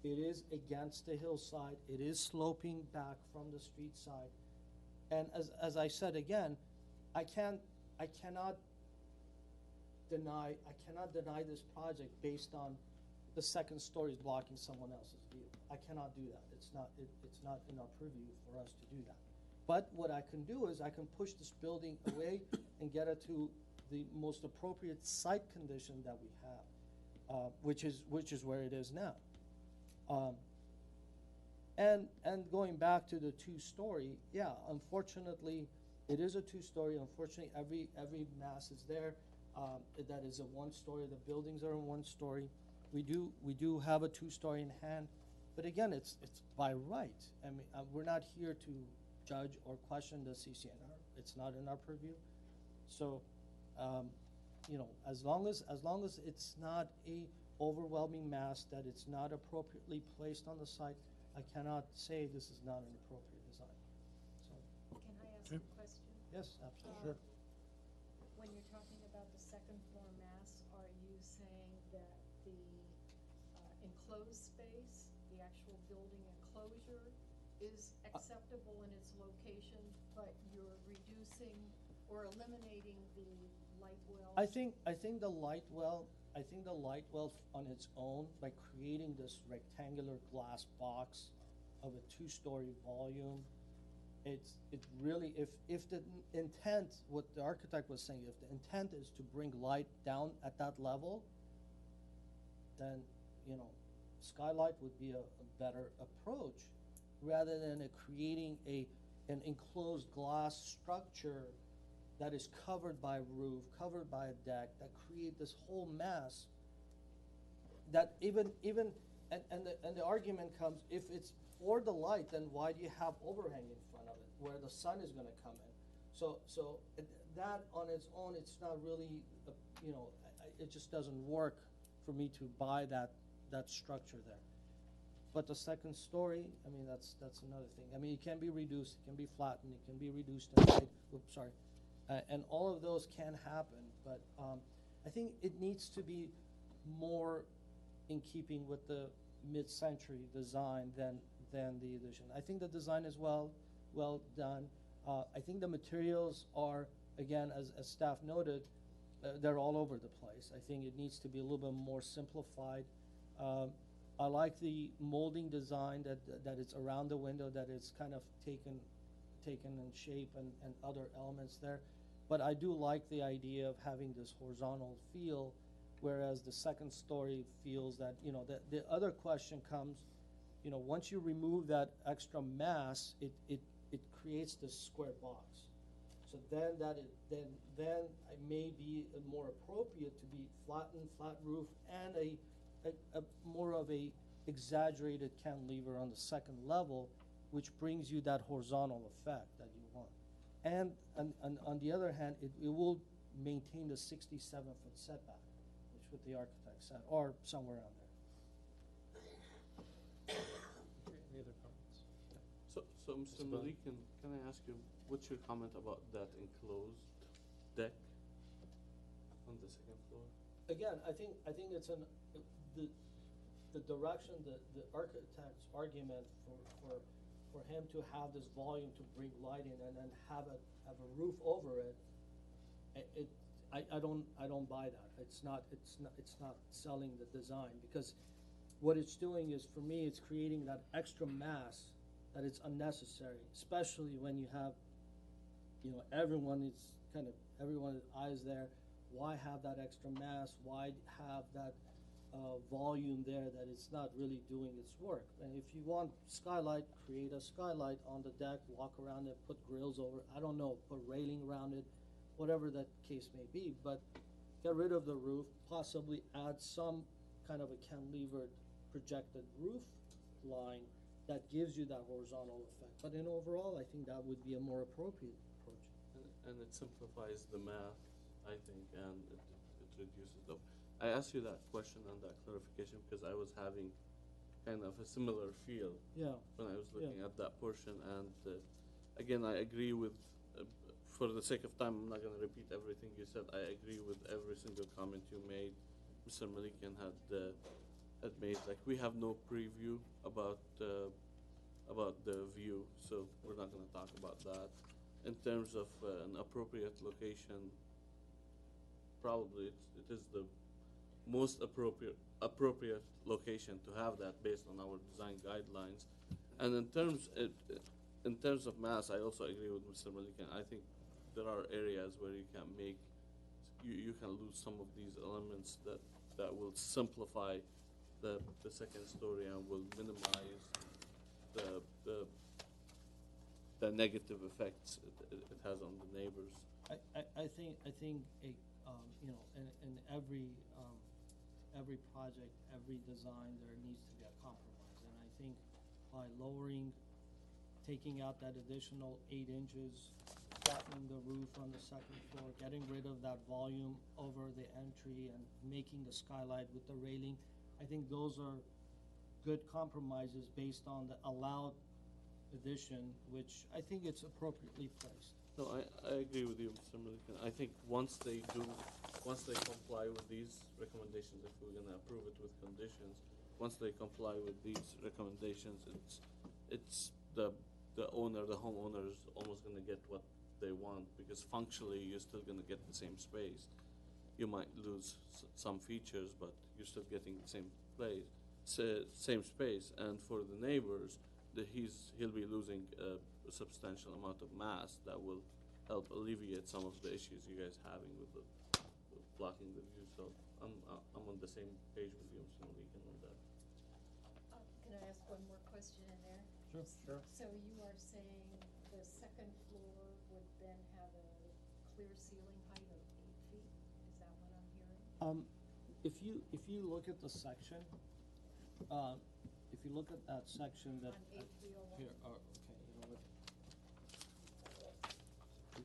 It is against the hillside. It is sloping back from the street side. And as I said again, I cannot deny this project based on the second story is blocking someone else's view. I cannot do that. It's not in our purview for us to do that. But what I can do is I can push this building away and get it to the most appropriate site condition that we have, which is where it is now. And going back to the two-story, yeah, unfortunately, it is a two-story. Unfortunately, every mass is there. That is a one-story. The buildings are in one-story. We do have a two-story in hand, but again, it's by right. I mean, we're not here to judge or question the CCNR. It's not in our purview. So, you know, as long as it's not a overwhelming mass, that it's not appropriately placed on the site, I cannot say this is not an appropriate design. So, can I ask a question? Yes, absolutely. Sure. When you're talking about the second floor mass, are you saying that the enclosed space, the actual building enclosure, is acceptable in its location, but you're reducing or eliminating the light well? I think the light well on its own, by creating this rectangular glass box of a two-story volume, it really, if the intent, what the architect was saying, if the intent is to bring light down at that level, then, you know, skylight would be a better approach, rather than creating an enclosed glass structure that is covered by a roof, covered by a deck, that create this whole mass. That even and the argument comes, if it's for the light, then why do you have overhang in front of it where the sun is going to come in? So that on its own, it's not really, you know, it just doesn't work for me to buy that structure there. But the second story, I mean, that's another thing. I mean, it can be reduced, it can be flattened, it can be reduced in height. Oops, sorry. And all of those can happen, but I think it needs to be more in keeping with the mid-century design than the addition. I think the design is well done. I think the materials are, again, as staff noted, they're all over the place. I think it needs to be a little bit more simplified. I like the molding design that is around the window, that is kind of taken in shape and other elements there. But I do like the idea of having this horizontal feel, whereas the second story feels that, you know, the other question comes, you know, once you remove that extra mass, it creates this square box. So then then it may be more appropriate to be flat roof and a more of a exaggerated cantilever on the second level, which brings you that horizontal effect that you want. And on the other hand, it will maintain the 67-foot setback, which what the architect said, or somewhere around there. Any other comments? So Mr. Malik, can I ask you, what's your comment about that enclosed deck on the second floor? Again, I think it's the direction, the architect's argument for him to have this volume to bring light in and then have a roof over it. I don't buy that. It's not selling the design, because what it's doing is, for me, it's creating that extra mass that it's unnecessary, especially when you have, you know, everyone's eyes there. Why have that extra mass? Why have that volume there that it's not really doing its work? And if you want skylight, create a skylight on the deck, walk around it, put grills over it, I don't know, put railing around it, whatever that case may be, but get rid of the roof, possibly add some kind of a cantilevered projected roof line that gives you that horizontal effect. But in overall, I think that would be a more appropriate approach. And it simplifies the math, I think, and it reduces the. I asked you that question and that clarification because I was having kind of a similar feel when I was looking at that portion. And again, I agree with, for the sake of time, I'm not going to repeat everything you said. I agree with every single comment you made. Mr. Malikian had made, like, we have no preview about the view, so we're not going to talk about that. In terms of an appropriate location, probably it is the most appropriate location to have that based on our design guidelines. And in terms of mass, I also agree with Mr. Malikian. I think there are areas where you can make, you can lose some of these elements that will simplify the second story and will minimize the negative effects it has on the neighbors. I think you know, in every project, every design, there needs to be a compromise. And I think by taking out that additional 8 inches, flattening the roof on the second floor, getting rid of that volume over the entry, and making the skylight with the railing, I think those are good compromises based on the allowed addition, which I think it's appropriately placed. No, I agree with you, Mr. Malikian. I think once they comply with these recommendations, if we're gonna approve it with conditions, once they comply with these recommendations, it's the homeowner is almost gonna get what they want, because functionally you're still gonna get the same space. You might lose some features, but you're still getting the same space. And for the neighbors, he'll be losing a substantial amount of mass that will help alleviate some of the issues you guys having with blocking the view. So I'm on the same page with you, Mr. Malikian, on that. Can I ask one more question in there? Sure. So you are saying the second floor would then have a clear ceiling height of 8 feet? Is that what I'm hearing? If you look at the section, if you look at that section that On A301? here, okay, you know what?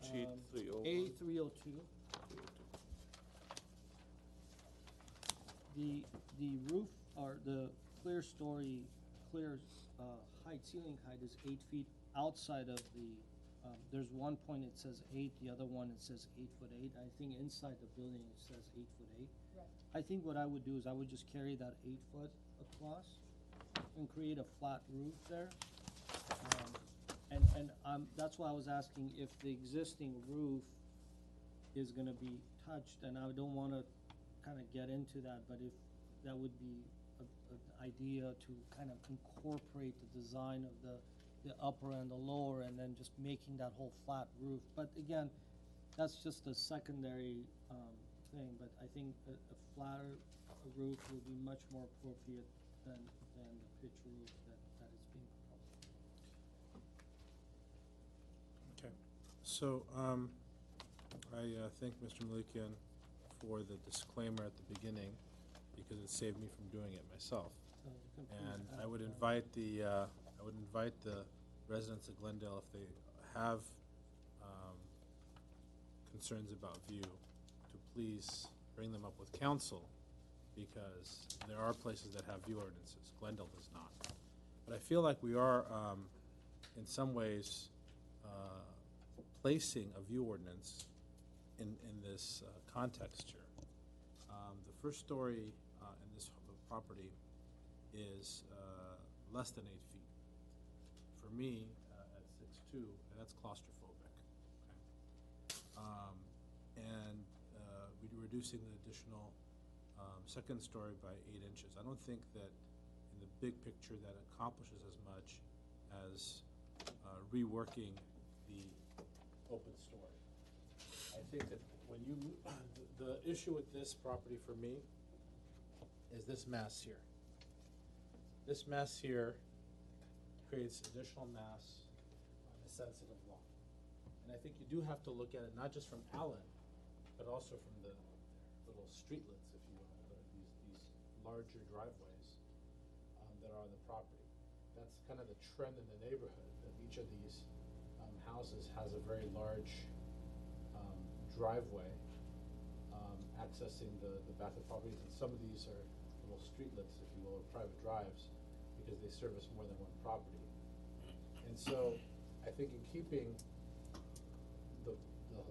Sheet 301. A302. The roof, or the clear height, ceiling height is 8 feet outside of the, there's one point it says 8, the other one it says 8'8". I think inside the building it says 8'8". Right. I think what I would do is I would just carry that 8 foot across and create a flat roof there. That's why I was asking if the existing roof is gonna be touched, and I don't wanna kinda get into that, but if that would be an idea to kind of incorporate the design of the upper and the lower, and then just making that whole flat roof. But again, that's just a secondary thing, but I think a flatter roof will be much more appropriate than the pitch roof that is being proposed. Okay, so I thank Mr. Malikian for the disclaimer at the beginning, because it saved me from doing it myself. So you can prove And that, I would invite the residents of Glendale, if they have concerns about view, to please bring them up with council, because there are places that have view ordinances. Glendale does not. But I feel like we are, in some ways, placing a view ordinance in this context here. The first story in this property is less than 8 feet. For me, at 6'2", that's claustrophobic. Okay. And we're reducing the additional second story by 8 inches. I don't think that in the big picture that accomplishes as much as reworking the open story. I think that when you the issue with this property for me is this mass here. This mass here creates additional mass on a sensitive lawn. And I think you do have to look at it not just from Allen, but also from the little streetlets, if you will, these larger driveways that are on the property. That's kind of the trend in the neighborhood, that each of these houses has a very large driveway accessing the back of properties, and some of these are little streetlets, if you will, or private drives, because they service more than one property. And so I think in keeping the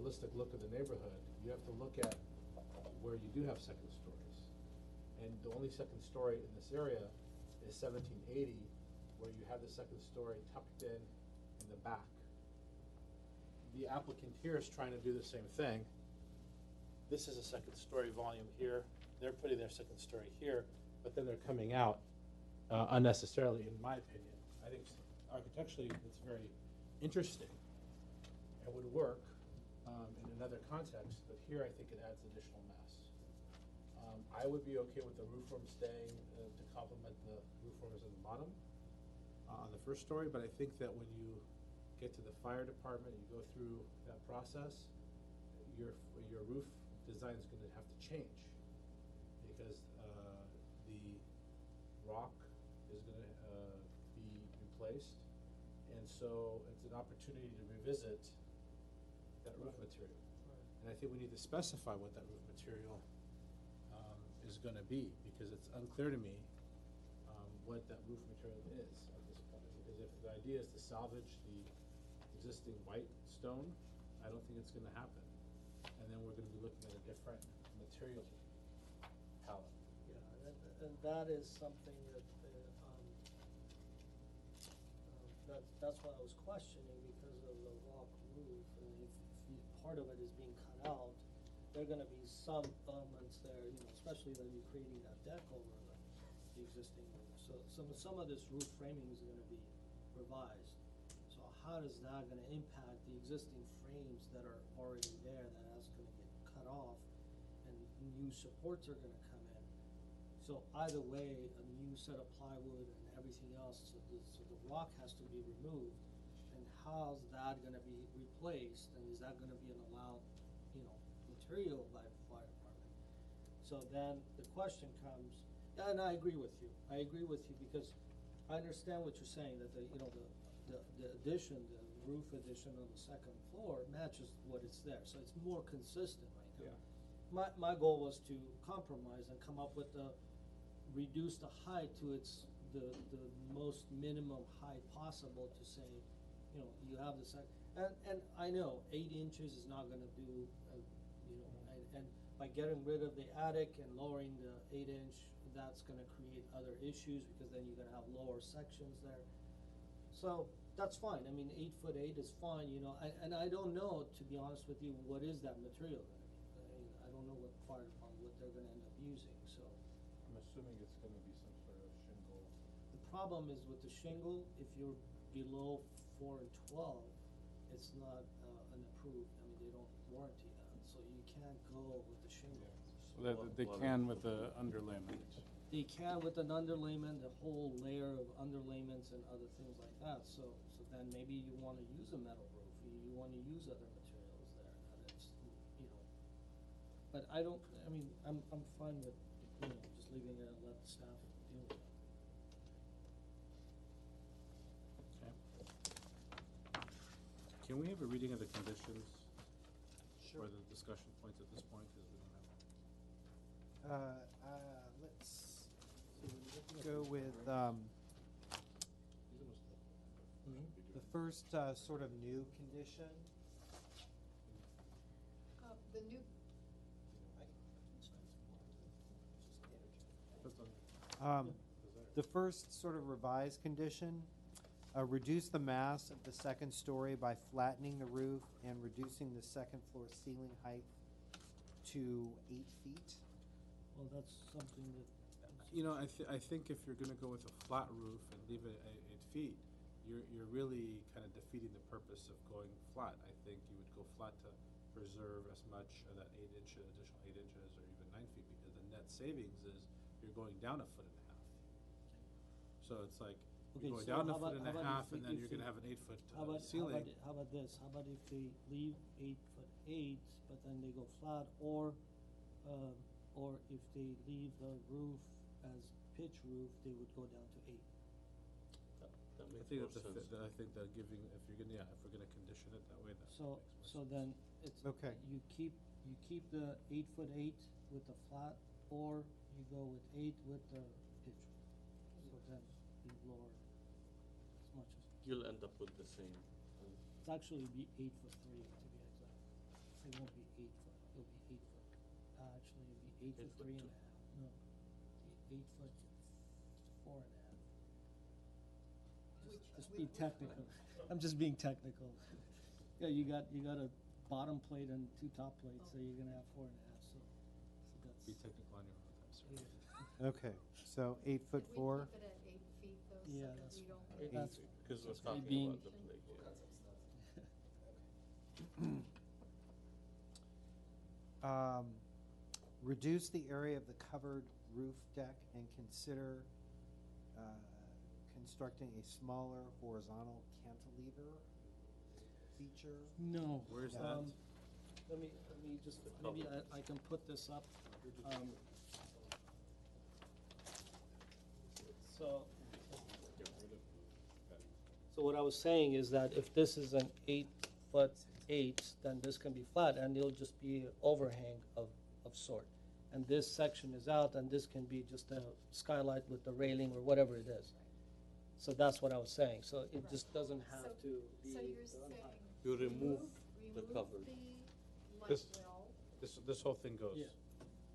holistic look of the neighborhood, you have to look at where you do have second stories. And the only second story in this area is 1780, where you have the second story tucked in the back. The applicant here is trying to do the same thing. This is a second story volume here. They're putting their second story here, but then they're coming out unnecessarily, in my opinion. I think architecturally it's very interesting. It would work in another context, but here I think it adds additional mass. I would be okay with the roof form staying to complement the roof forms at the bottom on the first story, but I think that when you get to the fire department, you go through that process, your roof design is going to have to change, because the rock is going to be replaced, and so it's an opportunity to revisit that roof material. And I think we need to specify what that roof material is going to be, because it's unclear to me what that roof material is at this point. Because if the idea is to salvage the existing white stone, I don't think it's going to happen. And then we're going to be looking at a different material palette. Yeah, and that is something that that's why I was questioning, because of the rock roof. And if part of it is being cut out, there are going to be some elements there, especially that you're creating that deck over the existing roof. So some of this roof framing is going to be revised. So how is that going to impact the existing frames that are already there, that's going to get cut off, and new supports are going to come in? So either way, a new set of plywood and everything else, so the rock has to be removed. And how's that going to be replaced? And is that going to be an allowed, material by the fire department? So then the question comes, and I agree with you. I agree with you, because I understand what you're saying, that the addition, the roof addition on the second floor matches what is there, so it's more consistent right now. My goal was to compromise and come up with reduce the height to the most minimum height possible, to say, you have the and I know 8 inches is not gonna do, and by getting rid of the attic and lowering the 8-inch, that's gonna create other issues, because then you're gonna have lower sections there. So that's fine. I mean, 8'8" is fine, and I don't know, to be honest with you, what is that material gonna be. I don't know what fire department, what they're gonna end up using, so. I'm assuming it's going to be some sort of problem is with the shingle, if you're below 4 and 12, it's not an approved, I mean, they don't warranty that, so you can't go with the shingle. They can with the underlayment. They can with an underlayment, a whole layer of underlayments and other things like that, so then maybe you wanna use a metal roof, you wanna use other materials there, and it's, you know. But I don't, I mean, I'm fine with, you know, just leaving it and let the staff deal with it. Can we have a reading of the conditions? Sure. Or the discussion points at this point, because we don't have. Let's go with the first sort of new condition. The new, The first sort of revised condition, reduce the mass of the second story by flattening the roof and reducing the second floor ceiling height to 8 feet. Well, that's something that. You know, I think if you're gonna go with a flat roof and leave it at 8 feet, you're really kind of defeating the purpose of going flat. I think you would go flat to preserve as much of that additional 8 inches or even 9 feet, because the net savings is you're going down 1.5 feet. So it's like, Okay, you're going so down how 1.5 about feet, and then you're gonna have an 8 foot ceiling. How about this? How about if they leave 8'8", but then they go flat, or if they leave the roof as pitch roof, they would go down to 8. That I makes think more that sense. I think that giving, if we're gonna condition it that way, that So, makes so more sense. then it's, Okay. you keep the 8'8" with the flat, or you go with 8 with the pitch. So then you lower as much as, You'll end up with the same. it's actually be 8'3" to be exact. It won't be 8 foot, it'll be 8 foot. Actually, it'll be 8 foot 3 and a half, no, 8 foot 4 and a half. Just be technical. I'm just being technical. Yeah, you got a bottom plate and 2 top plates, so you're gonna have 4 and a half, so that's. Be technical on your own time, sir. Yeah. Okay, so 8 foot can we 4. keep it at 8 feet though, so Yeah, that that's we don't. Eight that's- feet. Because we're that's me talking being- about the plate, yeah. Reduce the area of the covered roof deck and consider constructing a smaller horizontal cantilever feature. No. Where's that? Let me just, maybe I can put this up. So what I was saying is that if this is an 8'8", then this can be flat, and it'll just be an overhang of sort. And this section is out, and this can be just a skylight with the railing or whatever it is. So that's what I was saying, so it just doesn't have to be So you're done saying. high. You remove the cover. Remove the This- light well, This whole thing goes. Yeah.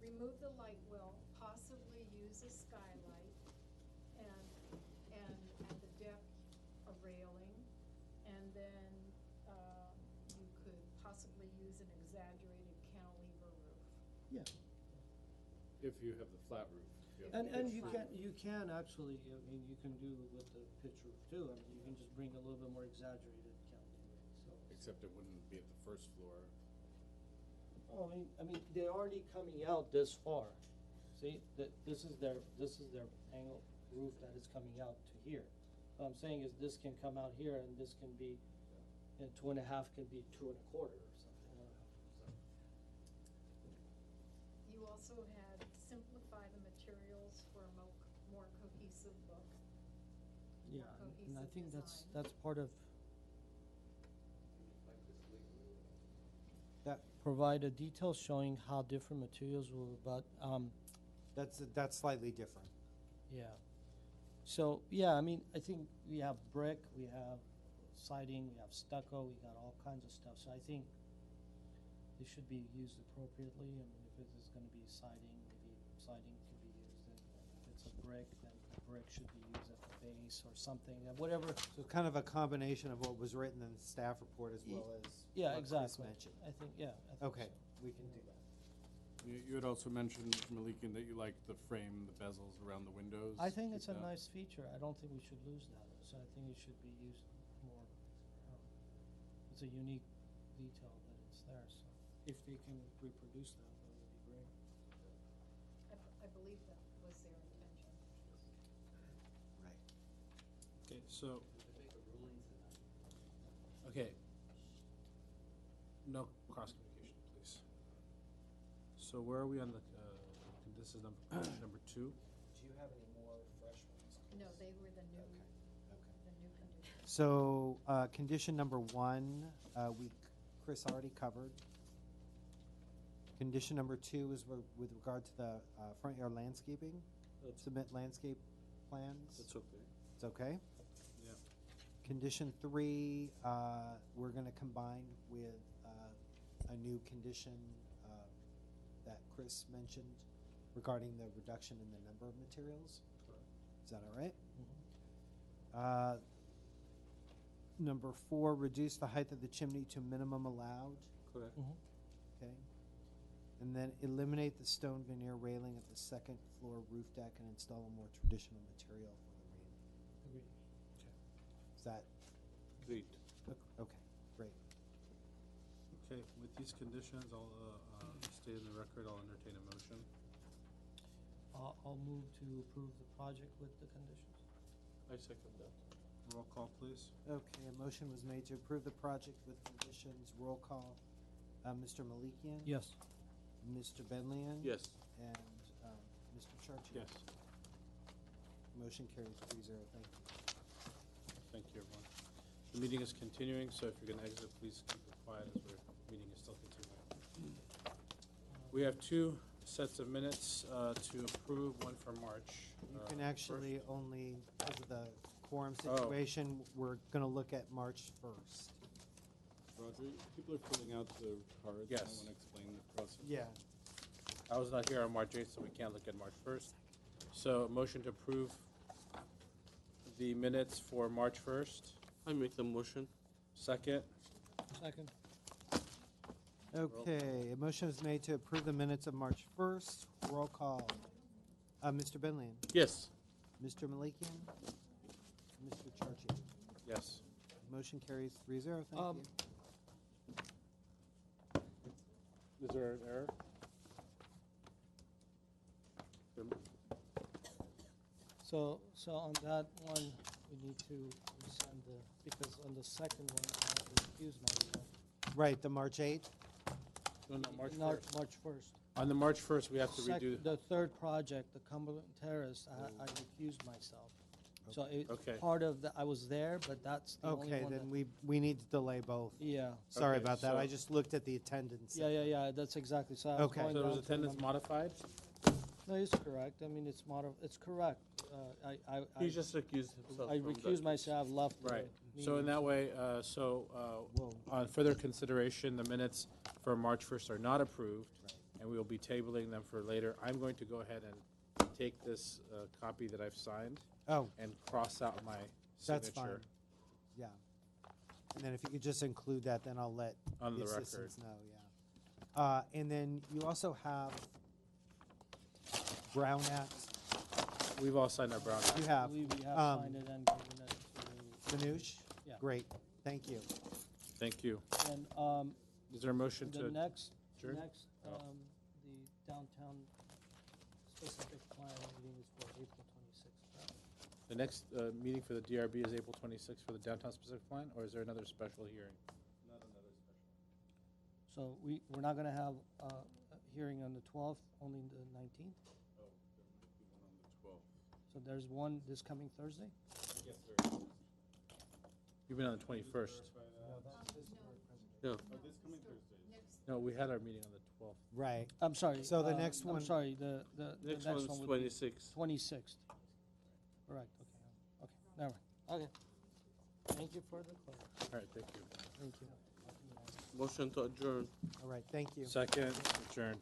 remove the light well, possibly use a skylight, and at the deck, a railing, and then, you could possibly use an exaggerated cantilever roof. Yeah. If you have the flat roof. If you have And the you pitch can, roof. you can actually, I mean, you can do with the pitch roof too, I mean, you can just bring a little bit more exaggerated cantilever, so. Except it wouldn't be at the first floor. Oh, I mean, they're already coming out this far. See, this is their angle roof that is coming out to here. What I'm saying is this can come out here, and this can be, and 2.5 can be 2 1/4 or something, I don't know. You also had simplify the materials for a more cohesive look. Yeah, More and I cohesive think design. that's part of. That Provide a detail showing how different materials will, but, that's slightly different. yeah. So, yeah, I mean, I think we have brick, we have siding, we have stucco, we got all kinds of stuff, so I think they should be used appropriately. I mean, if it is gonna be siding, maybe siding could be used, and if it's a brick, then the brick should be used at the base or something, whatever. So kind of a combination of what was written in the staff report as well as Yeah, what Chris exactly. mentioned. I think, yeah. I think Okay, so. we can do that. You had also mentioned, Mr. Malikian, that you like the frame, the bezels around the windows. I think it's a Keep that. nice feature. I don't think we should lose that. So I think it should be used more. It's a unique detail that it's there, so if they can reproduce that, that would be great. I believe that was their intention. Right. Okay, so. Okay. No cross communication, please. So where are we on the, this is number 2? Do you have any more fresh ones? No, they were the new, the new conditions. So, condition number 1, Chris already covered. Condition number 2 is with regard to the front yard landscaping. Submit landscape plans. That's okay. It's okay? Yeah. Condition 3, we're gonna combine with a new condition that Chris mentioned regarding the reduction in the number of materials. Is that all right? Number 4, reduce the height of the chimney to minimum allowed. Correct. Okay. And then eliminate the stone veneer railing at the second floor roof deck and install a more traditional material for the rain. Agreed. Is that Great. okay? Great. Okay, with these conditions, I'll state in the record, I'll entertain a motion. I'll move to approve the project with the conditions. I second that. Roll call, please. Okay, a motion was made to approve the project with conditions. Roll call. Mr. Malikian? Yes. Mr. Benlian? Yes. And Mr. Charchi? Yes. Motion carries 3-0. Thank you. Thank you, everyone. The meeting is continuing, so if you're going to exit, please keep it quiet as our meeting is still continuing. We have 2 sets of minutes to approve, one for March. You can actually only, because of the quorum situation, we're going to look at March 1st. Roger, people are filling out the cards. Yes. I want to explain the process. Yeah. I was not here on March 8th, so we can't look at March 1st. So, motion to approve the minutes for March 1st. I make the motion. Second. Second. Okay, a motion is made to approve the minutes of March 1st. Roll call. Mr. Benlian? Yes. Mr. Malikian? Mr. Charchi? Yes. Motion carries 3-0. Thank you. Is there an error? So on that one, we need to resend because on the second one, I have to excuse myself. Right, the March 8th? No, March Not 1st. March 1st. On the March 1st, we have to redo. The third project, the Cumberland Terrace, I recused myself. So Okay. part of the, I was there, but that's the only Okay, one then that. we need to delay both. Yeah. Sorry Okay, about that. I so- just looked at the attendance. Yeah, that's exactly, so I was Okay. going So down was to the attendance number. modified? No, it's correct, I mean, it's correct. He just recused himself. I from recused that. myself, left the Right. So in meeting. that way, on further consideration, the minutes for March 1st are not approved, and we will be tabling them for later. I'm going to go ahead and take this copy that I've signed and cross out my That's signature. fine. Yeah. And then if you could just include that, then I'll let On the the assistants record. know, yeah. And then you also have Brown Act. We've all signed our Brown Act. You have. We have signed it and given it to. Manoush? Yeah. Great, thank you. Thank you. And, Is there a motion the to next, adjourn? the downtown specific plan meeting is for April 26th, right? The next meeting for the DRB is April 26th for the downtown specific plan, or is there another special hearing? So we're not gonna have a hearing on the 12th, only the 19th? Oh, there might be one on the 12th. So there's one this coming Thursday? Yes, there is. You've been on the 21st. No. Oh, this coming Thursday. No, we had our meeting on the 12th. Right. I'm sorry. So the next one. I'm sorry, the Next next one's one would be 26. 26th. Correct, okay, never mind, okay. Thank you for the call. All right, thank you. Thank you. Motion to adjourn. All right, thank you. Second, adjourned.